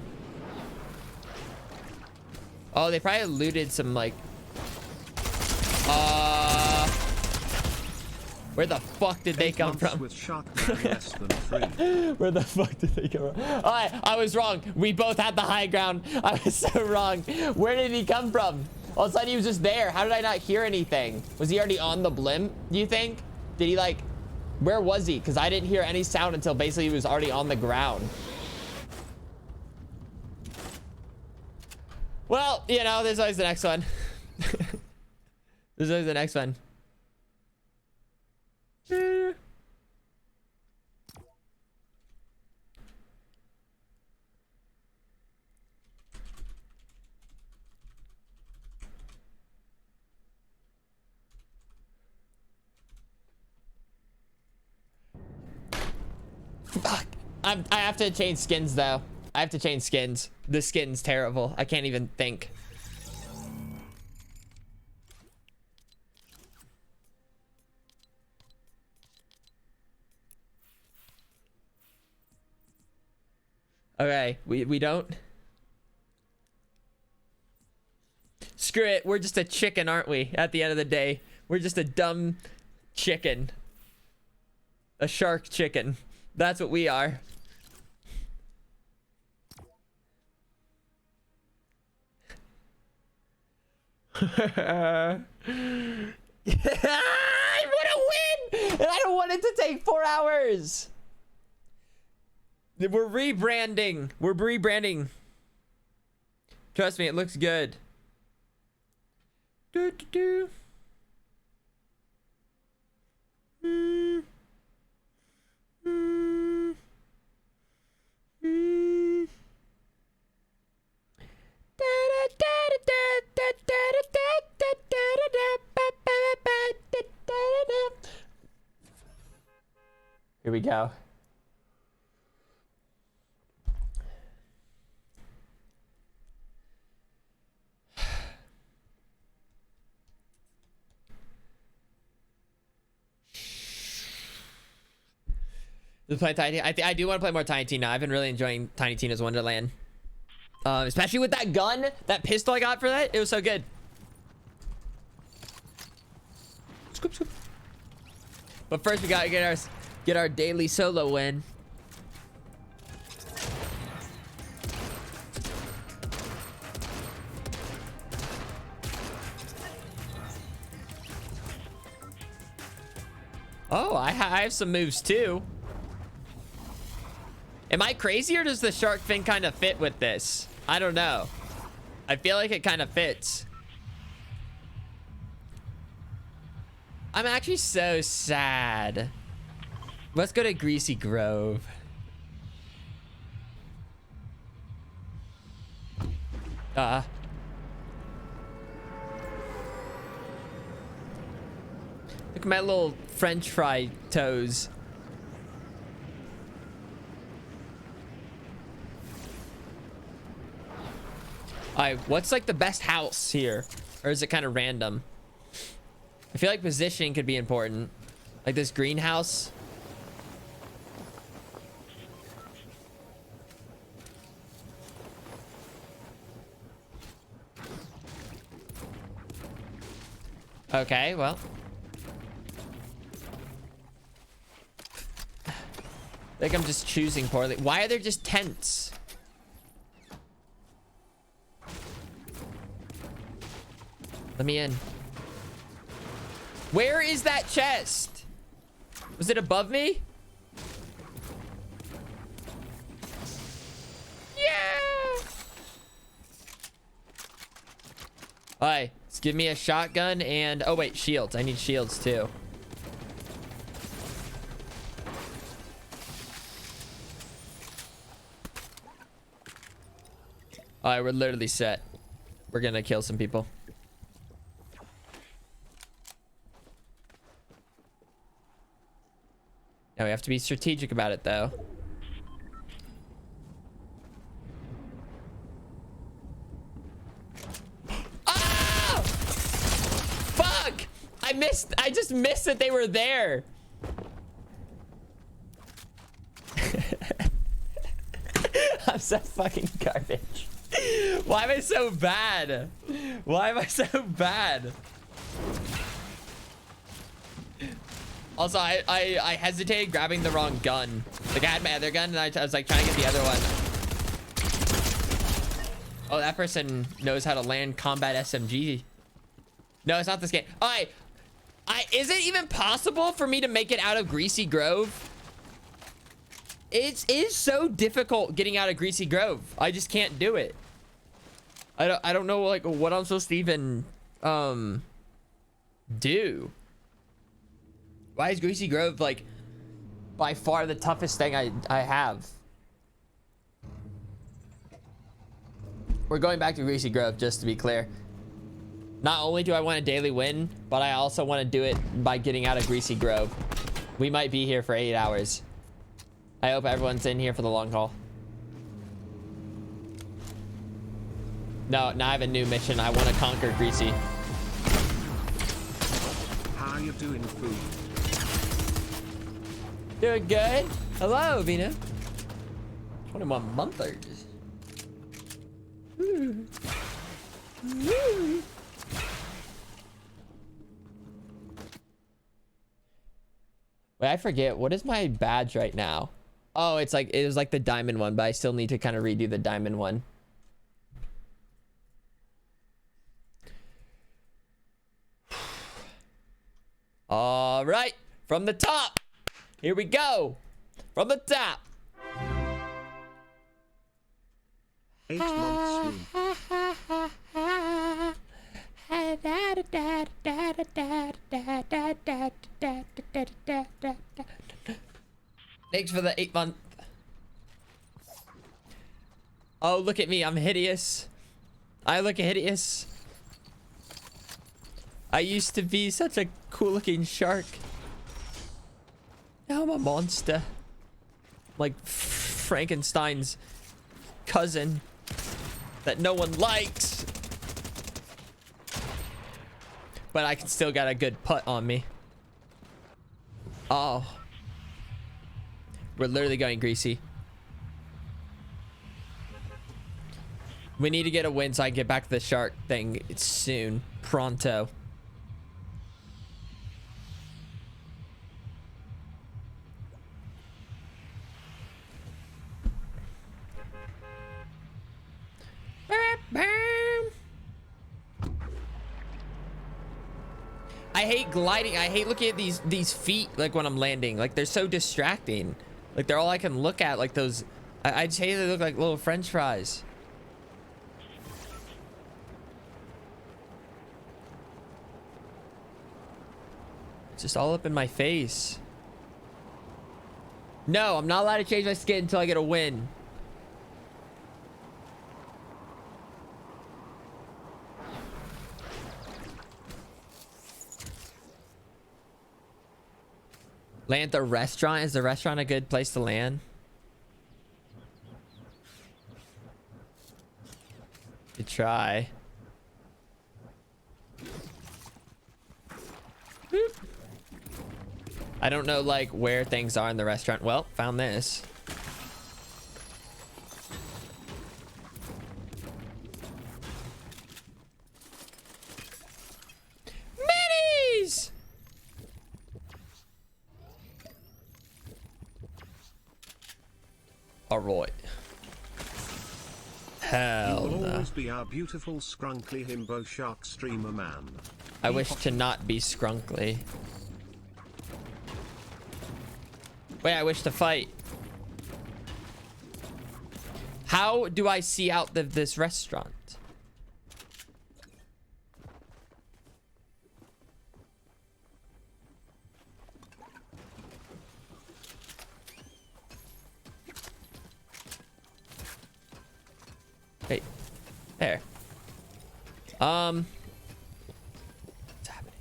Oh, they probably looted some, like... Where the fuck did they come from? With Sharkman less than 3. Where the fuck did they come from? I was wrong. We both had the high ground. I was so wrong. Where did he come from? All of a sudden he was just there. How did I not hear anything? Was he already on the blimp, do you think? Did he like... Where was he? Because I didn't hear any sound until basically he was already on the ground. Well, you know, there's always the next one. There's always the next one. Fuck. I have to change skins though. I have to change skins. The skin's terrible. I can't even think. Okay, we don't. Screw it. We're just a chicken, aren't we? At the end of the day, we're just a dumb chicken. A shark chicken. That's what we are. I want to win, and I don't want it to take 4 hours. We're rebranding. We're rebranding. Trust me, it looks good. Do, do, do. Mm. Mm. Mm. Here we go. Just play Tiny. I do want to play more Tiny Tina. I've been really enjoying Tiny Tina's Wonderland. Especially with that gun, that pistol I got for that. It was so good. Scoop, scoop. But first we gotta get our daily solo win. Oh, I have some moves too. Am I crazy or does the shark fin kind of fit with this? I don't know. I feel like it kind of fits. I'm actually so sad. Let's go to Greasy Grove. Look at my little French fry toes. Alright, what's like the best house here? Or is it kind of random? I feel like positioning could be important. Like this greenhouse. Okay, well. I think I'm just choosing poorly. Why are there just tents? Let me in. Where is that chest? Was it above me? Yeah! Alright, let's give me a shotgun and... Oh, wait, shields. I need shields, too. Alright, we're literally set. We're gonna kill some people. Now we have to be strategic about it, though. I just missed that they were there. I'm so fucking garbage. Why am I so bad? Why am I so bad? Also, I hesitated grabbing the wrong gun. Like, I had my other gun, and I was like trying to get the other one. Oh, that person knows how to land combat SMG. No, it's not this game. All right. Is it even possible for me to make it out of Greasy Grove? It is so difficult getting out of Greasy Grove. I just can't do it. I don't know like what I'm supposed to even do. Why is Greasy Grove like by far the toughest thing I have? We're going back to Greasy Grove, just to be clear. Not only do I want a daily win, but I also want to do it by getting out of Greasy Grove. We might be here for 8 hours. I hope everyone's in here for the long haul. No, now I have a new mission. I want to conquer Greasy. How you doing, food? Doing good. Hello, Vina. 21 monthers. Wait, I forget. What is my badge right now? Oh, it's like, it was like the diamond one, but I still need to kind of redo the diamond one. All right, from the top. Here we go. From the top. 8 months swoon. Thanks for the 8 month. Oh, look at me. I'm hideous. I look hideous. I used to be such a cool looking shark. Now I'm a monster. Like Frankenstein's cousin that no one likes. But I can still got a good putt on me. Oh. We're literally going Greasy. We need to get a win so I can get back to the shark thing soon. Pronto. I hate gliding. I hate looking at these feet like when I'm landing. Like they're so distracting. Like they're all I can look at. Like those. I just hate they look like little French fries. It's just all up in my face. No, I'm not allowed to change my skin until I get a win. Land at the restaurant? Is the restaurant a good place to land? Good try. Boop. I don't know like where things are in the restaurant. Well, found this. Minis! All right. Hell You'll no. always be our beautiful scrunkly himbo shark streamer man. I wish to not be scrunkly. Wait, I wish to fight. How do I see out this restaurant? Wait, there. What's happening?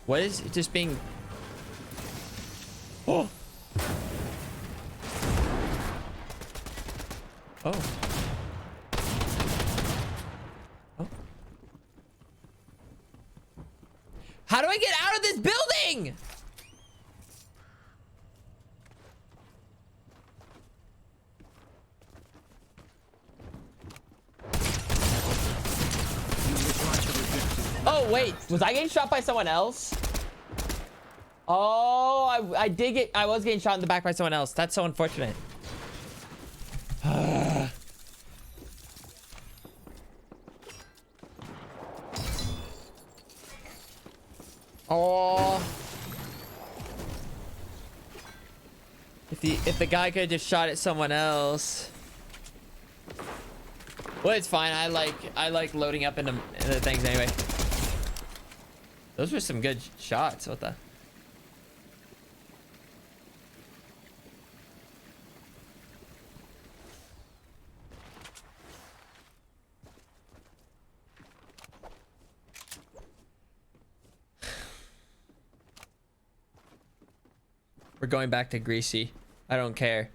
What is it just being? Oh. Oh. Oh. How do I get out of this building? Oh, wait. Was I getting shot by someone else? Oh, I did get... I was getting shot in the back by someone else. That's so unfortunate. Oh. If the guy could have just shot at someone else. Well, it's fine. I like loading up into things anyway. Those were some good shots. What the? We're going back to greasy. I don't care.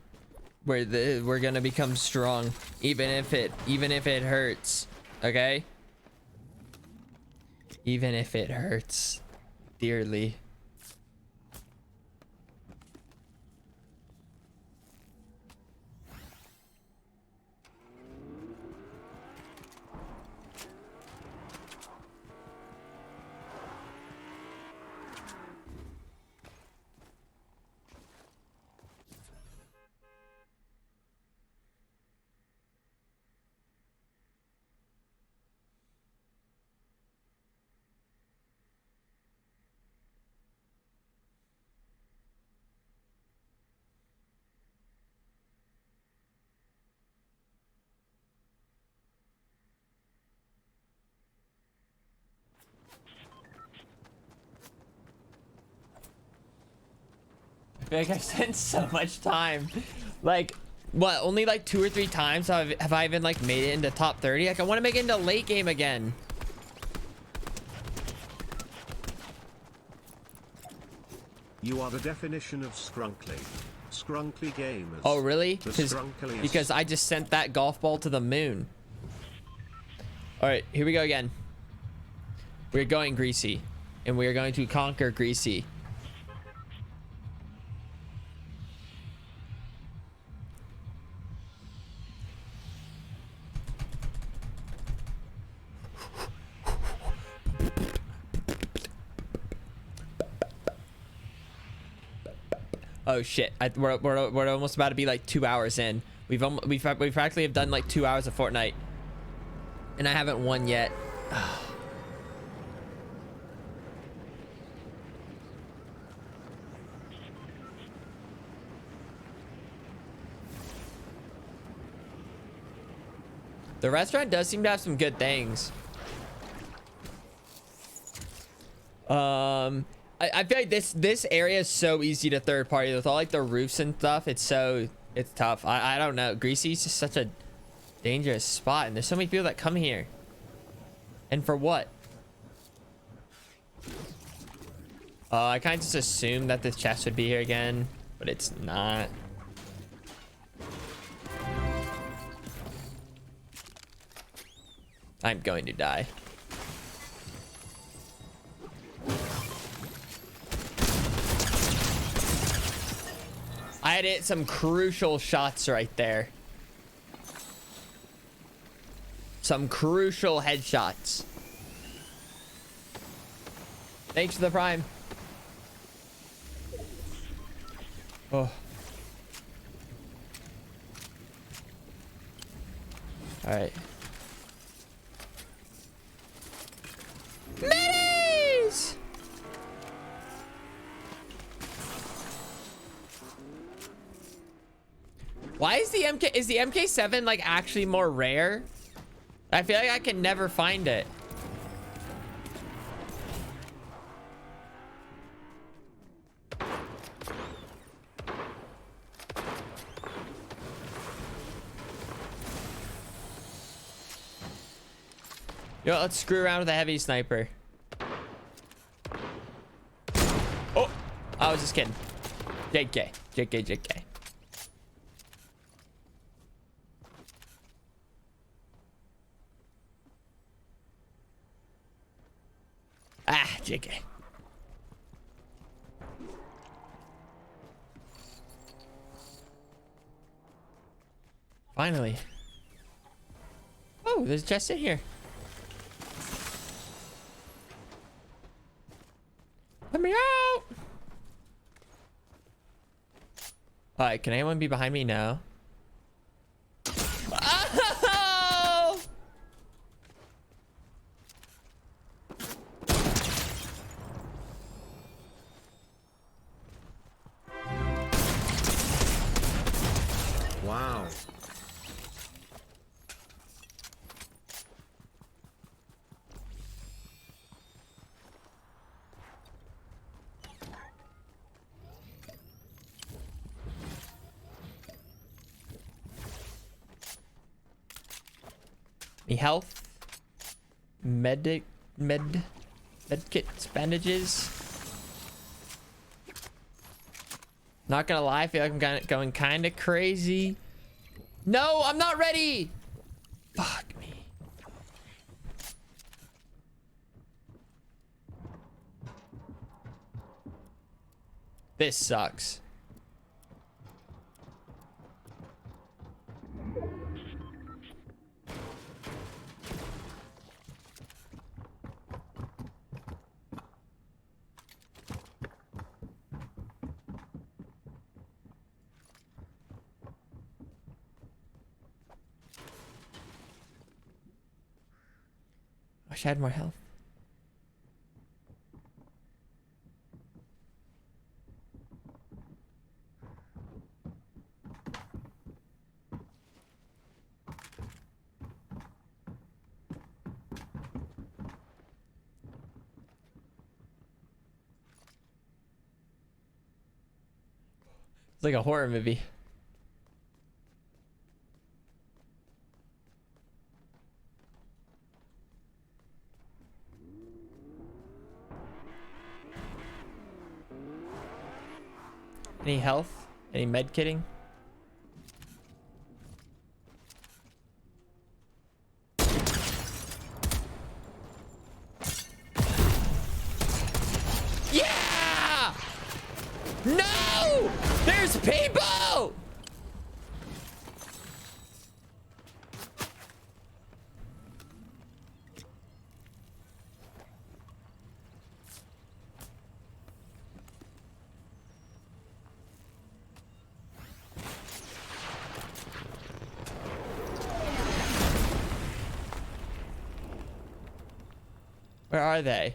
We're gonna become strong, even if it hurts. Okay. Even if it hurts dearly. I feel like I've spent so much time. Like, what? Only like 2 or 3 times have I even like made it into top 30? Like, I want to make it into late game again. You are the definition of scrunkly. Scrunkly gamers. Oh, really? The scrunkliest. Because I just sent that golf ball to the moon. All right, here we go again. We're going greasy, and we are going to conquer greasy. Oh shit! We're almost about to be like 2 hours in. We've actually have done like 2 hours of Fortnite, and I haven't won yet. The restaurant does seem to have some good things. I feel like this area is so easy to third party with all like the roofs and stuff. It's tough. I don't know. Greasy's just such a dangerous spot, and there's so many people that come here. And for what? I kind of just assumed that this chest would be here again, but it's not. I'm going to die. I had hit some crucial shots right there. Some crucial headshots. Thanks for the prime. Oh. All right. Minis! Why is the MK7 like actually more rare? I feel like I can never find it. Yo, let's screw around with a heavy sniper. Oh, I was just kidding. JK. Ah, JK. Finally. Oh, there's a chest in here. Let me out! Alright, can anyone be behind me now? Oh! Wow. Any health? Med kits, bandages. Not gonna lie, I feel like I'm going kind of crazy. No, I'm not ready. Fuck me. This sucks. Wish I had more health. It's like a horror movie. Any health? Any med kitting? Yeah! No! There's people! Where are they?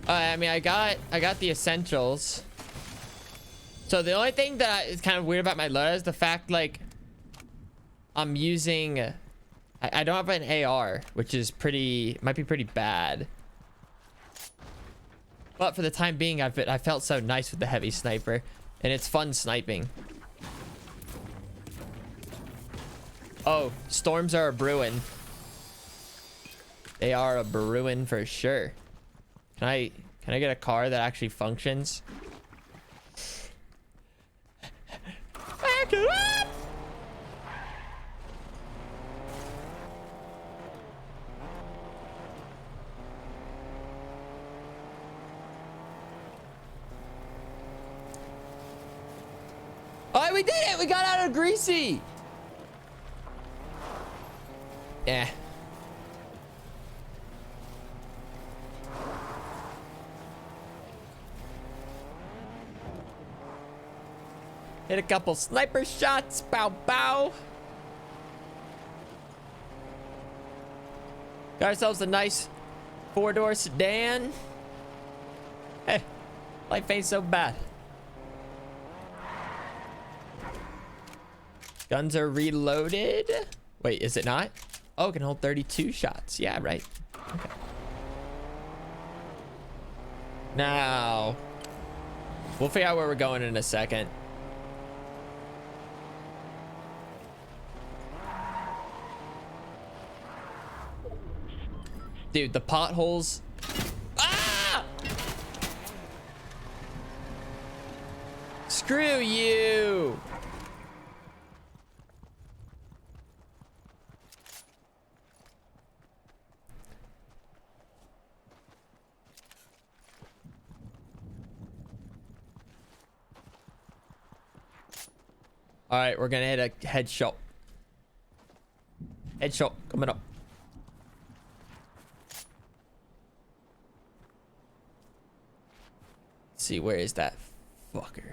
I mean, I got the essentials. So the only thing that is kind of weird about my loadout is the fact, like, I'm using, I don't have an AR, which is might be pretty bad. But for the time being, I felt so nice with the heavy sniper, and it's fun sniping. Oh, storms are a brewing. They are a brewing for sure. Can I get a car that actually functions? Back it up! Oh, we did it! We got out of Greasy! Yeah. Hit a couple sniper shots. Bow, bow. Got ourselves a nice 4-door sedan. Hey, life ain't so bad. Guns are reloaded. Wait, is it not? Oh, it can hold 32 shots. Yeah, right. Okay. Now, we'll figure out where we're going in a second. Dude, the potholes. Ah! Screw you. All right, we're gonna hit a headshot. Headshot coming up. Let's see, where is that fucker?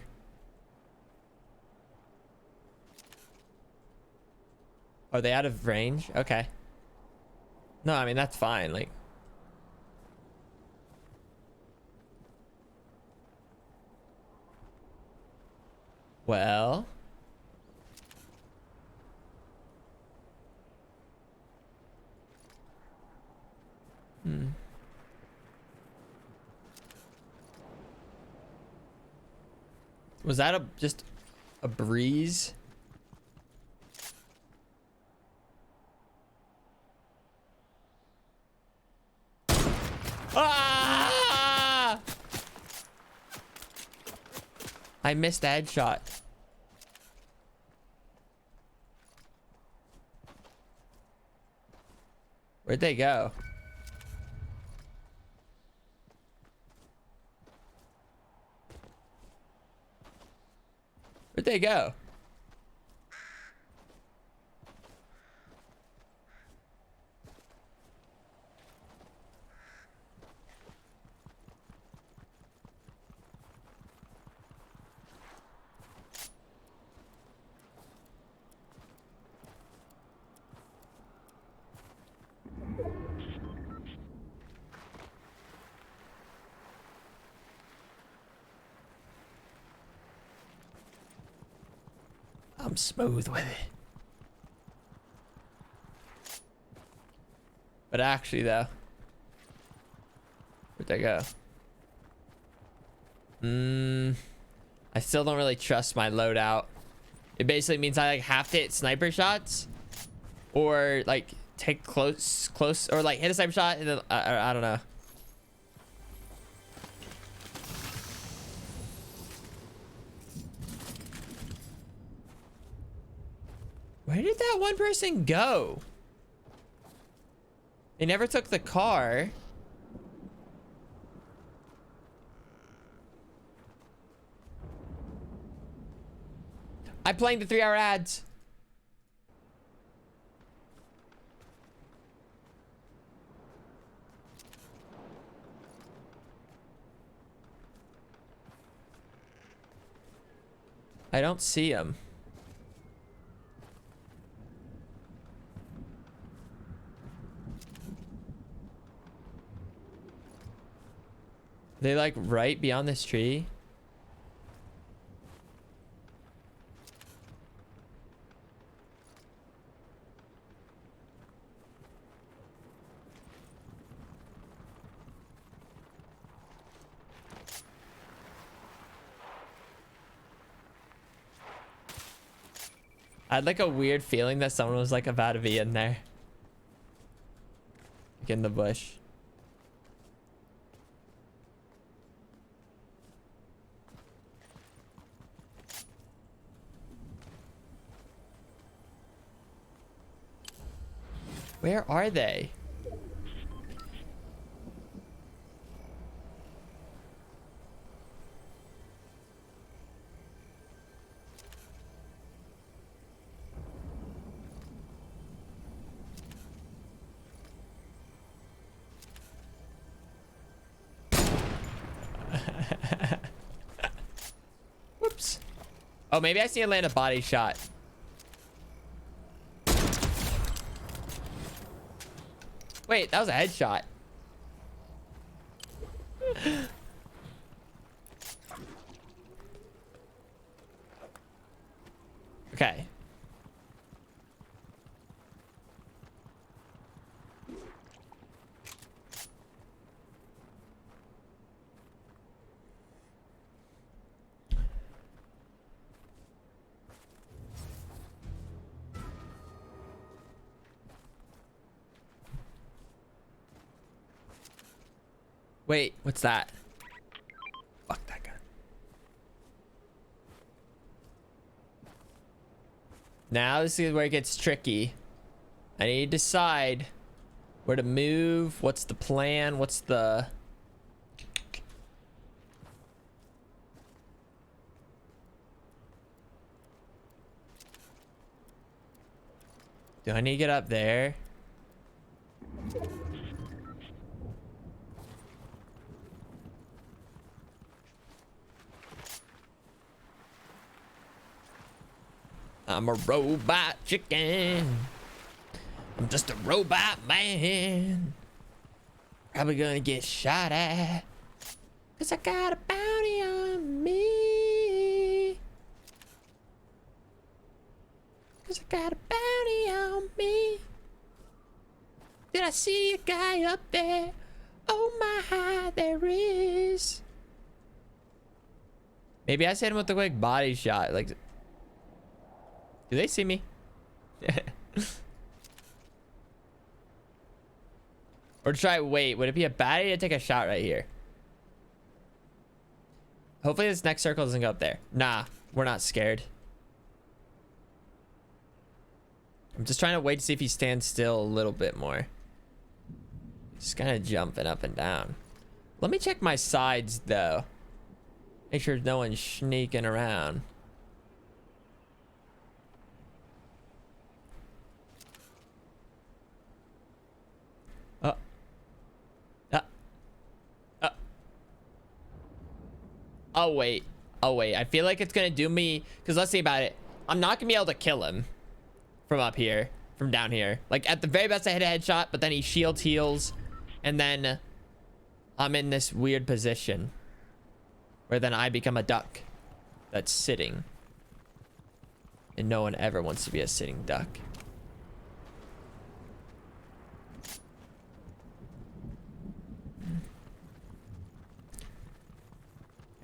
Are they out of range? Okay. No, I mean, that's fine. Like, well, was that just a breeze? Ah! I missed the headshot. Where'd they go? Where'd they go? I'm smooth with it. But actually, though, where'd they go? I still don't really trust my loadout. It basically means I like have to hit sniper shots, or like take close, or like hit a sniper shot and then I don't know. Where did that one person go? They never took the car. I'm playing the 3-hour ads. I don't see him. They like right beyond this tree. I had like a weird feeling that someone was like about to be in there. Like in the bush. Where are they? Whoops. Oh, maybe I see a land a body shot. Wait, that was a headshot. Okay. Wait, what's that? Fuck that gun. Now this is where it gets tricky. I need to decide where to move. What's the plan? What's the... Do I need to get up there? I'm a robot chicken. I'm just a robot man. Probably gonna get shot at. 'Cause I got a bounty on me. 'Cause I got a bounty on me. Did I see a guy up there? Oh my, there is. Maybe I hit him with a quick body shot. Like, do they see me? Or try, wait, would it be a bad idea to take a shot right here? Hopefully this next circle doesn't go up there. Nah, we're not scared. I'm just trying to wait to see if he stands still a little bit more. Just kind of jumping up and down. Let me check my sides though. Make sure no one's sneaking around. Oh wait. Oh wait. I feel like it's gonna do me, because let's think about it. I'm not gonna be able to kill him from up here, from down here. Like at the very best I hit a headshot, but then he shields, heals, and then I'm in this weird position where then I become a duck that's sitting. And no one ever wants to be a sitting duck.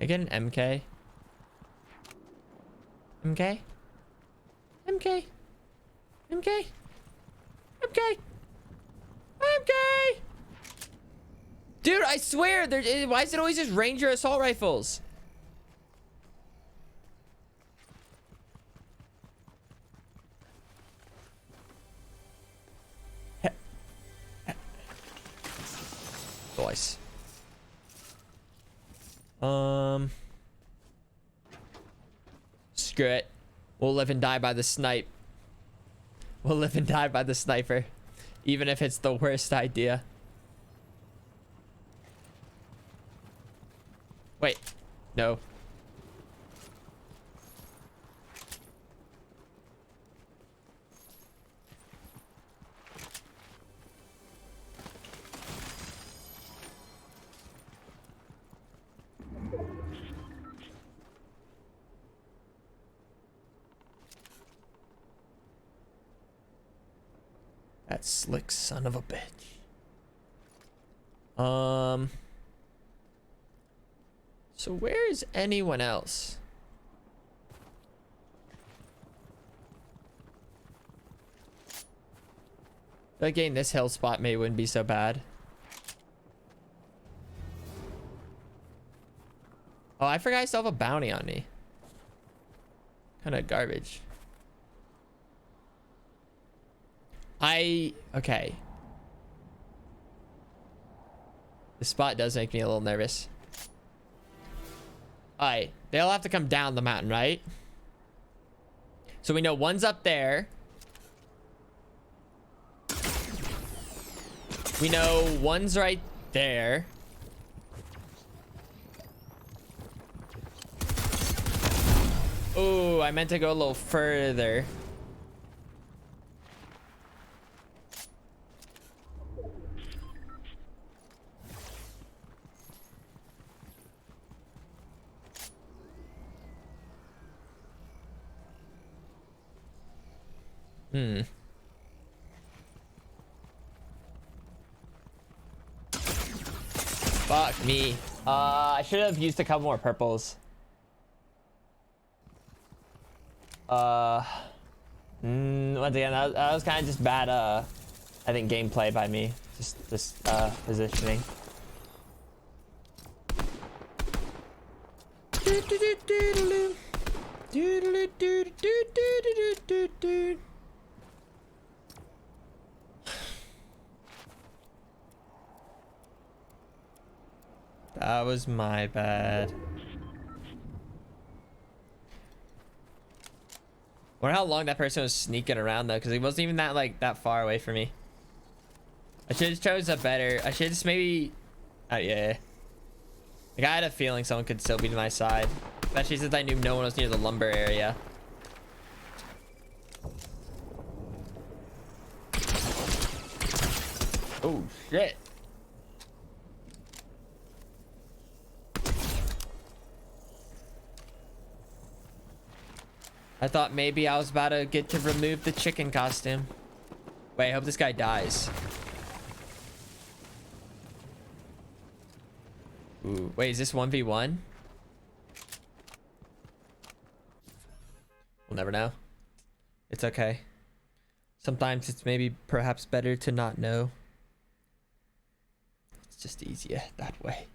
I get an MK. MK? MK? MK? MK? MK? Dude, I swear, why is it always just Ranger assault rifles? Voice. Screw it. We'll live and die by the snipe. We'll live and die by the sniper. Even if it's the worst idea. Wait. No. That slick son of a bitch. So where is anyone else? Like getting this hill spot maybe wouldn't be so bad. Oh, I forgot I still have a bounty on me. Kind of garbage. Okay. This spot does make me a little nervous. Alright, they'll have to come down the mountain, right? So we know one's up there. We know one's right there. Oh, I meant to go a little further. Fuck me. I should have used a couple more purples. Once again, that was kind of just bad, I think, gameplay by me. Just positioning. That was my bad. Wonder how long that person was sneaking around though, because he wasn't even that like that far away from me. I should have chose a better. I should just maybe. Yeah. Like I had a feeling someone could still be to my side, especially since I knew no one was near the lumber area. Oh shit. I thought maybe I was about to get to remove the chicken costume. Wait, I hope this guy dies. Ooh, wait, is this 1v1? We'll never know. It's okay. Sometimes it's maybe perhaps better to not know. It's just easier that way.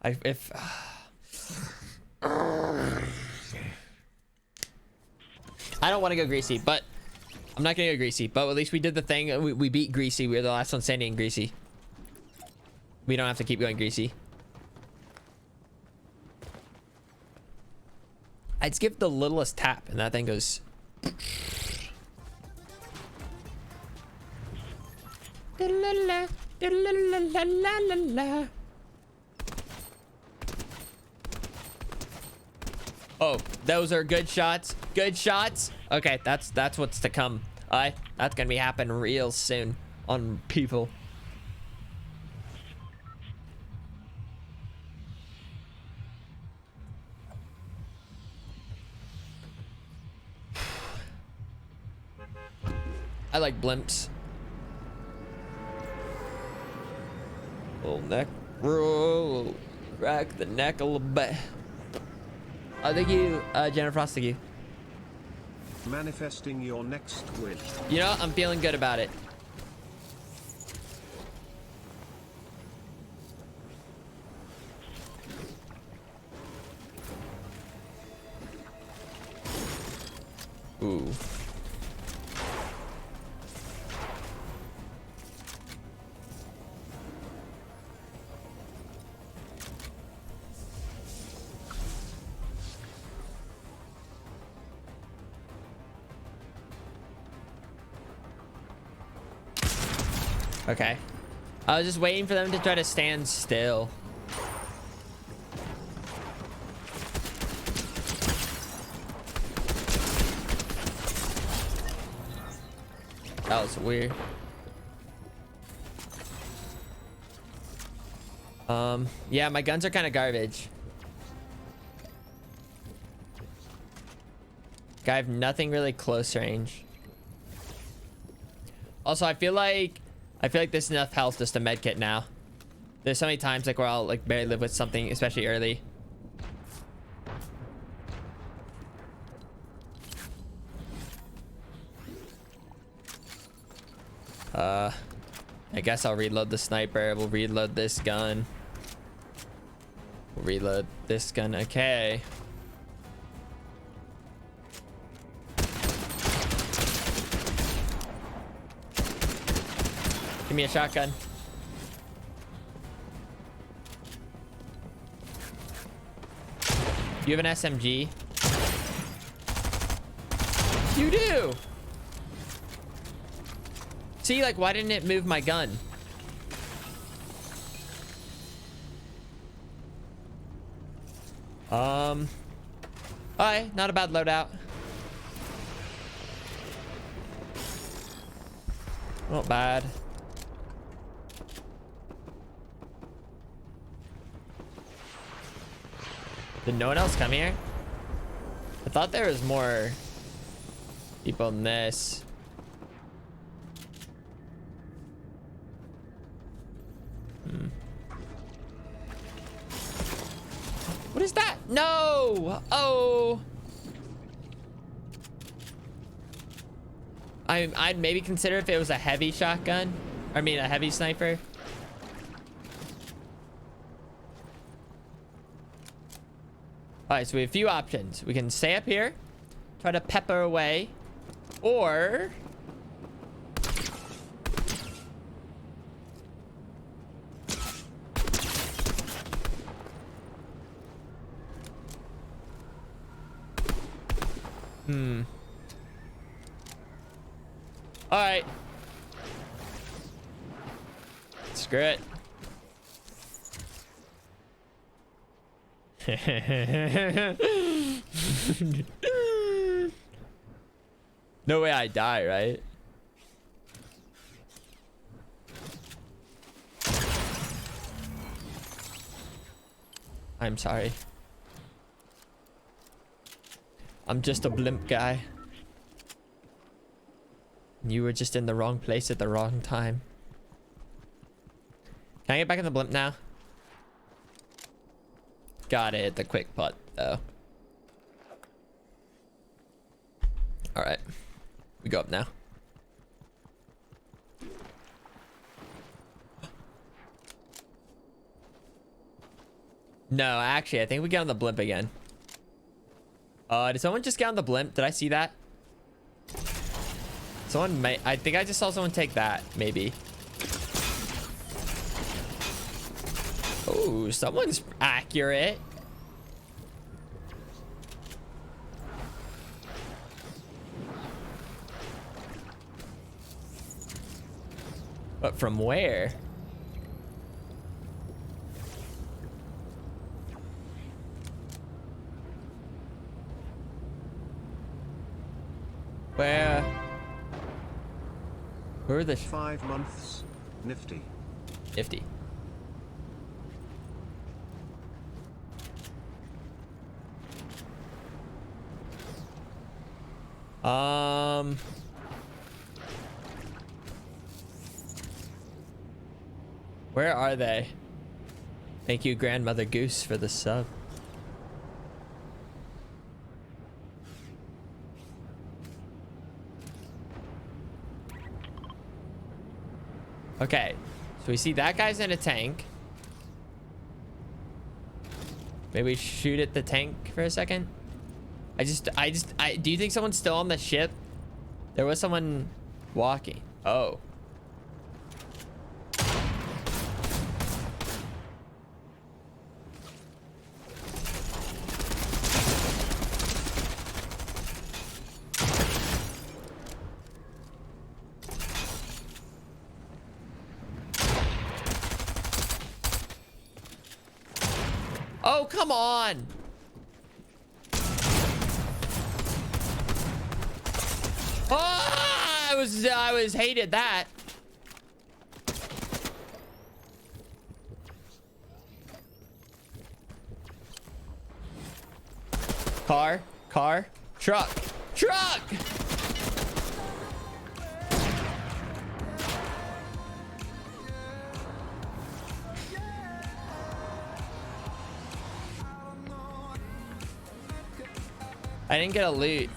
I don't want to go greasy, but I'm not gonna go greasy. But at least we did the thing. We beat greasy. We were the last one standing in greasy. We don't have to keep going greasy. I'd skip the littlest tap, and that thing goes. Oh, those are good shots. Good shots. Okay, that's what's to come. That's gonna be happening real soon on people. I like blimps. Little neck roll, crack the neck a little bit. Oh, thank you, Jennifer Frost, thank you. Manifesting your next win. You know, I'm feeling good about it. Ooh. Okay. I was just waiting for them to try to stand still. That was weird. Yeah, my guns are kind of garbage. I have nothing really close range. Also, I feel like this is enough health just to medkit now. There's so many times like where I'll like barely live with something, especially early. I guess I'll reload the sniper. We'll reload this gun. We'll reload this gun. Okay. Give me a shotgun. You have an SMG? You do! See, like, why didn't it move my gun? Alright, not a bad loadout. Not bad. Did no one else come here? I thought there was more people in this. What is that? No! Oh! I'd maybe consider if it was a heavy shotgun. I mean, a heavy sniper. All right, so we have a few options. We can stay up here, try to pepper away, or All right. Screw it. No way I die, right? I'm sorry. I'm just a blimp guy. You were just in the wrong place at the wrong time. Can I get back in the blimp now? Gotta hit the quick putt though. All right, we go up now. No, actually, I think we get on the blimp again. Did someone just get on the blimp? Did I see that? Someone may. I think I just saw someone take that. Maybe. Oh, someone's accurate. But from where? Where are the 5 months. Nifty. nifty? Where are they? Thank you, Grandmother Goose, for the sub. Okay, so we see that guy's in a tank. Maybe we shoot at the tank for a second. Do you think someone's still on the ship? There was someone walking. Oh. Oh, come on. Oh, I was hated that. Car, truck. I didn't get a loot.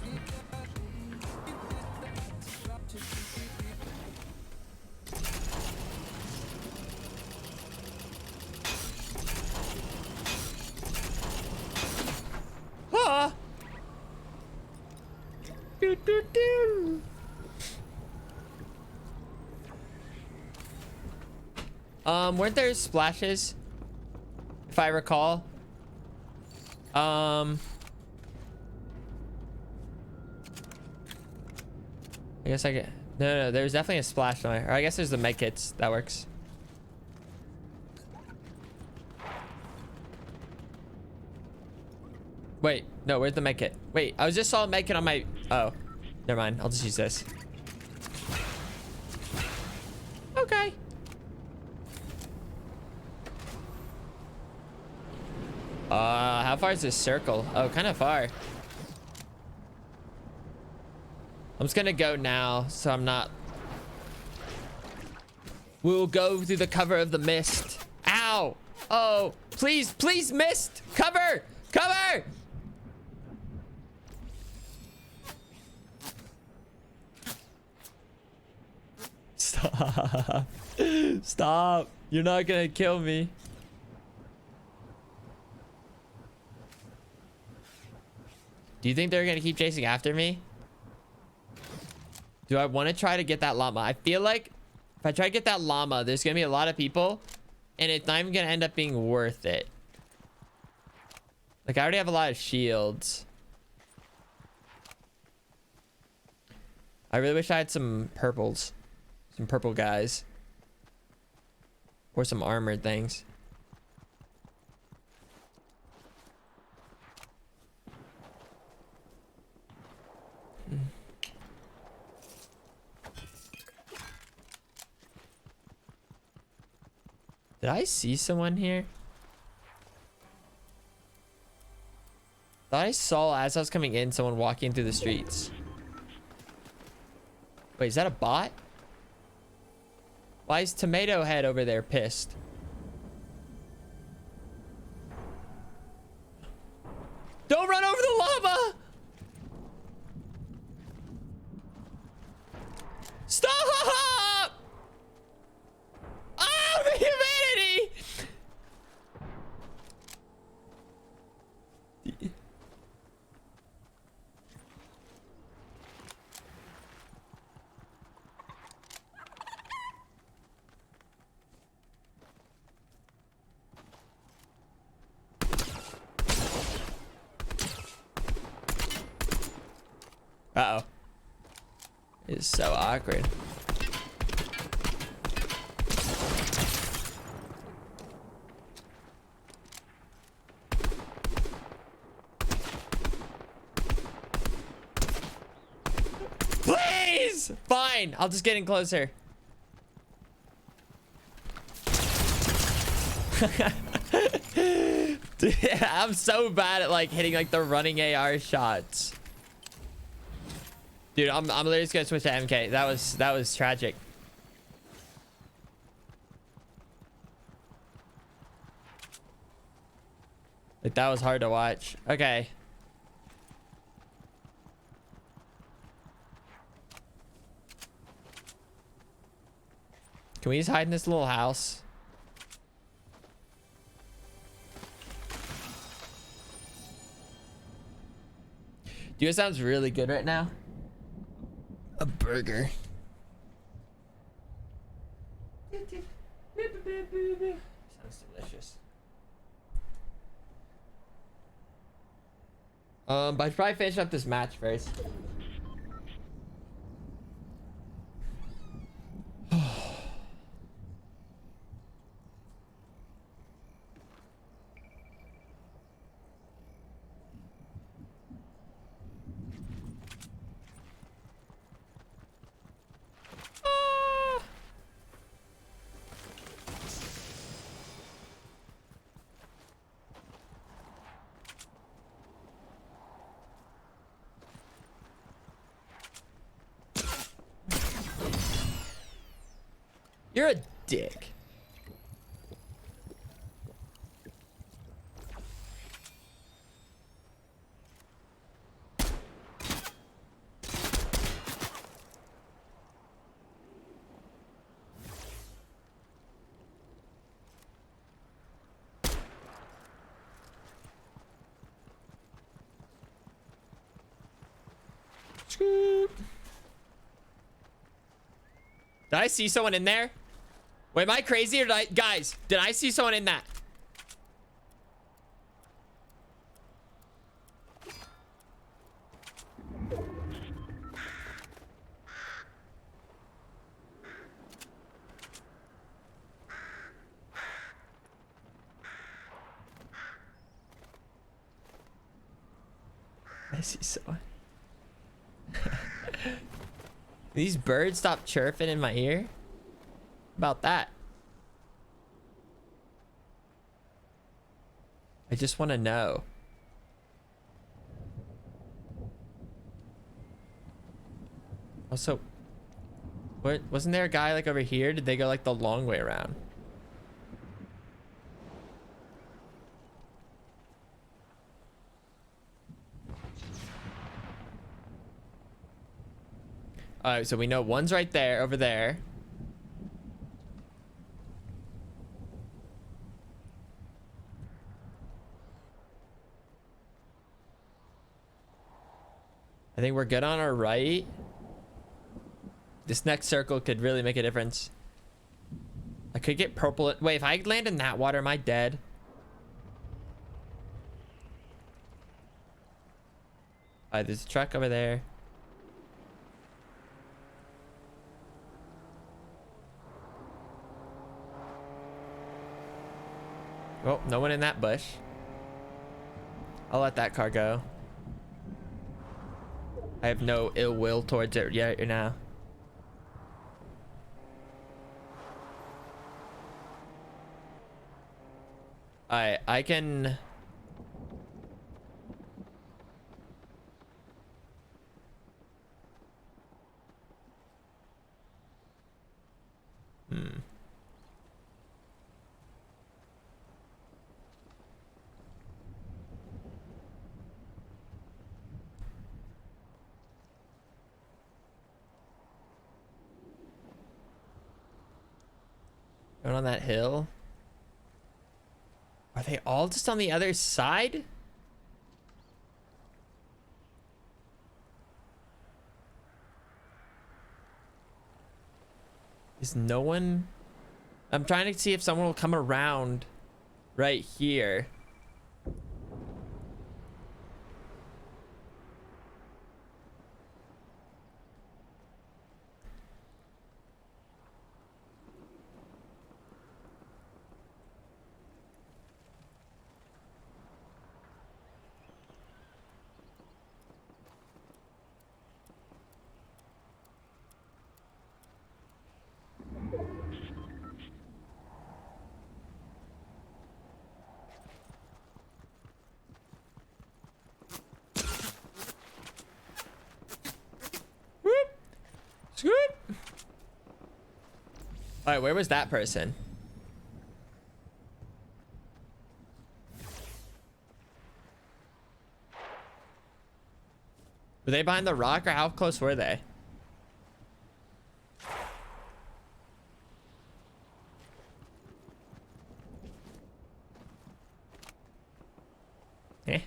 Ah. Do, do, do. Weren't there splashes? If I recall. I guess I get. No, there's definitely a splash somewhere. Or I guess there's the med kits. That works. Wait, no, where's the med kit? Wait, I just saw a med kit on my. Oh, never mind. I'll just use this. Okay. How far is this circle? Oh, kind of far. I'm just gonna go now, so I'm not. We'll go through the cover of the mist. Ow! Oh, please, mist! Cover! Stop. Stop. You're not gonna kill me. Do you think they're gonna keep chasing after me? Do I want to try to get that llama? I feel like if I try to get that llama, there's going to be a lot of people and it's not even going to end up being worth it. Like, I already have a lot of shields. I really wish I had some purples. Some purple guys. Or some armored things. Did I see someone here? Thought I saw as I was coming in someone walking through the streets. Wait, is that a bot? Why is Tomato Head over there pissed? Don't run over the lava! Stop! Oh, the humanity! Uh-oh. It's so awkward. Please! Fine, I'll just get in closer. Dude, I'm so bad at like hitting like the running AR shots. Dude, I'm literally just gonna switch to MK. That was tragic. Like that was hard to watch. Okay. Can we just hide in this little house? Dude, it sounds really good right now. A burger. Sounds delicious. But I should probably finish up this match first. You're a dick. Scoop. Did I see someone in there? Wait, am I crazy or did I... Guys, did I see someone in that? I see someone. These birds stop chirping in my ear? About that. I just want to know. Also, what wasn't there a guy like over here? Did they go like the long way around? All right, so we know one's right there, over there. I think we're good on our right. This next circle could really make a difference. I could get purple. Wait, if I land in that water, am I dead? Alright, there's a truck over there. Oh, no one in that bush. I'll let that car go. I have no ill will towards it yet now. Alright, I can... Going on that hill? Are they all just on the other side? Is no one? I'm trying to see if someone will come around right here. Scoot. All right, where was that person? Were they behind the rock, or how close were they? Eh.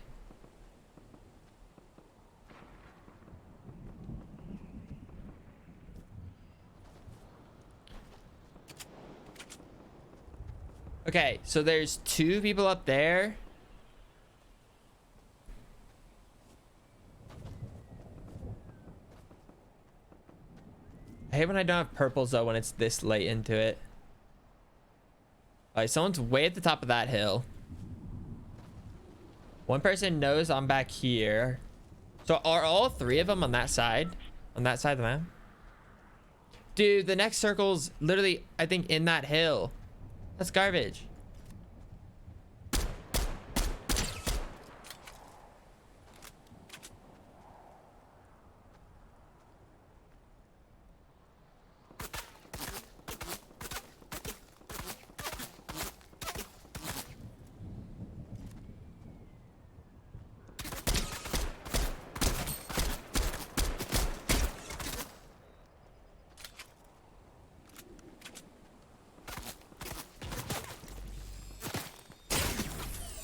Okay, so there's 2 people up there. I hate when I don't have purples though when it's this late into it. Alright, someone's way at the top of that hill. One person knows I'm back here. So are all 3 of them on that side? On that side of the map? Dude, the next circle's literally, I think, in that hill. That's garbage.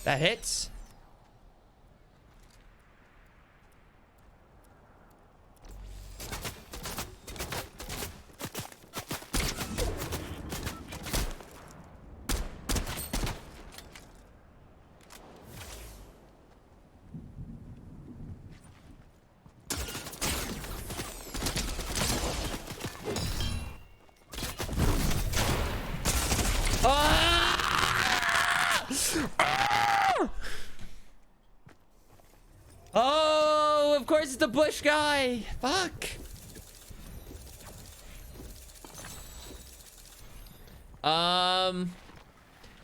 That hits. Oh, of course it's the bush guy. Fuck.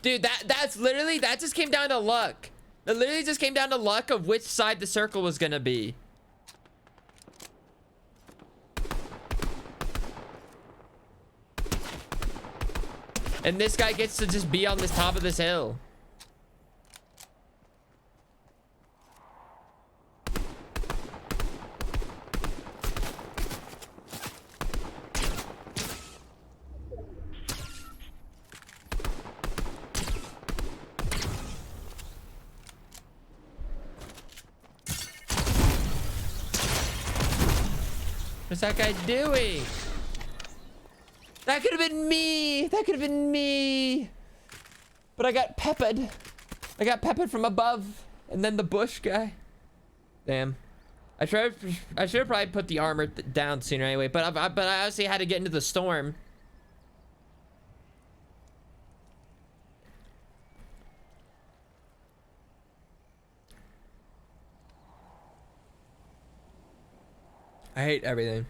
Dude, that's literally, that just came down to luck. That literally just came down to luck of which side the circle was gonna be. And this guy gets to just be on this top of this hill. What's that guy doing? That could have been me. That could have been me. But I got peppered. I got peppered from above. And then the bush guy. Damn. I should have probably put the armor down sooner anyway. But I obviously had to get into the storm. I hate everything.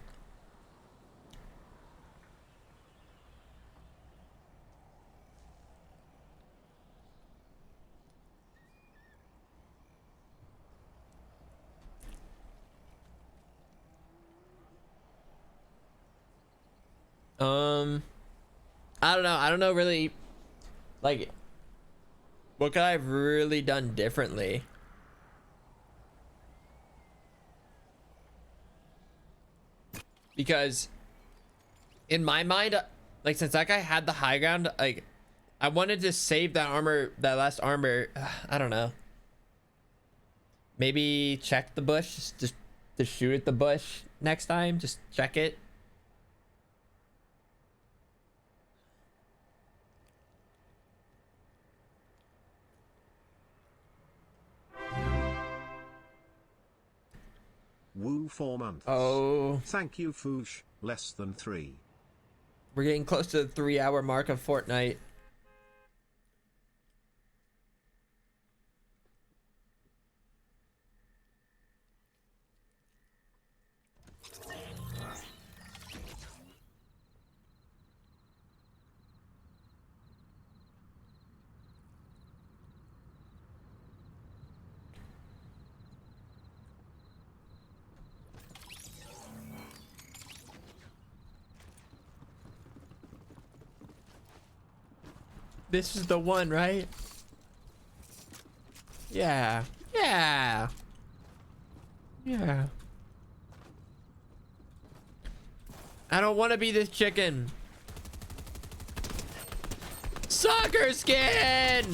I don't know. I don't know really, like, what could I have really done differently? Because in my mind, like, since that guy had the high ground, like, I wanted to save that armor, that last armor. I don't know. Maybe check the bush, just to shoot at the bush next time. Just check it. Woo 4 months. Oh, Thank you, Foosh. Less than 3. we're getting close to the 3-hour mark of Fortnite. This is the one, right? Yeah. Yeah. Yeah. I don't want to be this chicken. Soccer skin!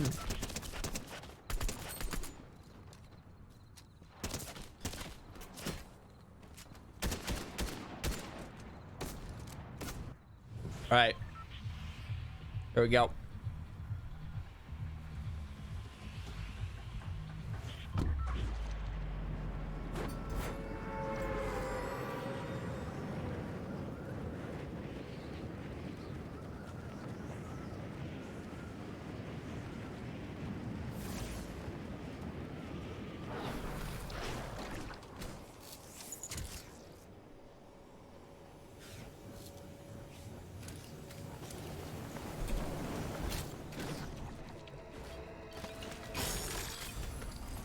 All right. Here we go.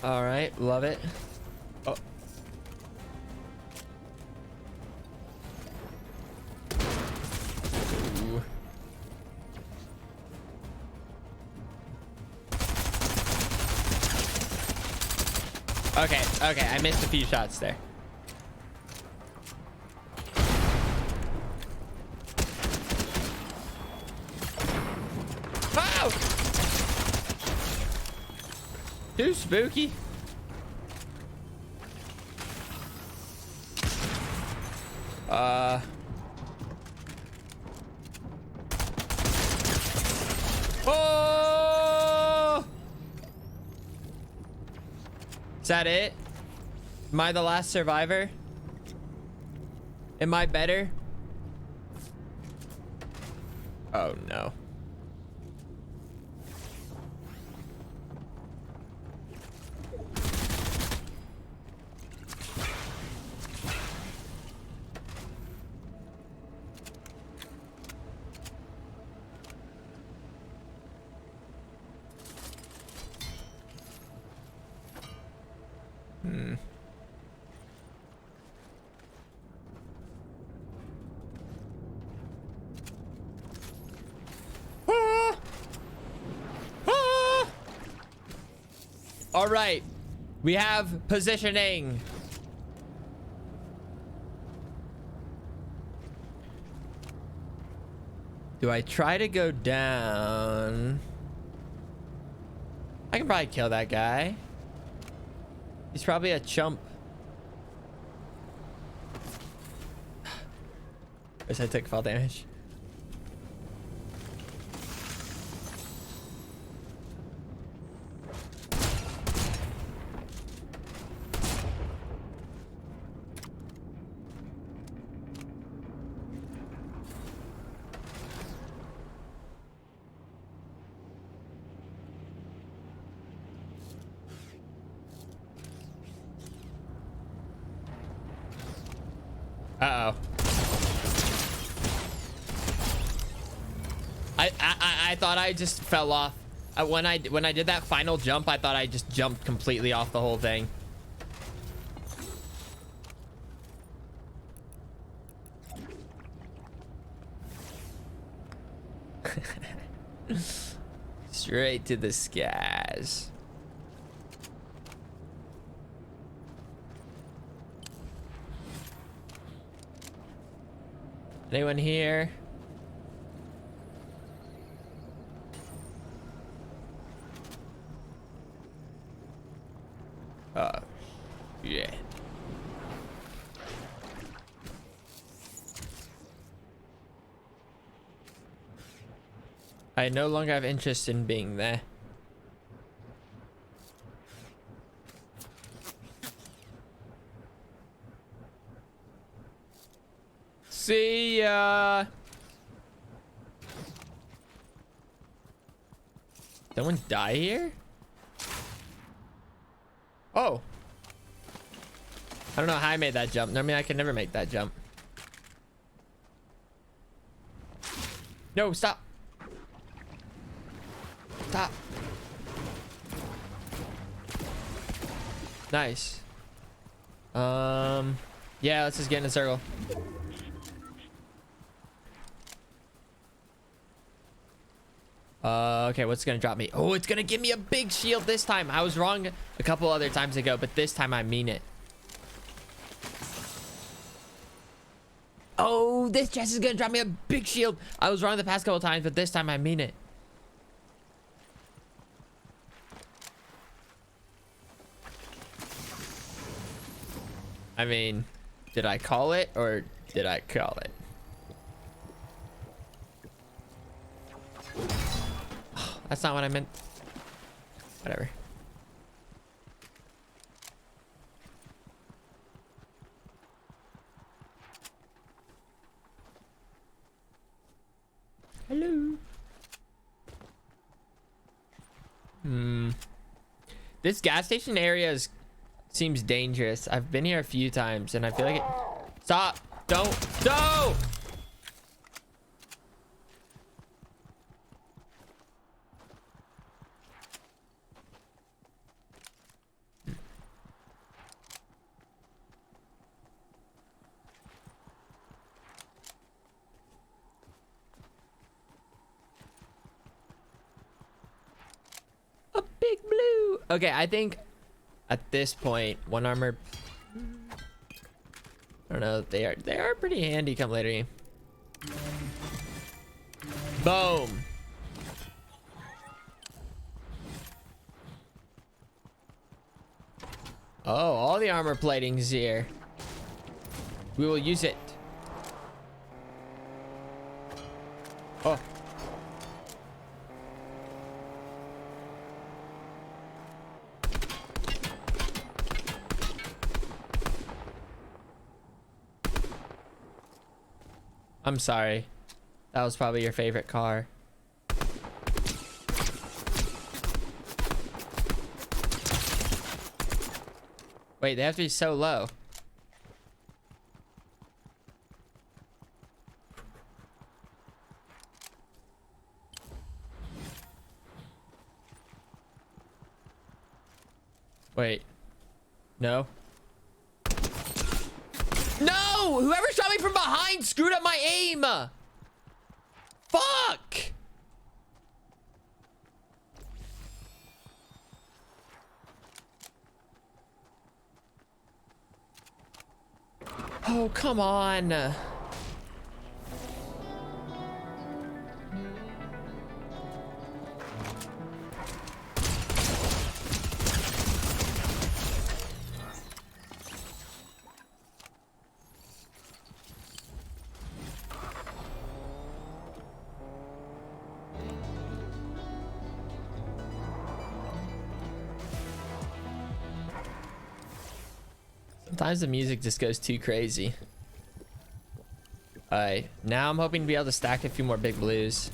All right, love it. Oh. Ooh. Okay, okay, I missed a few shots there. Wow! Too spooky. Oh! Is that it? Am I the last survivor? Am I better? Oh no. Ah! Ah! All right, we have positioning. Do I try to go down? I can probably kill that guy. He's probably a chump. Guess I took fall damage. Uh-oh. I thought I just fell off. When I did that final jump, I thought I just jumped completely off the whole thing. Straight to the skies. Anyone here? Yeah. I no longer have interest in being there. See ya. Someone die here? Oh. I don't know how I made that jump. I mean, I can never make that jump. No, stop. Stop. Nice. Yeah, let's just get in a circle. Okay, what's gonna drop me? Oh, it's gonna give me a big shield this time. I was wrong a couple other times ago, but this time I mean it. Oh, this chest is gonna drop me a big shield. I was wrong the past couple times, but this time I mean it. I mean, did I call it or did I call it? That's not what I meant. Whatever. Hello. This gas station area seems dangerous. I've been here a few times and I feel like it... Stop! Don't! A big blue. Okay, I think at this point, one armor. I don't know. They are pretty handy come later game. Boom. Oh, all the armor plating's here. We will use it. Oh. I'm sorry. That was probably your favorite car. Wait, they have to be so low. Wait. No. No! Whoever shot me from behind screwed up my aim! Fuck! Oh, come on. Sometimes the music just goes too crazy. Alright, now I'm hoping to be able to stack a few more big blues.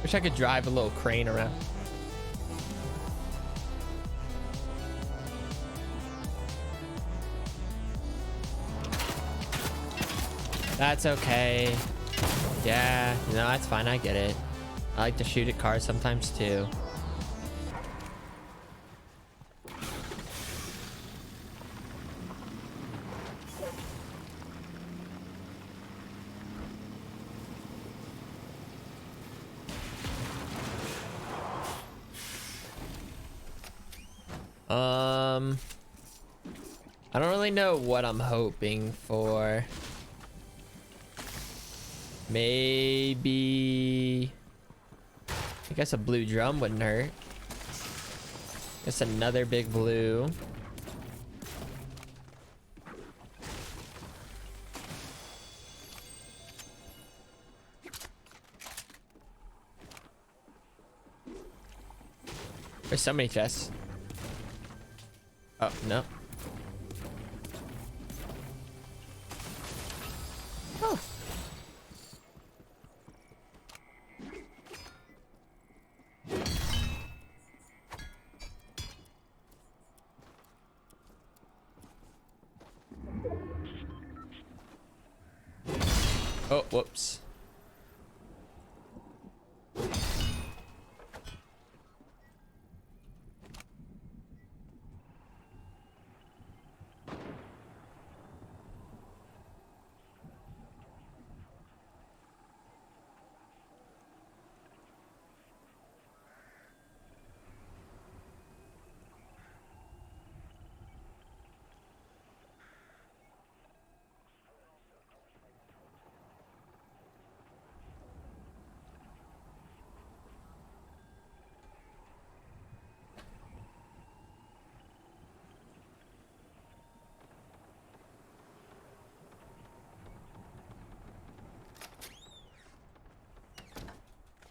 Wish I could drive a little crane around. That's okay. Yeah, no, that's fine. I get it. I like to shoot at cars sometimes too. I don't really know what I'm hoping for. Maybe I guess a blue drum wouldn't hurt. Guess another big blue. There's so many chests. Oh, no. Oh. Oh, whoops.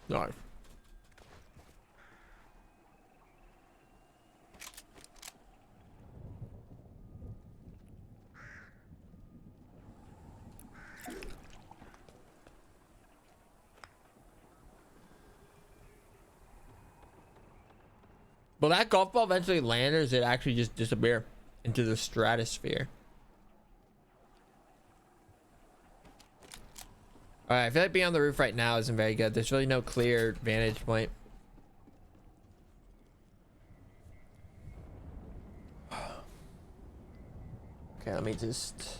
No. Will that golf ball eventually land, or does it actually just disappear into the stratosphere? All right, I feel like being on the roof right now isn't very good. There's really no clear vantage point. Okay, let me just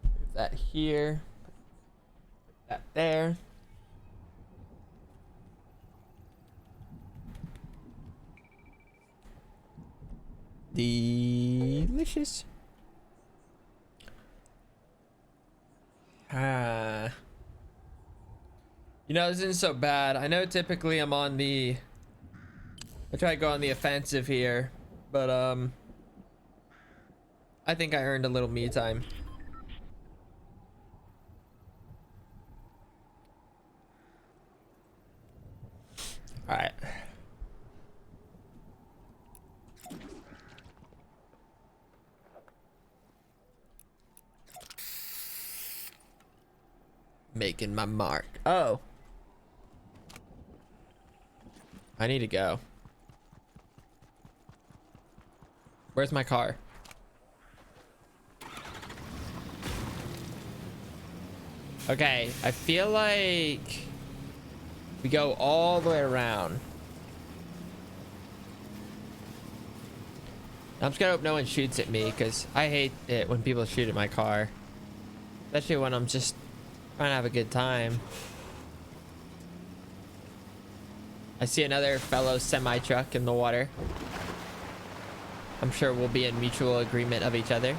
move that here. Put that there. Delicious. You know, this isn't so bad. I know typically I'm on the... I try to go on the offensive here, but I think I earned a little me time. All right. Making my mark. Oh. I need to go. Where's my car? Okay, I feel like we go all the way around. I'm just gonna hope no one shoots at me, because I hate it when people shoot at my car. Especially when I'm just trying to have a good time. I see another fellow semi-truck in the water. I'm sure we'll be in mutual agreement of each other.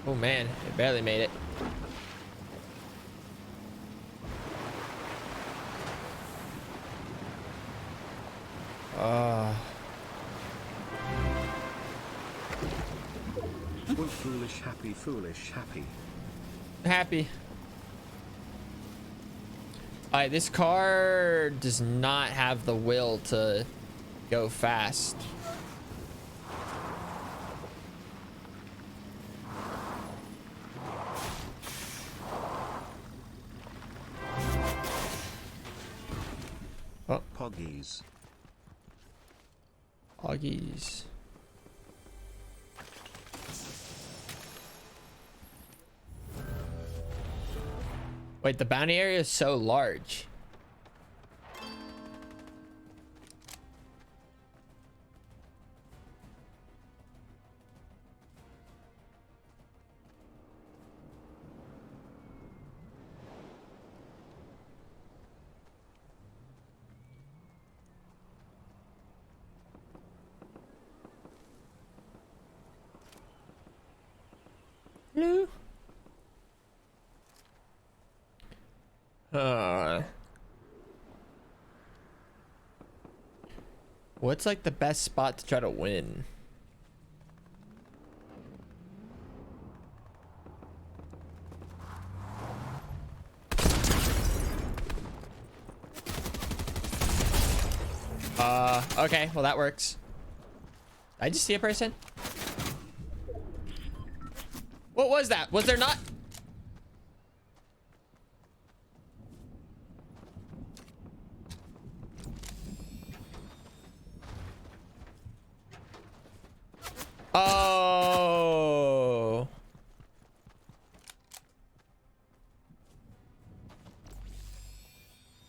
Oh man, it barely made it. Foolish happy, foolish happy. Happy. Alright, this car does not have the will to go fast. Oh, Poggies. Augies. Wait, the bounty area is so large. Hello. What's like the best spot to try to win? Okay, well that works. Did I just see a person? What was that? Was there not? Oh.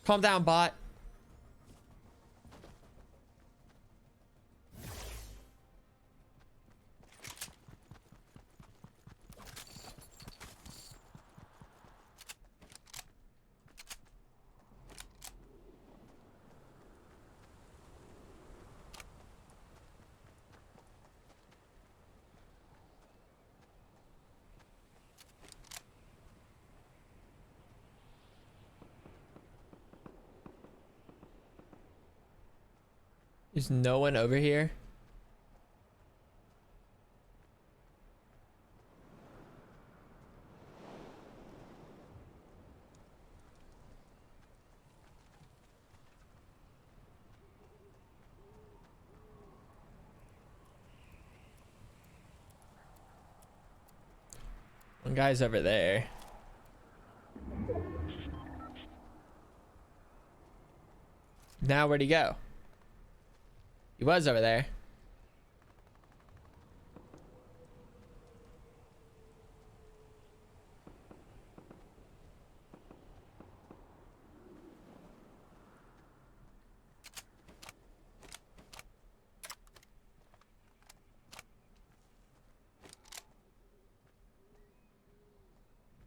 Calm down, bot. There's no one over here. One guy's over there. Now where'd he go? He was over there.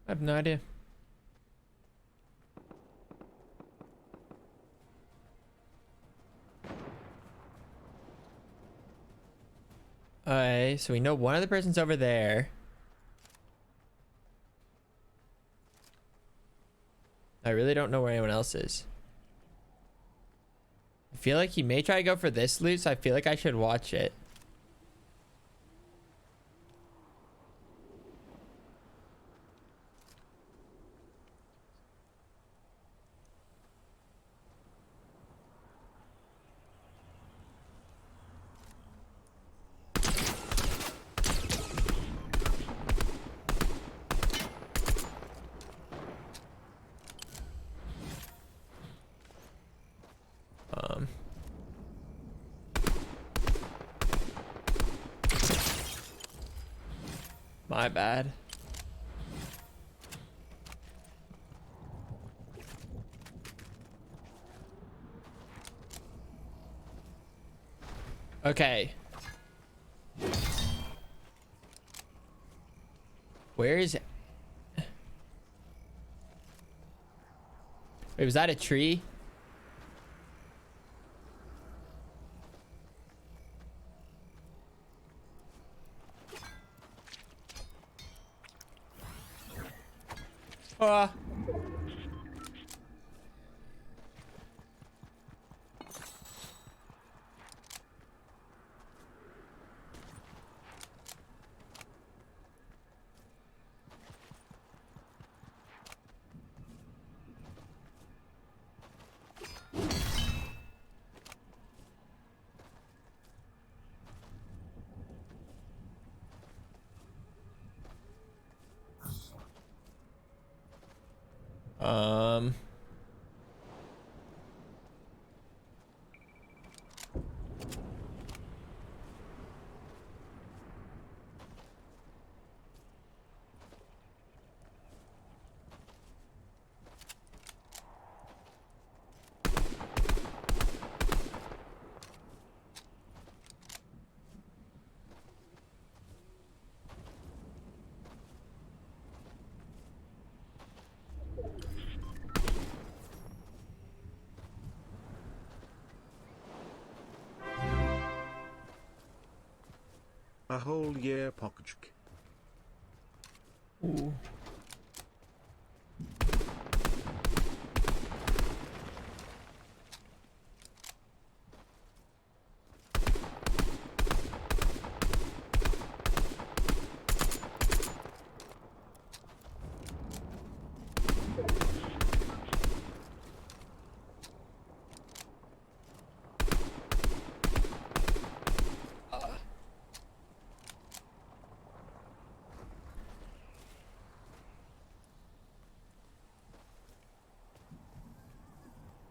I have no idea. Alright, so we know one of the person's over there. I really don't know where anyone else is. I feel like he may try to go for this loot, so I feel like I should watch it. My bad. Okay. Where is it? Wait, was that a tree? A whole year pokjk. Ooh.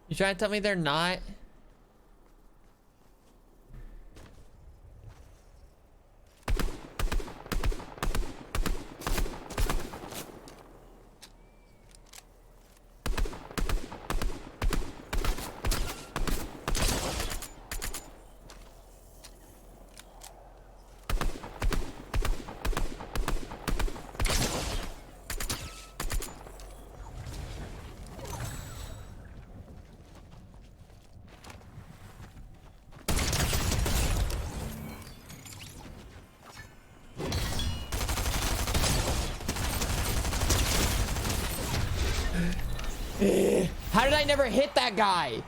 You trying to tell me they're not? How did I never hit that guy?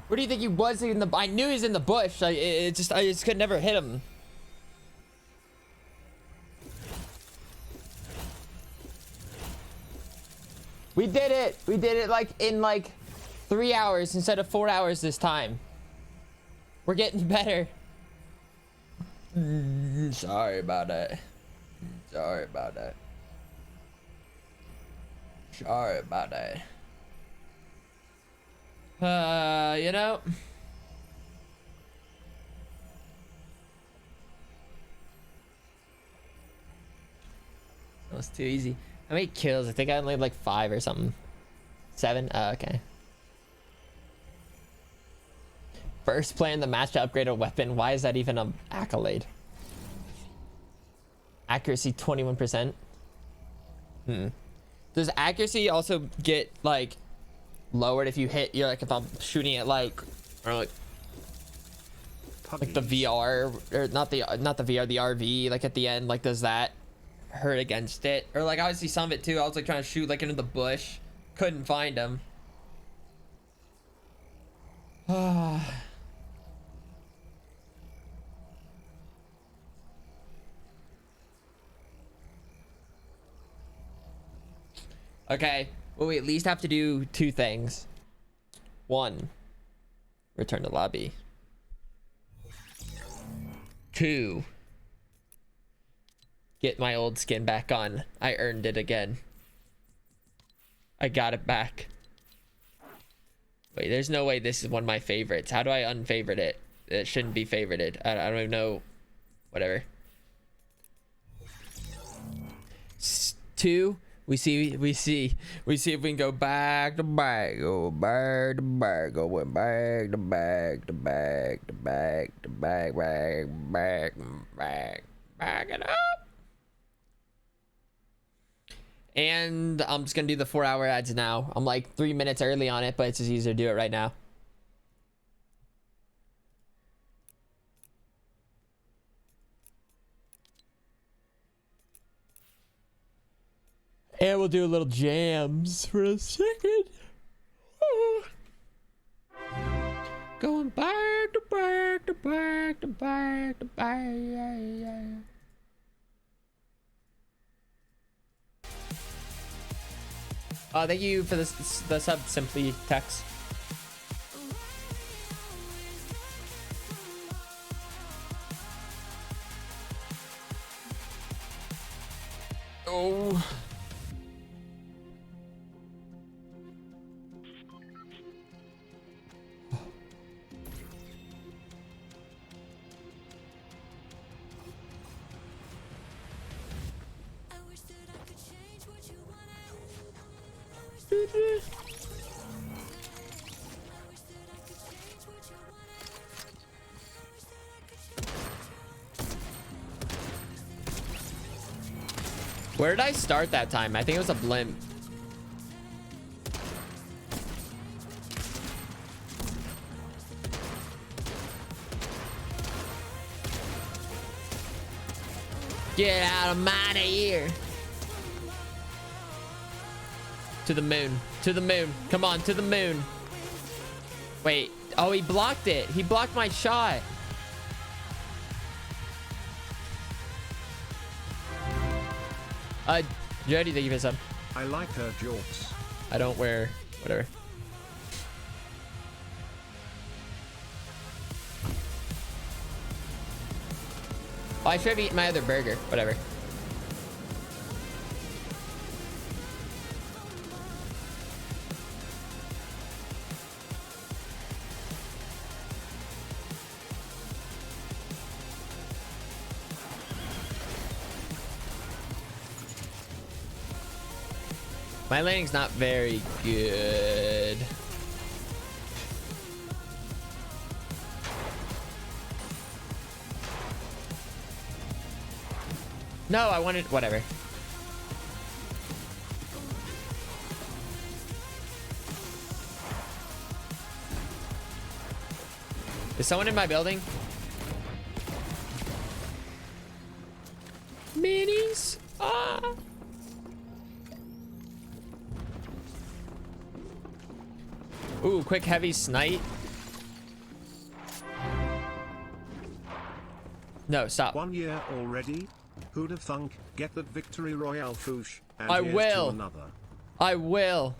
Where do you think he was in the? I knew he was in the bush. I just could never hit him. We did it. We did it like in like 3 hours instead of 4 hours this time. We're getting better. Sorry about that. Sorry about that. Sorry about that. You know. That was too easy. How many kills? I think I only had like 5 or something. 7? Oh, okay. First player in the match to upgrade a weapon. Why is that even an accolade? Accuracy 21%. Does accuracy also get like lowered if you hit? You're like if I'm shooting at like, or like the VR or not the VR, the RV, like at the end, like does that hurt against it? Or like obviously some of it too. I was like trying to shoot like into the bush, couldn't find him. Okay, well we at least have to do 2 things. 1, return to lobby. 2, get my old skin back on. I earned it again. I got it back. Wait, there's no way this is one of my favorites. How do I unfavorite it? It shouldn't be favorited. I don't even know. Whatever. 2, we see if we can go back to back, go back to back, going back to back to back to back to back, back it up. And I'm just gonna do the 4-hour ads now. I'm like 3 minutes early on it, but it's just easier to do it right now. And we'll do a little jams for a second. Going back to back to back to back to back. Thank you for the sub, Simply Text. Oh. Where did I start that time? I think it was a blimp. Get out of mine here. To the moon. To the moon. Come on, to the moon. Wait. Oh, he blocked it. He blocked my shot. Jody, thank you for some. I like her jokes. I don't wear whatever. Oh, I should have eaten my other burger. Whatever. My landing's not very good. No, I wanted whatever. Is someone in my building? Minis. Ah. Ooh, quick heavy snipe. No, stop. 1 year already? Who'd have thunk? Get that victory royale, Foosh. And I here's will. to another. I will.